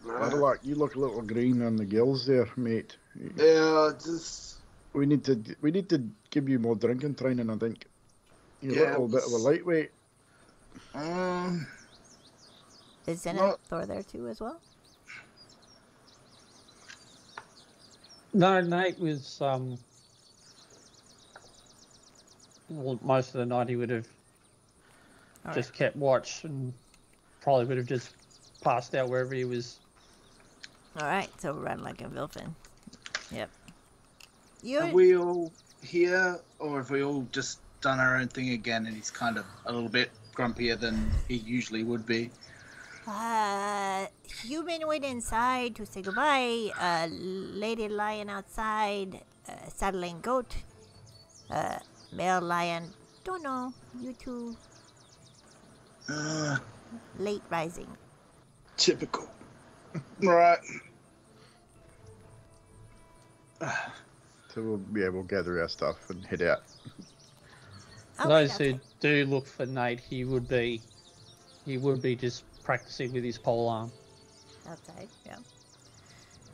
Look, you look a little green on the gills there, mate. Yeah, just We need to give you more drinking training, I think. You're Yeah, a little bit of a lightweight. Is Well- Zenithor there too as well? No, Nate was well, most of the night he would have All just kept watch and probably would have just passed out wherever he was. All right, so we're running like a Vilfin. Yep. are we all here, or have we all just done our own thing again? And he's kind of a little bit grumpier than he usually would be. Human went inside to say goodbye. Lady lion outside, saddling goat. Male lion, don't know. You two late rising. Typical. Right. So we'll gather our stuff and head out. Oh, Those wait, who do look for Nate, he would be just practicing with his pole arm. outside, yeah.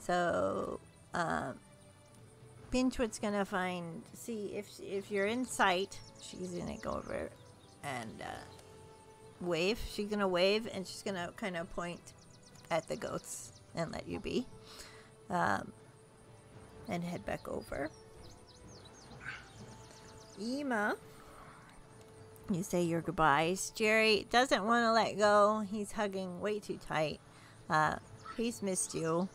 So, Pinchwood's gonna see if you're in sight. She's gonna go over and wave. She's gonna wave and she's gonna kind of point at the goats and let you be, and head back over. Ema, you say your goodbyes. Jerry doesn't want to let go. He's hugging way too tight. He's missed you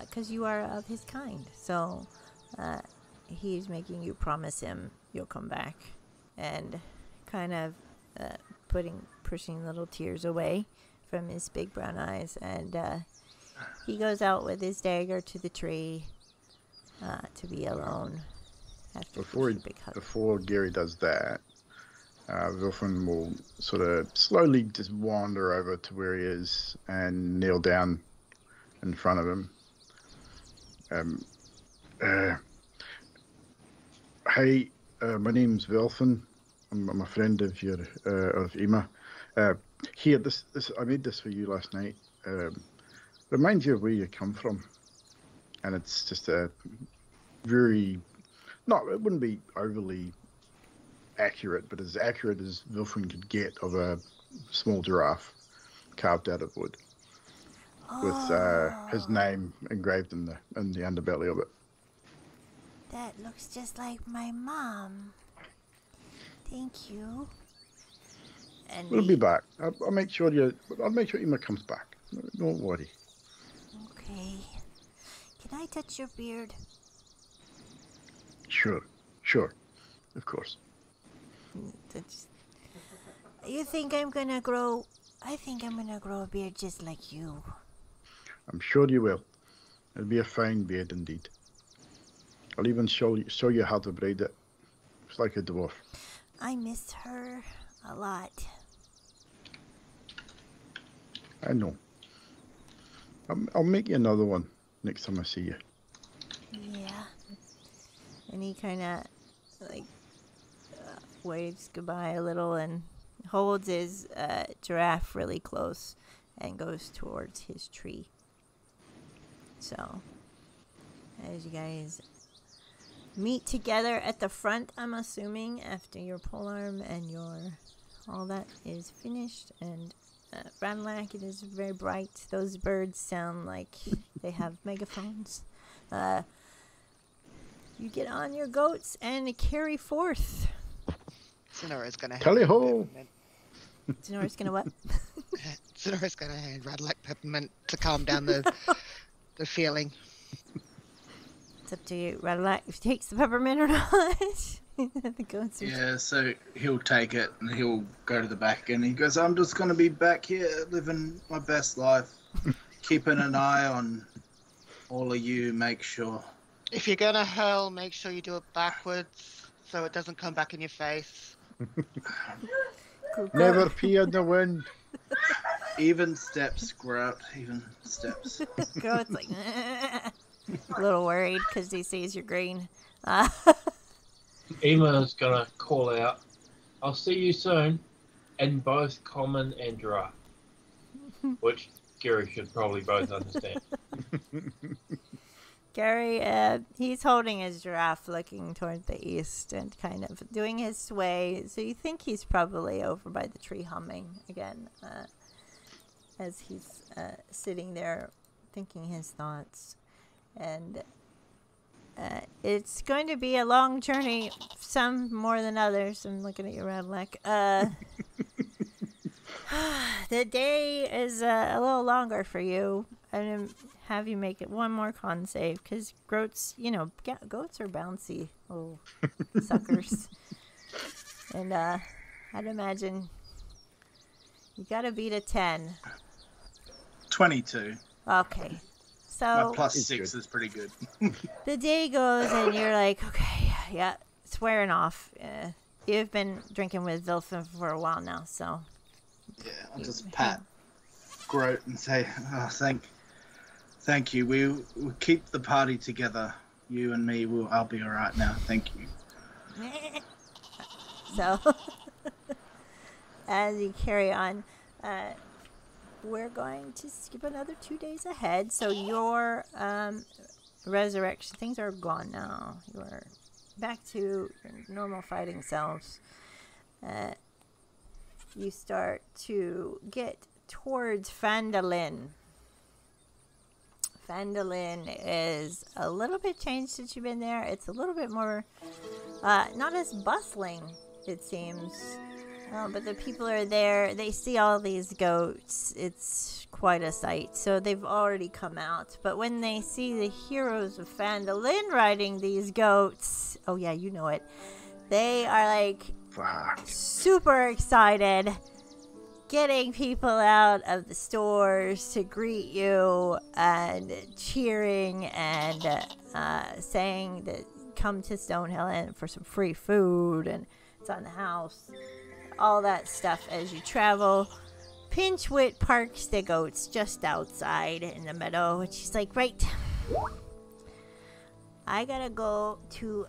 because you are of his kind. So he's making you promise him you'll come back, and kind of pushing little tears away from his big brown eyes. And he goes out with his dagger to the tree to be alone. After Before Gary does that, Vilfin will sort of slowly just wander over to where he is and kneel down in front of him. Hey, my name's Vilfin. I'm a friend of Ema. Here, this I made this for you last night. Reminds you of where you come from, and it's just a very it wouldn't be overly accurate, but as accurate as Vilfin could get of a small giraffe carved out of wood with his name engraved in the underbelly of it. That looks just like my mom. Thank you. And We'll be back. I'll make sure Ema comes back. Don't worry. Okay. Can I touch your beard? Sure, of course. You think I'm gonna grow? I think I'm gonna grow a beard just like you. I'm sure you will. It'll be a fine beard indeed. I'll even show you how to braid it. It's like a dwarf. I miss her a lot. I know. I'll make you another one next time I see you. Yeah. And he kind of like waves goodbye a little and holds his giraffe really close and goes towards his tree. So, as you guys meet together at the front, I'm assuming, after your polearm and your all that is finished, and Ranlack, it is very bright. Those birds sound like they have megaphones. You get on your goats and carry forth. Sonora's gonna Tally hand ho! peppermint. Sonora's gonna what? Sonora's gonna hand Radlac peppermint to calm down the feeling. It's up to you, Ranlack, if he takes the peppermint or not. The goats are... Yeah, so he'll take it and he'll go to the back and he goes, I'm just going to be back here living my best life, keeping an eye on all of you, make sure. If you're gonna hurl, make sure you do it backwards so it doesn't come back in your face. Never pee in the wind. Even steps, Grout, even steps. Goat's like, a little worried because he sees you're green. Ema's gonna call out, I'll see you soon, in both common and giraffe. Which Gary should probably both understand. Gary, he's holding his giraffe looking toward the east and kind of doing his sway. So you think he's probably over by the tree humming again as he's sitting there thinking his thoughts. And it's going to be a long journey, some more than others. I'm looking at you, Radlac. The day is a little longer for you. I'm going to have you make it one more con save, because goats, goats are bouncy little suckers. And I'd imagine you got to beat a 10. 22. Okay. So My plus 6 is pretty good. the day goes and you're like, okay, yeah, it's wearing off. You've been drinking with Vilfin for a while now, so. Yeah, I'll just pat Groat and say, oh, thank you. We'll keep the party together. You and me, I'll be all right now. Thank you. So, as you carry on, we're going to skip another 2 days ahead. So your resurrection, things are gone now. You're back to your normal fighting selves. You start to get towards Phandalin. Phandalin is a little bit changed since you've been there. It's a little bit more, not as bustling, it seems. But the people are there. They see all these goats. It's quite a sight. So they've already come out. But when they see the heroes of Phandalin riding these goats, oh yeah, you know it. They are like super excited, getting people out of the stores to greet you and cheering and saying that come to Stonehill for some free food and it's on the house. All that stuff as you travel. Pinchwit parks the goats just outside in the meadow. And she's like, right, I gotta go to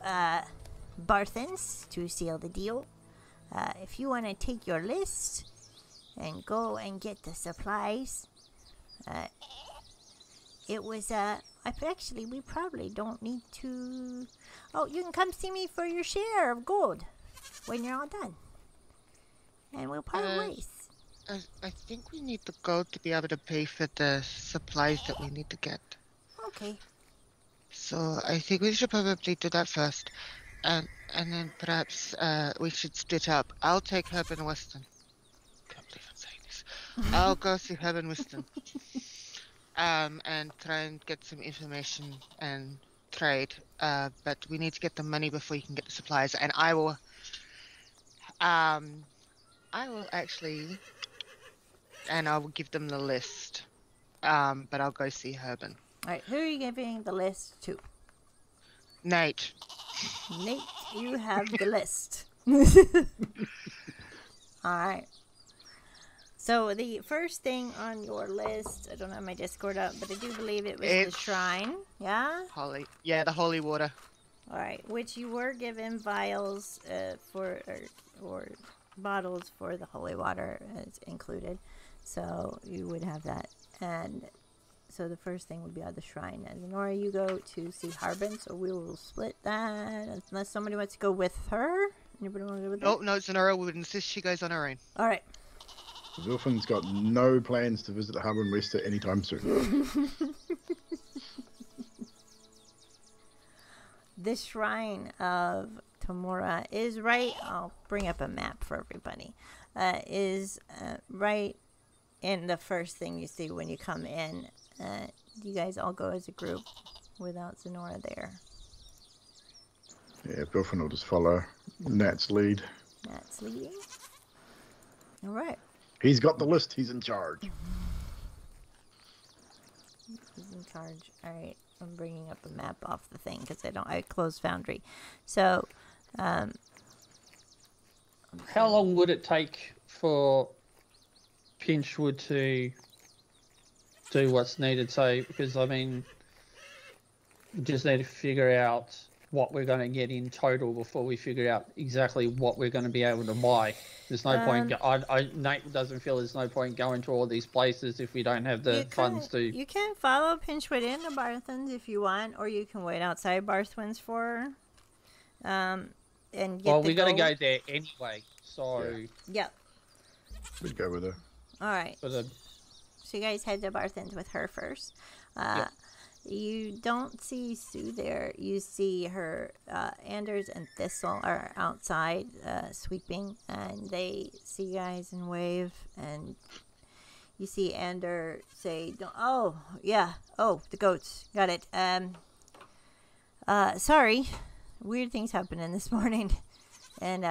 Barthen's to seal the deal. If you want to take your list and go and get the supplies, it was, actually, we probably don't need to... Oh, you can come see me for your share of gold when you're all done. And we'll part ways. I think we need the gold to be able to pay for the supplies that we need to get. Okay. So I think we should probably do that first. And then perhaps we should split up. I'll take Herb and Weston. Can't believe I'm saying this. I'll go see Herb and Weston. And try and get some information and trade. But we need to get the money before you can get the supplies. And I will actually, and I will give them the list. but I'll go see Herban. All right, who are you giving the list to? Nate. Nate, you have the list. All right. So the first thing on your list, I don't have my Discord up, but I do believe it was the shrine. Yeah? Yeah, the holy water. All right, which you were given vials or bottles for the holy water included. So you would have that. And so the first thing would be at the shrine. And Nora, you go to see Harbin, so we will split that unless somebody wants to go with her. Anybody want to go with her? No, Zenora would insist she goes on her own. All right. Wilfin's got no plans to visit Harbin West at any time soon. The shrine of Tamora is right. I'll bring up a map for everybody. Is right in the first thing you see when you come in. You guys all go as a group without Zenora there. Yeah, Wilfin will just follow Nat's lead. Nat's leading. All right. He's got the list. He's in charge. He's in charge. All right. I'm bringing up a map off the thing because I closed Foundry. So, how long would it take for Pinchwood to do what's needed? So, because I mean, we just need to figure out what we're going to get in total before we figure out exactly what we're going to be able to buy. There's no point. Nate doesn't feel there's no point going to all these places if we don't have the funds to. You can follow Pinchwood into Barthens if you want, or you can wait outside Barthens for her. And get we got to go there anyway. So. Yep. We'd go with her. All right. For the... So you guys head to Barthens with her first. Yep. You don't see Sue there. You see her, Anders and Thistle are outside sweeping, and they see you guys and wave, and you see Ander say, "Oh, yeah, the goats, got it. Sorry, weird things happening this morning," and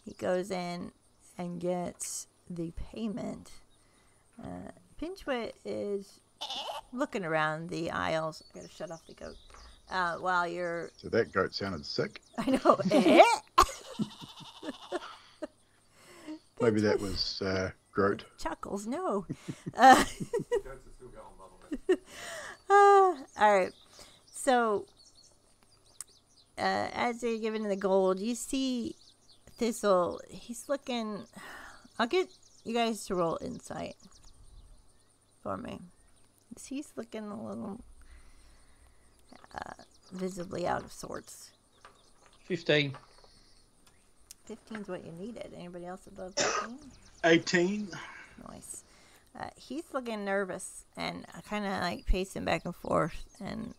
he goes in and gets the payment. Pinchwood is looking around the aisles. I gotta shut off the goat. While you're... So that goat sounded sick. I know. Maybe that was Groat. Chuckles, no. All right. So, as they're giving the gold, you see Thistle. He's looking... I'll get you guys to roll insight for me. He's looking a little visibly out of sorts. 15. 15 is what you needed. Anybody else above 15? 18. Nice. He's looking nervous and kind of like pacing back and forth and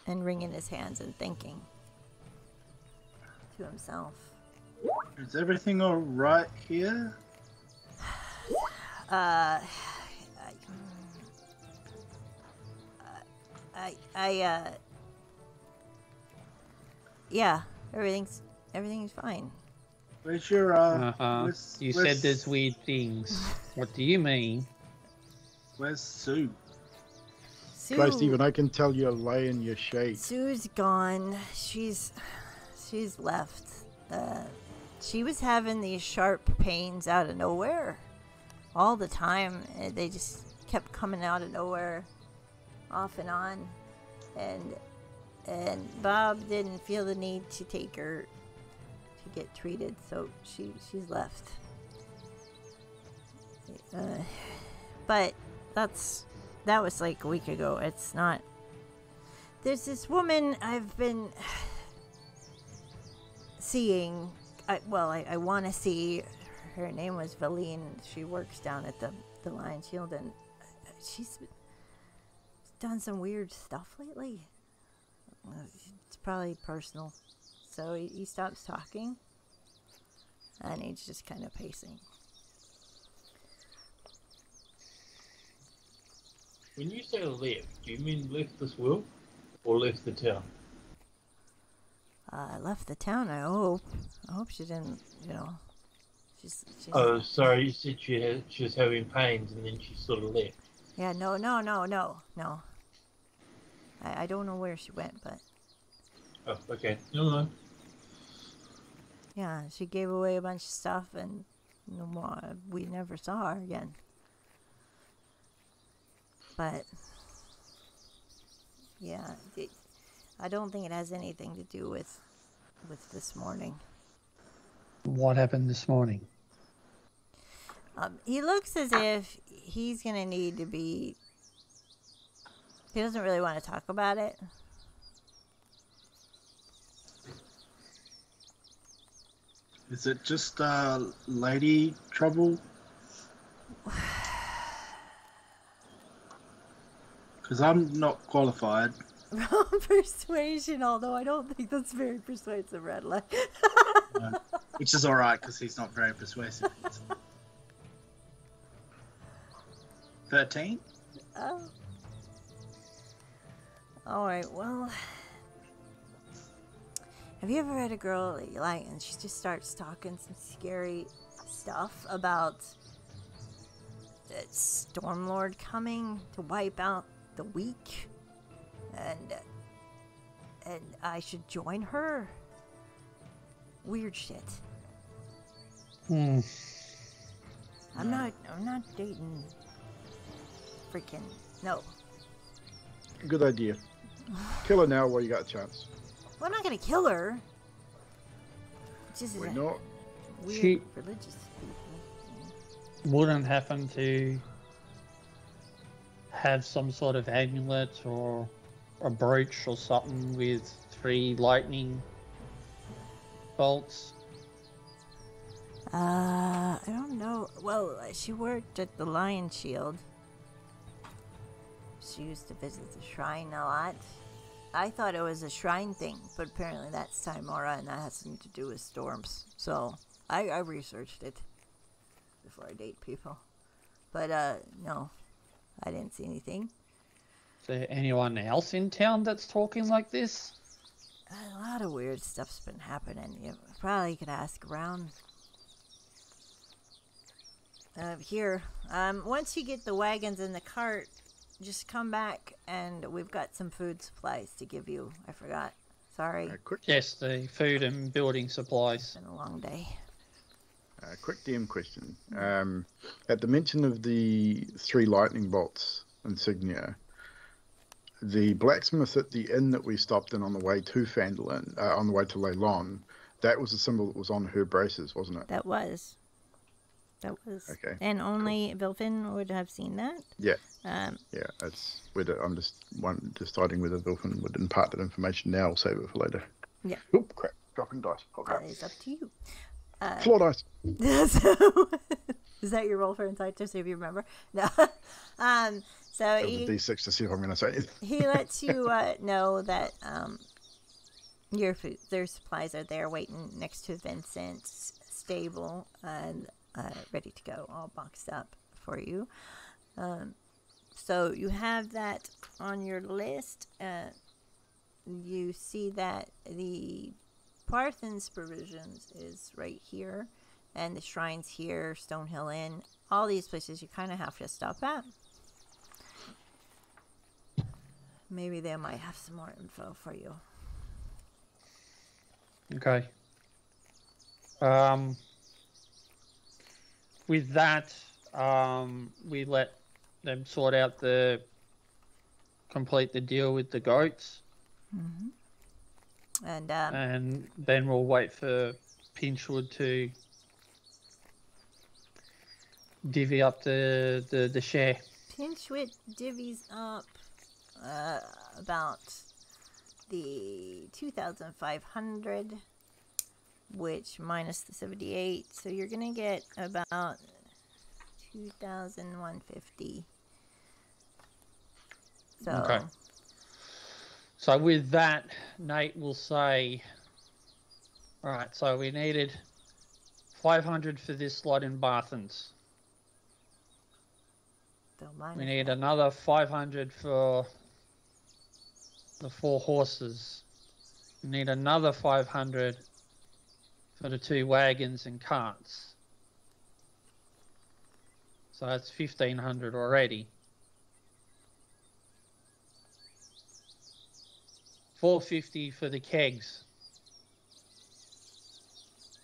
wringing his hands and thinking to himself. Is everything all right here? Yeah, everything's fine. Where's your You said there's weird things. What do you mean? Where's Sue? Christ, even I can tell you're laying your shade. Sue's gone. She's left. She was having these sharp pains out of nowhere all the time. They just kept coming out of nowhere, off and on, and Bob didn't feel the need to take her to get treated, so she's left. But that was like a week ago. It's not. There's this woman I've been seeing. I want to see. Her name was Valine. She works down at the Lion Shield, and she's done some weird stuff lately. It's probably personal. So he stops talking, and he's just kind of pacing. When you say left, do you mean left this world or left the town? Left the town, I hope. I hope she didn't, she's Oh, sorry, you said she was having pains and then she sort of left. Yeah, no. I don't know where she went, but Oh, okay. Never mind. yeah, she gave away a bunch of stuff, and no more. We never saw her again. But yeah, I don't think it has anything to do with this morning. What happened this morning? He looks as if he's gonna need to be. He doesn't really want to talk about it. Is it just lady trouble? Because I'm not qualified. Persuasion, although I don't think that's very persuasive, Red Light. Which is alright, because he's not very persuasive. 13? Oh. Alright, well. Have you ever read a girl that you like and she just starts talking some scary stuff about the Stormlord coming to wipe out the weak? And I should join her? Weird shit. I'm not dating freaking no. Good idea. Kill her now while you got a chance. Well, I'm not gonna kill her. Just Why not? weird She- religious people. Wouldn't happen to have some sort of amulet or a brooch or something with 3 lightning bolts? I don't know. Well, she worked at the Lion Shield. She used to visit the shrine a lot. I thought it was a shrine thing, but apparently that's Timora, and that has something to do with storms. So I researched it before I date people. But no, I didn't see anything. Is there anyone else in town that's talking like this? A lot of weird stuff's been happening. You probably could ask around. Here, once you get the wagons in the cart, just come back and we've got some food supplies to give you. I forgot. Sorry. Quick Yes, the food and building supplies. It's been a long day. quick DM question. At the mention of the 3 lightning bolts insignia, the blacksmith at the inn that we stopped in on the way to Phandalin, on the way to Leylon, that was the symbol that was on her braces, wasn't it? That was. Okay. And only Vilfin would have seen that. Yeah. Um, Yeah, it's whether I'm just deciding whether Vilfin would impart that information now or save it for later. Yeah. Oop, crap. Dropping dice. Oh, crap. that is up to you. Floor dice. So, is that your roll for insight to see if you remember? No. So That was a D6 to see if I'm going to say anything. he lets you know that your food, their supplies are there waiting next to Vincent's stable and ready to go, all boxed up for you. So you have that on your list. You see that the Parthen's provisions is right here, and the shrines here, Stonehill Inn, all these places you kind of have to stop at. Maybe they might have some more info for you. Okay. With that, we let them sort out complete the deal with the goats, And then we'll wait for Pinchwood to divvy up the share. Pinchwit divvies up about the 2,500, which minus the 78, so you're gonna get about 2,150. So Okay. So with that, Nate will say, all right, so we needed 500 for this lot in Barthens. don't mind. We need another 500 for the 4 horses. We need another 500 for the 2 wagons and carts. So that's 1,500 already. $4.50 for the kegs,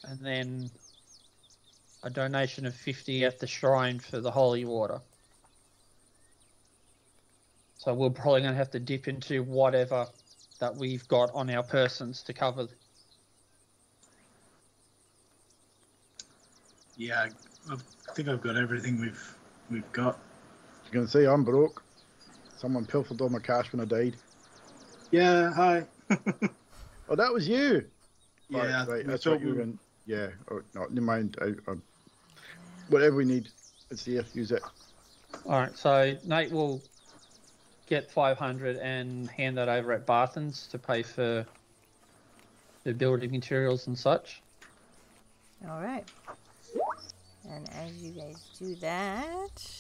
and then a donation of $50 at the shrine for the holy water. So we're probably going to have to dip into whatever that we've got on our persons to cover. Yeah, I think I've got everything we've got. You can see I'm broke. Someone pilfered all my cash when I died. Yeah, hi. Oh, that was you. Yeah, right. we That's thought what you were going. Yeah. Oh, no, never mind. Whatever we need, it's there. Use it. All right, so Nate will get 500 and hand that over at Barthen's to pay for the building materials and such. All right. And as you guys do that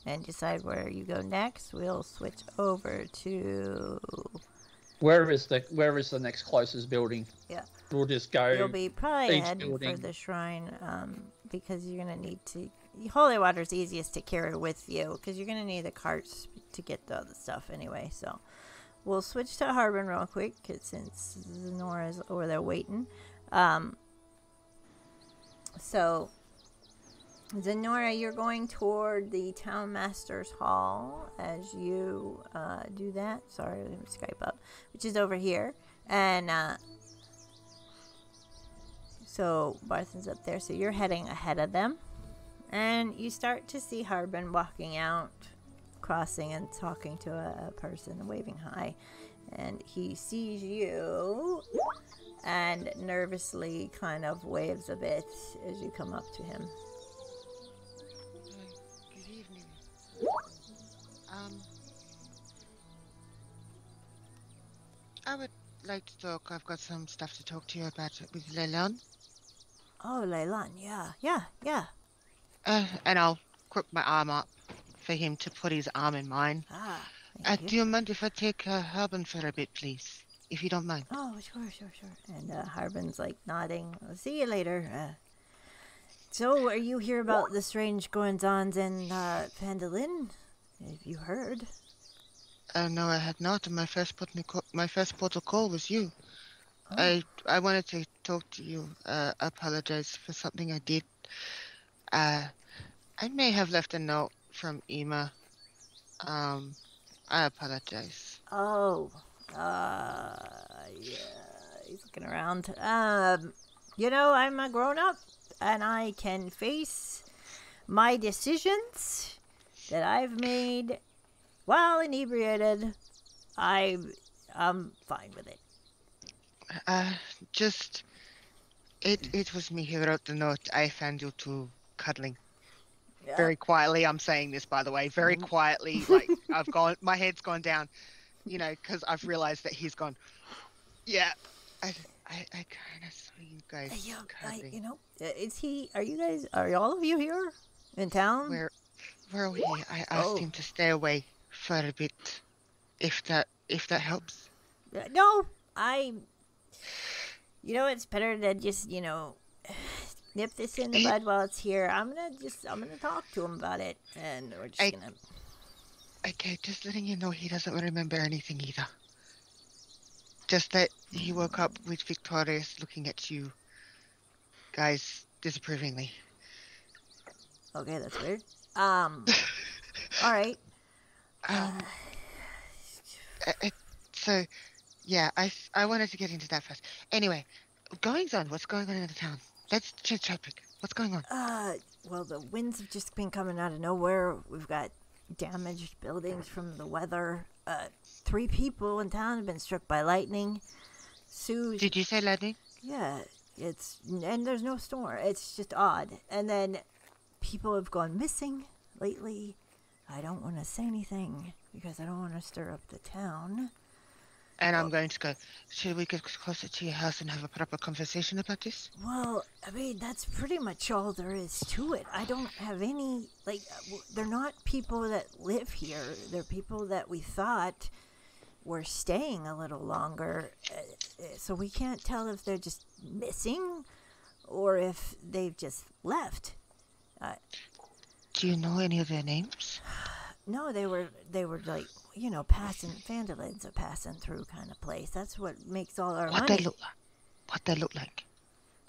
and decide where you go next, we'll switch over to... Where is the next closest building? Yeah. We'll just go. You'll be probably each heading building. for the shrine because you're going to need to... Holy water's easiest to carry with you because you're going to need the carts to get the other stuff anyway. So we'll switch to Harbin real quick since Zenora's over there waiting. So... Zenora, you're going toward the Town Master's Hall as you do that. Sorry, let me Skype up. Which is over here. And so Barthen's up there. So you're heading ahead of them. And you start to see Harbin walking out, crossing and talking to a person, waving hi. And he sees you and nervously kind of waves a bit as you come up to him. I would like to talk. I've got some stuff to talk to you about with Leilan. Oh, Leilan, yeah. And I'll crook my arm up for him to put his arm in mine. Do you mind if I take Harbin for a bit, please? If you don't mind. Oh, sure. And Harbin's like nodding. I'll see you later. So, are you here about the strange goings-ons in Phandalin? Have you heard? No, I had not. My first portal call was you. Oh. I wanted to talk to you. Apologize for something I did. I may have left a note from Ema. I apologize. Oh. Yeah. He's looking around. I'm a grown-up, and I can face my decisions that I've made while inebriated. I'm fine with it. It was me who wrote the note. I found you two cuddling. Yeah. Very quietly, I'm saying this, by the way. Very quietly, like, my head's gone down, because I've realized that he's gone, yeah, I kind of saw you guys cuddling. Are all of you here in town? Where are we? I asked him to stay away for a bit, if that helps. No, it's better to just, nip this in the bud while it's here. I'm gonna talk to him about it, and we're just gonna... Okay, just letting you know he doesn't remember anything either. Just that he woke up with Victorious looking at you guys disapprovingly. Okay, that's weird. All right. So, yeah, I wanted to get into that first. Anyway, what's going on in the town? Let's change topic. What's going on? Well, the winds have just been coming out of nowhere. We've got damaged buildings from the weather. 3 people in town have been struck by lightning. Did you say lightning? Yeah, and there's no storm. It's just odd. And then people have gone missing lately. I don't want to say anything because I don't want to stir up the town. And I'm going to go, should we get closer to your house and have a proper conversation about this? Well, that's pretty much all there is to it. I don't have any, they're not people that live here. They're people that we thought were staying a little longer. So we can't tell if they're just missing or if they've just left. Do you know any of their names? No, they were like, passing Phandalins are passing through kind of place. That's what makes all our What money. they look like.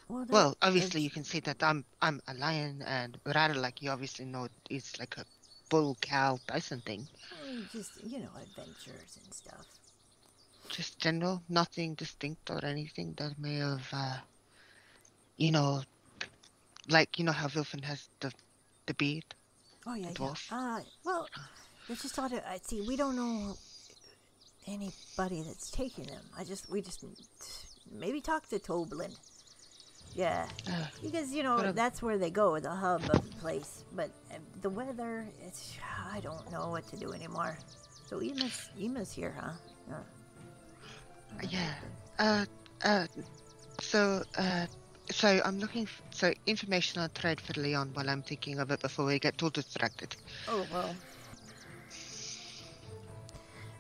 Well, Well, obviously you can see that I'm a lion, and rather like you obviously know it's like a bull, cow, bison thing. just adventures and stuff. Just general, nothing distinct or anything that may have, like how Wilfin has the beard. Oh yeah, dwarf. Well, I just thought I see. We don't know anybody that's taking them. We just maybe talk to Toblin. Yeah, because that's where they go, the hub of the place. But the weather, I don't know what to do anymore. So Ema's here, huh? Yeah. So I'm looking so information on trade for Leon while I'm thinking of it before we get too distracted. Oh well.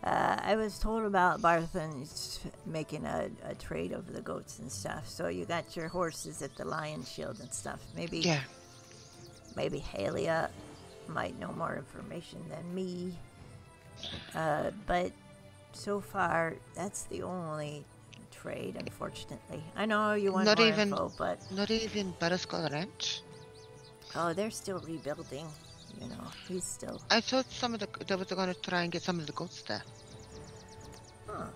I was told about Barthen's making a trade over the goats and stuff. So you got your horses at the Lion Shield and stuff. Maybe Halia might know more information than me. But so far, that's the only trade, unfortunately. I know you want more info, but... Not even Butterskull Ranch? Oh, they're still rebuilding. He's still... I thought they were going to try and get some of the goats there. Huh.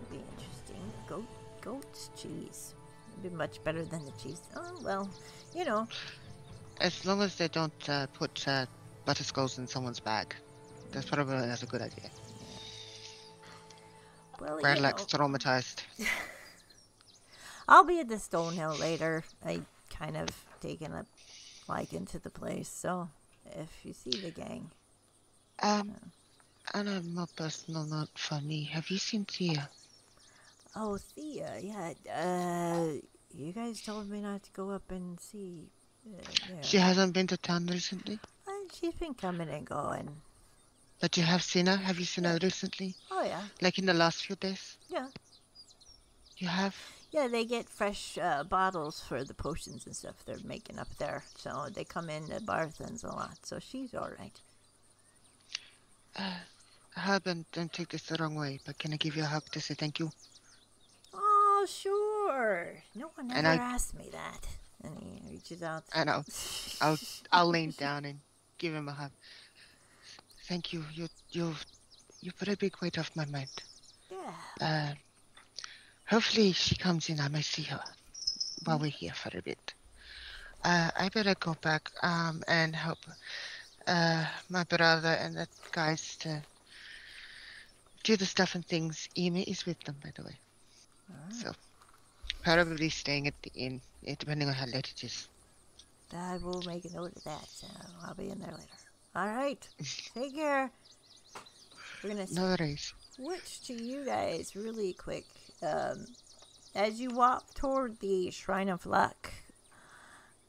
Would be interesting. Goat's cheese. Would be much better than the cheese. Oh, well, As long as they don't put Butterskulls in someone's bag. That's a good idea. Well, Radlack's traumatized. I'll be at the Stonehill later. I kind of taken a liking to the place, so if you see the gang. On a more personal note for me, have you seen Thea? Oh, Thea, yeah. You guys told me not to go up and see. Yeah. She hasn't been to town recently? She's been coming and going. But you have seen her? Have you seen her recently? Oh, yeah. Like in the last few days? Yeah. You have? Yeah, they get fresh bottles for the potions and stuff they're making up there. So they come in to Barthen's a lot. So she's all right. Don't take this the wrong way, but can I give you a hug to say thank you? Oh, sure. No one ever asked me that. And he reaches out. I know. I'll lean down and give him a hug. Thank you. You put a big weight off my mind. Yeah. Hopefully she comes in. I may see her while we're here for a bit. I better go back and help my brother and the guys to do the stuff and things. Ema is with them, by the way. Right. So probably staying at the inn, depending on how late it is. I will make a note of that. So I'll be in there later. All right. Take care. We're going to switch to you guys really quick. As you walk toward the Shrine of Luck,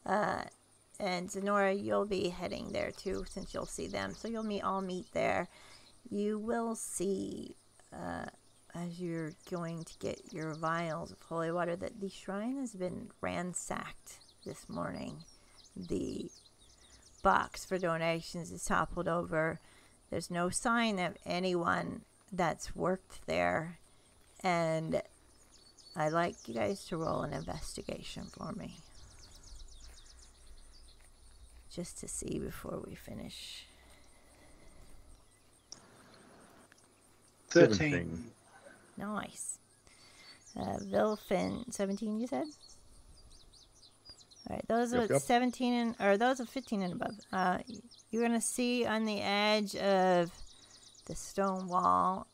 and Zenora, you'll be heading there too, since you'll see them. So you'll all meet there. You will see, as you're going to get your vials of holy water, that the shrine has been ransacked this morning. The box for donations is toppled over. There's no sign of anyone that's worked there. And I'd like you guys to roll an investigation for me. Just to see before we finish. 13. Nice. Vilfin, 17 you said? Alright, those are 17 or those are 15 and above. You're going to see on the edge of the stone wall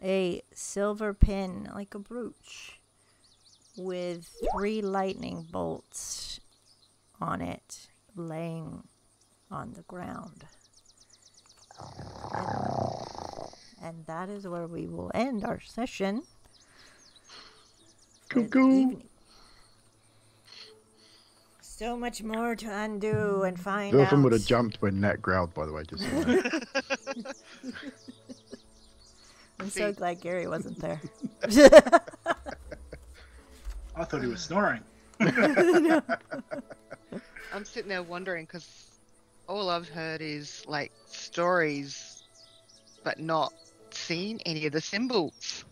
a silver pin, like a brooch, with 3 lightning bolts on it, laying on the ground. And that is where we will end our session. Cuckoo. So much more to undo and find Wilfin out. would have jumped when Nat growled, by the way. Just so you know. I'm so glad Gary wasn't there. I thought he was snoring. I'm sitting there wondering because all I've heard is like stories, but not seen any of the symbols.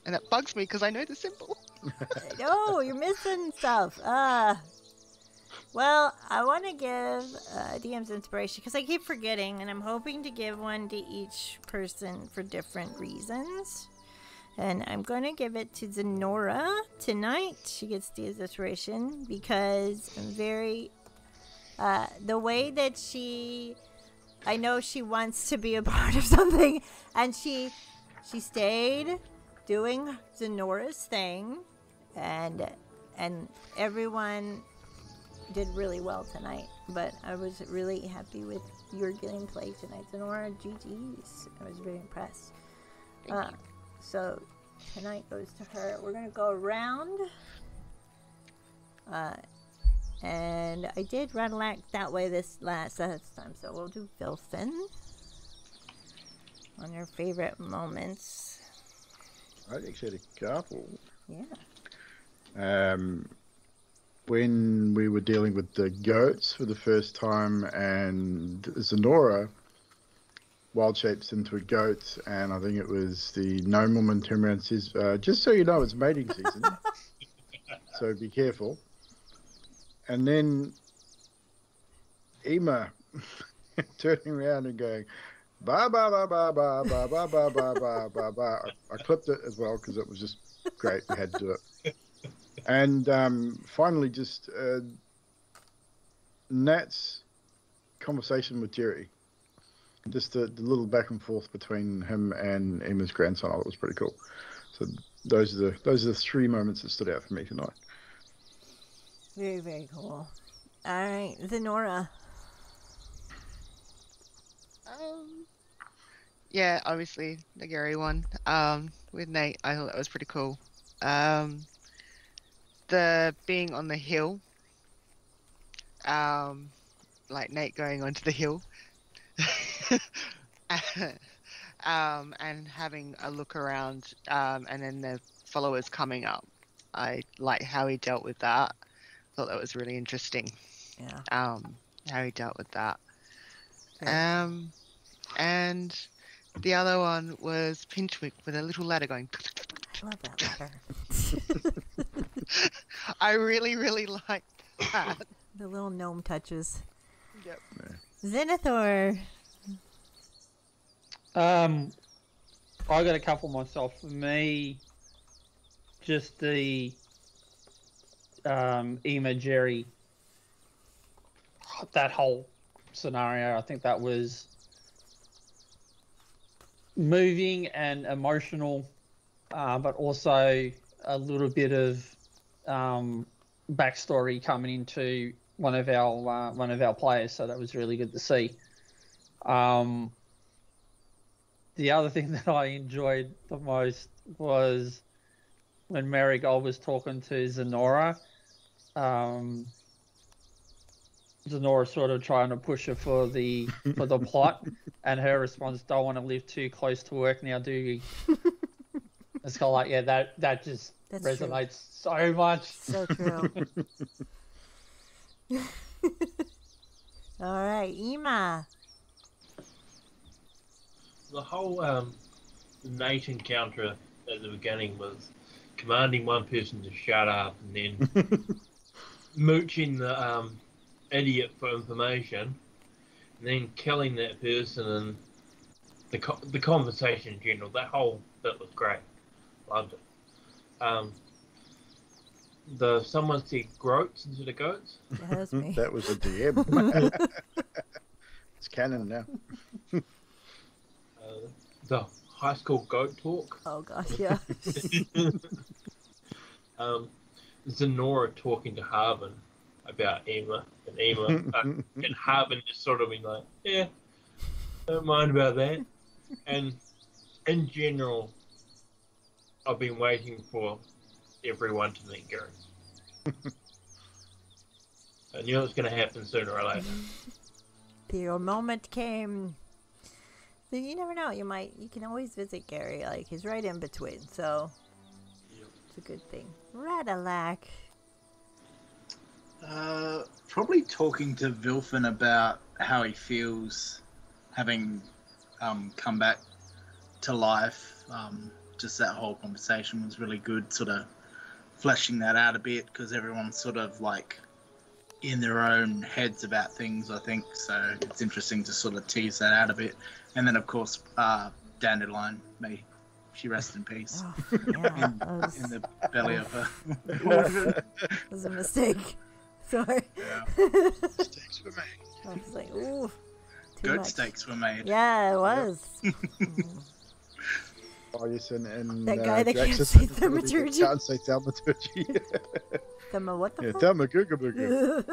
And it bugs me because I know the symbol. No, you're missing stuff. Well, I want to give DM's inspiration because I keep forgetting, and I'm hoping to give one to each person for different reasons. And I'm going to give it to Zenora tonight. She gets DM's inspiration because I'm very... the way that I know she wants to be a part of something, and she stayed doing Zenora's thing, and everyone did really well tonight. But I was really happy with your gameplay tonight, Zenora. GG's. I was very impressed. So tonight goes to her. We're gonna go around. And I did Ratalac that way this last time, so we'll do Vilfin on your favorite moments. I actually had a couple. Yeah. When we were dealing with the goats for the first time, and Zenora wild shapes into a goat, and I think it was the gnome woman turned around and says, just so you know, it's mating season, so be careful. And then Ema turning around and going, ba ba ba ba ba ba ba ba ba ba ba ba. I clipped it as well because it was just great. We had to do it. And finally, just Nat's conversation with Jerry, just the little back and forth between him and Ema's grandson. I thought was pretty cool. So those are the three moments that stood out for me tonight. Very, very cool. All right, Zenora. Yeah, obviously the Gary one. With Nate, I thought that was pretty cool. The being on the hill, like Nate going onto the hill, and having a look around, and then the followers coming up. I like how he dealt with that. Thought that was really interesting. Yeah. How he dealt with that. Right. And the other one was Pinchwick with a little ladder going. I love that ladder. I really, really liked that. The little gnome touches. Yep. Zenithor. I got a couple myself. For me, just the Ema Jerry, that whole scenario, I think that was moving and emotional, but also a little bit of backstory coming into one of our players, so that was really good to see. The other thing that I enjoyed the most was when Marigold was talking to Zenora. Zenora sort of trying to push her for the plot, and her response, "Don't want to live too close to work now, do you?" It's kind of like, yeah, that just That's resonates so much. So true. All right, Ema. The whole Nate encounter at the beginning was commanding one person to shut up and then mooching the idiot for information, and then killing that person, and the conversation in general. That whole bit was great. Loved it. Someone said groats instead of goats. That was me. That was a DM. It's canon now. The high school goat talk. Oh gosh, yeah. Zenora talking to Harvin about Ema, and Ema and Harvin just sort of being like, yeah, don't mind about that. And in general, I've been waiting for everyone to meet Gary. I knew it was going to happen sooner or later. Your moment came. So you never know. You can always visit Gary. Like, he's right in between, so it's a good thing. Ratalac. Probably talking to Vilfin about how he feels having come back to life. Just that whole conversation was really good, sort of fleshing that out a bit, because everyone's sort of like in their own heads about things, I think. So it's interesting to sort of tease that out a bit. And then, of course, Dandelion, may she rest in peace. Oh, yeah, In the belly of her. that was a mistake. Sorry. Yeah. Mistakes were made. I was like, ooh, too Goat much. steaks were made. Yeah, it was. Oh, yes, and That guy that Drax can't is say gonna be- thaumaturgy. Can't say thaumaturgy. What the Yeah, fuck? thaumaturgy.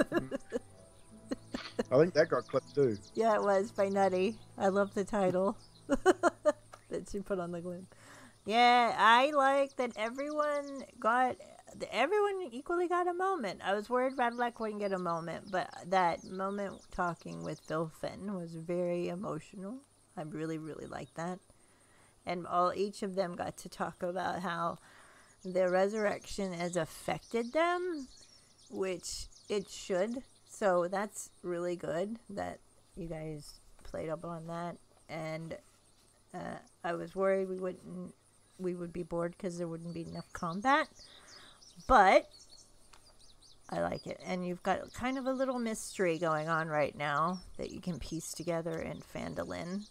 I think that got clipped too. Yeah, it was by Nutty. I love the title that she put on the glim. Yeah, I like that everyone equally got a moment. I was worried Radlac wouldn't get a moment, but that moment talking with Vilfin was very emotional. I really, really liked that. And each of them got to talk about how the resurrection has affected them, which it should. So that's really good that you guys played up on that. And I was worried we would be bored because there wouldn't be enough combat. But I like it. And you've got kind of a little mystery going on right now that you can piece together in Phandalin.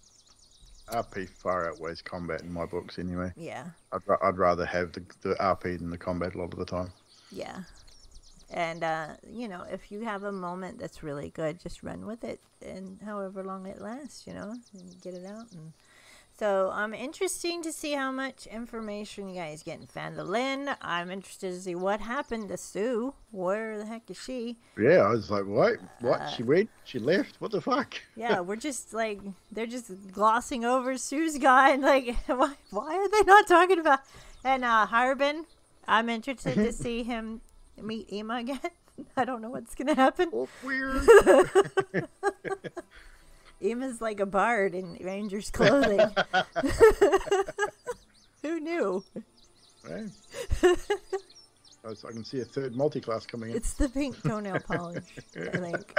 RP far outweighs combat in my books anyway. Yeah. I'd rather have the RP than the combat a lot of the time. Yeah. And, if you have a moment that's really good, just run with it. And however long it lasts, and get it out. And so I'm interested to see how much information you guys get in Phandalin. I'm interested to see what happened to Sue. Where the heck is she? Yeah, I was like, what? She went? She left? What the fuck? Yeah, we're just like, they're just glossing over Sue's guy. And like, why are they not talking about? And Harbin, I'm interested to see him meet Emma again. I don't know what's going to happen. Oh, weird. Emma's like a bard in Ranger's clothing. Who knew? Right. I can see a third multi-class coming in. It's the pink toenail polish, I think.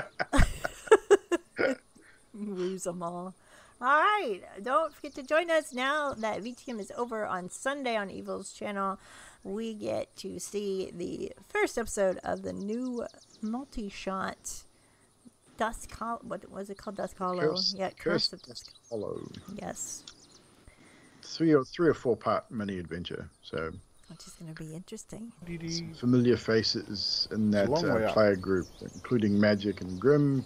Lose them all. All right. Don't forget to join us now that VTM is over on Sunday on Evil's channel. We get to see the first episode of the new multi-shot Dusk Hollow. What was it called? Dusk Hollow. Curse of Dusk Hollow. Yes. 3 or 4 part mini adventure. So Which is going to be interesting. some familiar faces in that It's a long way up. player group, including Magic and Grim,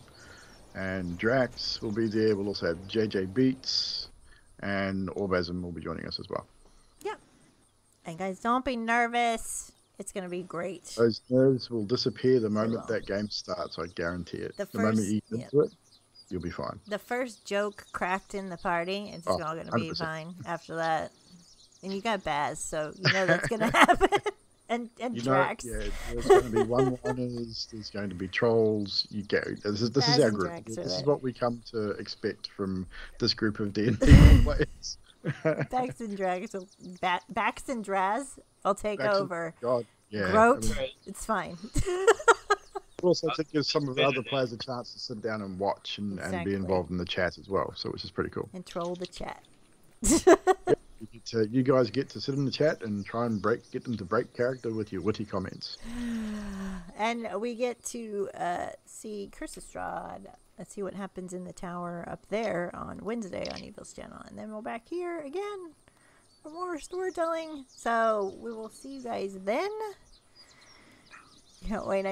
and Drax will be there. We'll also have JJ Beats, and Orbasm will be joining us as well. Yeah. And guys, don't be nervous. It's going to be great. Those nerves will disappear the moment will. that game starts. I guarantee it. The The moment first- you get into it, you'll be fine. The first joke cracked in the party. It's Oh, all going to be 100%. fine after that. And you got Baz, so you know that's going to happen. and Drax. Yeah, there's going to be one-liners. There's going to be trolls. You go. This is Baz our and group. Drax This are is there. what we come to expect from this group of D&D players. Bax and Drax. Bax and Draz. I'll take Bax and- over. God, yeah. Groat. I mean, It's fine. also, to give some of the other players a chance to sit down and watch and Exactly. be involved in the chat as well. So, which is pretty cool. And troll the chat. You guys get to sit in the chat and try and get them to break character with your witty comments. And we get to see Cursestrad. Let's see what happens in the tower up there on Wednesday on Evil's channel. And then we're back here again for more storytelling. So we will see you guys then. Can't wait.